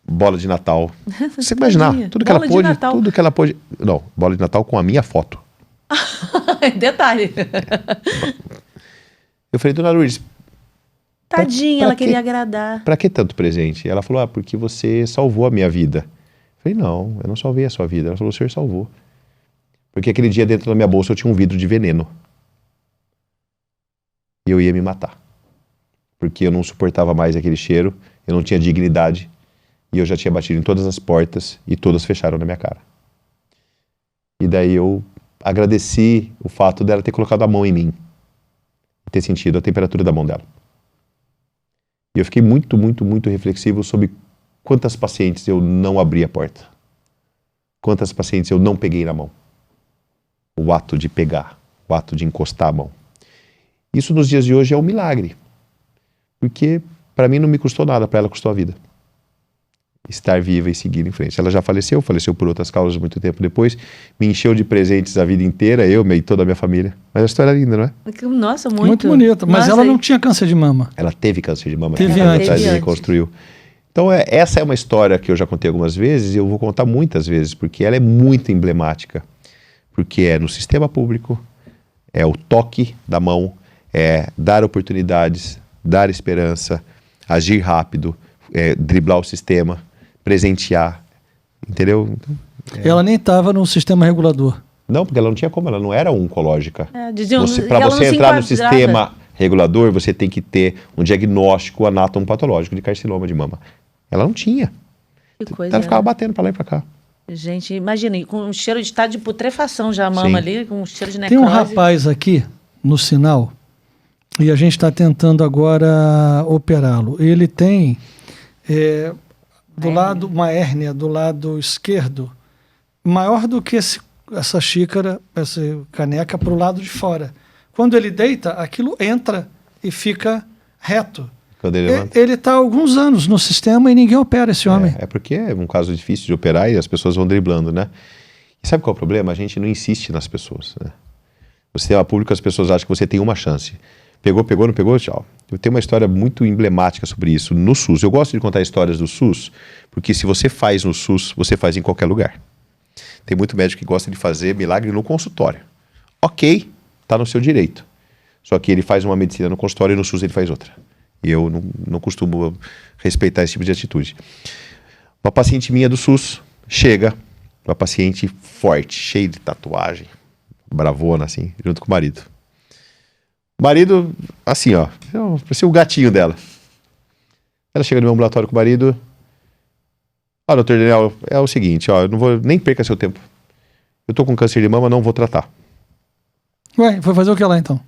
bola de Natal. Você imaginar, tudo que ela pôde. Não, bola de Natal com a minha foto. Detalhe. Eu falei, Dona Lourdes, tadinha, ela queria agradar. Pra que tanto presente? Ela falou, porque você salvou a minha vida. Eu falei, não, eu não salvei a sua vida. Ela falou, o senhor salvou. Porque aquele dia dentro da minha bolsa eu tinha um vidro de veneno. E eu ia me matar. Porque eu não suportava mais aquele cheiro, eu não tinha dignidade, e eu já tinha batido em todas as portas, e todas fecharam na minha cara. E daí eu agradeci o fato dela ter colocado a mão em mim, ter sentido a temperatura da mão dela. E eu fiquei muito, muito, muito reflexivo sobre quantas pacientes eu não abri a porta. Quantas pacientes eu não peguei na mão. O ato de pegar, o ato de encostar a mão. Isso nos dias de hoje é um milagre. Porque para mim não me custou nada, para ela custou a vida. Estar viva e seguir em frente. Ela já faleceu por outras causas muito tempo depois, me encheu de presentes a vida inteira, eu e toda a minha família. Mas a história é linda, não é? Nossa, muito. Muito bonita. Mas Nossa, ela não tinha câncer de mama. Ela teve câncer de mama. Teve antes. E reconstruiu. Então essa é uma história que eu já contei algumas vezes e eu vou contar muitas vezes, porque ela é muito emblemática. Porque é no sistema público, é o toque da mão, é dar oportunidades, dar esperança, agir rápido, driblar o sistema, presentear, entendeu? Ela nem estava no sistema regulador. Não, porque ela não tinha como, ela não era oncológica. Para você entrar no sistema regulador, você tem que ter um diagnóstico anatomopatológico de carcinoma de mama. Ela não tinha. Que coisa, ela ficava batendo para lá e para cá. Gente, imagina, com um cheiro de estado de putrefação já a mama ali, com um cheiro de necrose. Tem um rapaz aqui no sinal e a gente está tentando agora operá-lo. Ele tem do lado uma hérnia do lado esquerdo maior do que essa xícara, essa caneca para o lado de fora. Quando ele deita, aquilo entra e fica reto. Quando ele está há alguns anos no sistema e ninguém opera esse homem. É porque é um caso difícil de operar e as pessoas vão driblando, né? E sabe qual é o problema? A gente não insiste nas pessoas, né? No sistema público as pessoas acham que você tem uma chance. Pegou, não pegou, tchau. Eu tenho uma história muito emblemática sobre isso no SUS. Eu gosto de contar histórias do SUS, porque se você faz no SUS, você faz em qualquer lugar. Tem muito médico que gosta de fazer milagre no consultório. Ok, está no seu direito. Só que ele faz uma medicina no consultório e no SUS ele faz outra. E eu não costumo respeitar esse tipo de atitude. Uma paciente minha do SUS chega, uma paciente forte, cheia de tatuagem, bravona assim, junto com o marido. O marido, assim ó, parecia o gatinho dela. Ela chega no meu ambulatório com o marido. Ó, doutor Daniel, é o seguinte, ó, eu não vou, nem perca seu tempo. Eu tô com câncer de mama, não vou tratar. Ué, foi fazer o que lá então?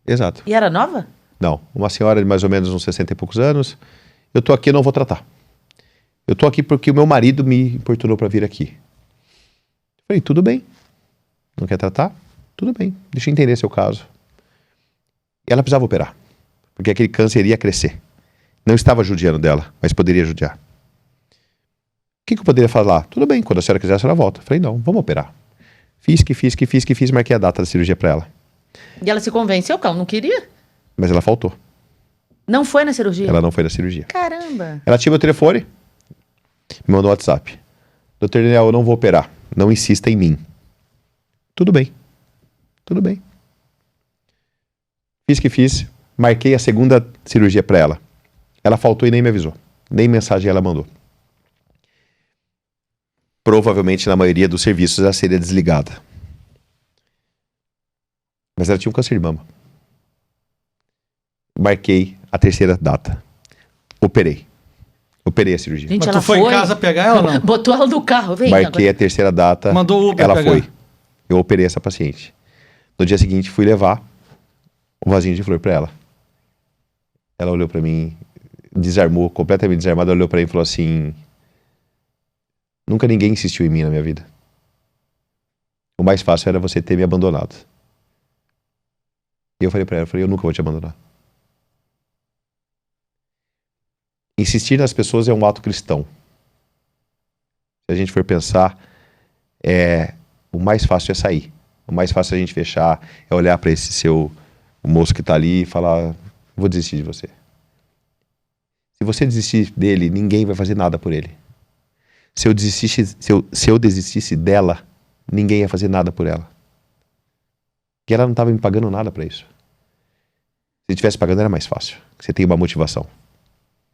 Exato. E era nova? Não, uma senhora de mais ou menos uns 60 e poucos anos. Eu tô aqui, não vou tratar. Eu tô aqui porque o meu marido me importunou para vir aqui. Eu falei, tudo bem. Não quer tratar? Tudo bem, deixa eu entender seu caso. E ela precisava operar, porque aquele câncer ia crescer. Não estava judiando dela, mas poderia judiar. O que eu poderia falar? Tudo bem, quando a senhora quiser, a senhora volta. Eu falei, não, vamos operar. Fiz, marquei a data da cirurgia para ela. E ela se convenceu que ela não queria? Mas ela faltou. Não foi na cirurgia? Ela não foi na cirurgia. Caramba. Ela tinha meu telefone, me mandou um WhatsApp. Doutor Daniel, eu não vou operar. Não insista em mim. Tudo bem. Tudo bem. Fiz, marquei a segunda cirurgia para ela. Ela faltou e nem me avisou. Nem mensagem ela mandou. Provavelmente na maioria dos serviços ela seria desligada. Mas ela tinha um câncer de mama. Marquei a terceira data. Operei a cirurgia. Gente, Mas ela tu foi em casa pegar ela ou não? Botou ela no carro, vem. Marquei a terceira data. Mandou o Uber ela pegar. foi. Eu operei essa paciente. No dia seguinte fui levar um vasinho de flor para ela. Ela olhou para mim, desarmou, completamente desarmada, olhou para mim e falou assim: nunca ninguém insistiu em mim na minha vida. O mais fácil era você ter me abandonado. E eu falei para ela, eu nunca vou te abandonar. Insistir nas pessoas é um ato cristão. Se a gente for pensar, o mais fácil é sair. O mais fácil é a gente fechar, é olhar para esse o moço que está ali e falar, vou desistir de você. Se você desistir dele, ninguém vai fazer nada por ele. Se eu desistisse dela, ninguém ia fazer nada por ela. Porque ela não estava me pagando nada para isso. Se estivesse pagando era mais fácil. Você tem uma motivação.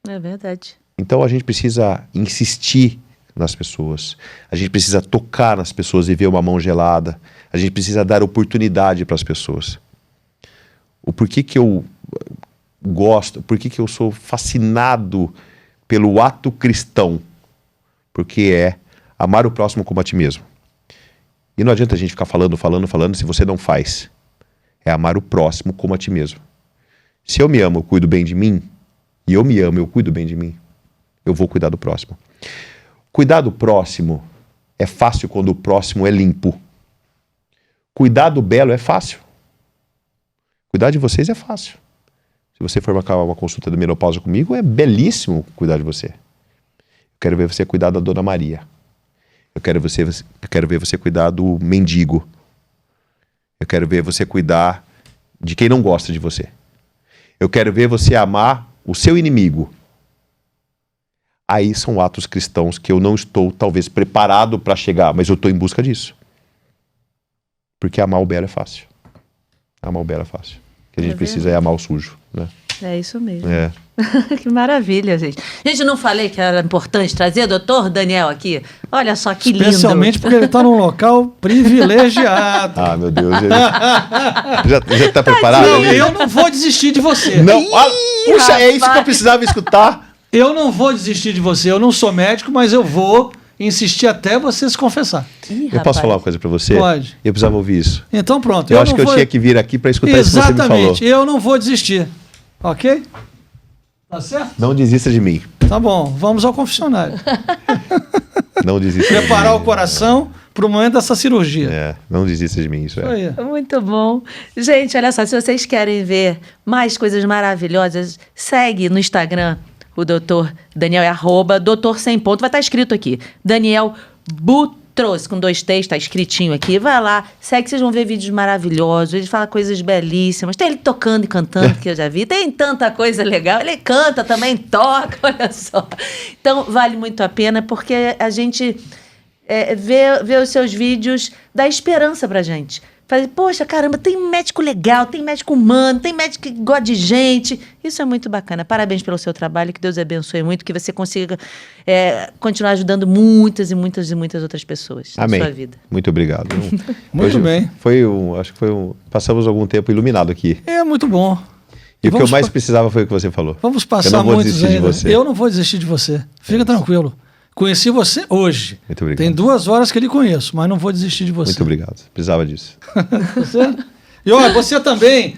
É verdade. Então a gente precisa insistir nas pessoas. A gente precisa tocar nas pessoas e ver uma mão gelada. A gente precisa dar oportunidade para as pessoas. O porquê que eu gosto, porquê que eu sou fascinado pelo ato cristão? Porque é amar o próximo como a ti mesmo. E não adianta a gente ficar falando se você não faz. É amar o próximo como a ti mesmo. Se eu me amo, eu cuido bem de mim, e eu me amo, eu cuido bem de mim, eu vou cuidar do próximo. Cuidar do próximo é fácil quando o próximo é limpo. Cuidar do belo é fácil. Cuidar de vocês é fácil. Se você for marcar uma consulta de menopausa comigo, é belíssimo cuidar de você. Eu quero ver você cuidar da Dona Maria. Eu quero ver você cuidar do mendigo. Eu quero ver você cuidar de quem não gosta de você. Eu quero ver você amar o seu inimigo. Aí são atos cristãos que eu não estou, talvez, preparado para chegar, mas eu estou em busca disso. Porque amar o belo é fácil. Amar o belo é fácil. O que a gente precisa é amar o sujo, né? É isso mesmo. É. Que maravilha, gente. Gente, não falei que era importante trazer o doutor Daniel aqui? Olha só que lindo. Especialmente porque ele está num local privilegiado. Ah, meu Deus. Ele... já tá preparado? Não, eu não vou desistir de você. Não. Puxa, rapaz. é isso que eu precisava escutar. Eu não vou desistir de você. Eu não sou médico, mas eu vou insistir até você se confessar. Ih, Eu posso falar uma coisa pra você? Pode. Eu precisava ouvir isso. Então pronto. Eu acho não que eu vou... tinha que vir aqui pra escutar isso que você me falou. Exatamente. Eu não vou desistir. Ok? Tá certo? Não desista de mim. Tá bom. Vamos ao confessionário. Não desista de mim. Preparar o coração para o momento dessa cirurgia. É, não desista de mim, isso é. Aí. Muito bom. Gente, olha só, se vocês querem ver mais coisas maravilhosas, segue no Instagram o doutor Daniel, é @doutor sem ponto, vai estar escrito aqui, Daniel Butros, com 2 T's, está escritinho aqui, vai lá, segue, vocês vão ver vídeos maravilhosos, ele fala coisas belíssimas, tem ele tocando e cantando, que eu já vi, tem tanta coisa legal, ele canta também, toca, olha só. Então, vale muito a pena, porque a gente vê os seus vídeos, dá esperança pra gente. Fala, poxa, caramba, tem médico legal, tem médico humano, tem médico que gosta de gente. Isso é muito bacana. Parabéns pelo seu trabalho, que Deus abençoe muito, que você consiga continuar ajudando muitas e muitas e muitas outras pessoas Amém. na sua vida. Muito obrigado. Muito bem. Acho que passamos algum tempo iluminado aqui. É muito bom. E o que eu mais precisava foi o que você falou. Vamos passar eu não vou muitos desistir ainda. de você. Eu não vou desistir de você. Fica tranquilo. Conheci você hoje. Muito obrigado. Tem 2 horas que ele conheço, mas não vou desistir de você. Muito obrigado. Precisava disso. E você também,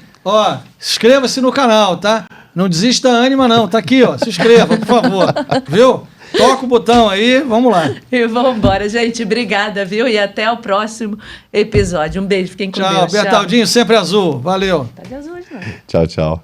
inscreva-se no canal, tá? Não desista da Ânima, não. Tá aqui, se inscreva, por favor. Viu? Toca o botão aí, vamos lá. E vamos embora, gente. Obrigada, viu? E até o próximo episódio. Um beijo, fiquem com Deus. Tchau, Bertaldinho, sempre azul. Valeu. Tá de azul hoje, não. Tchau, tchau.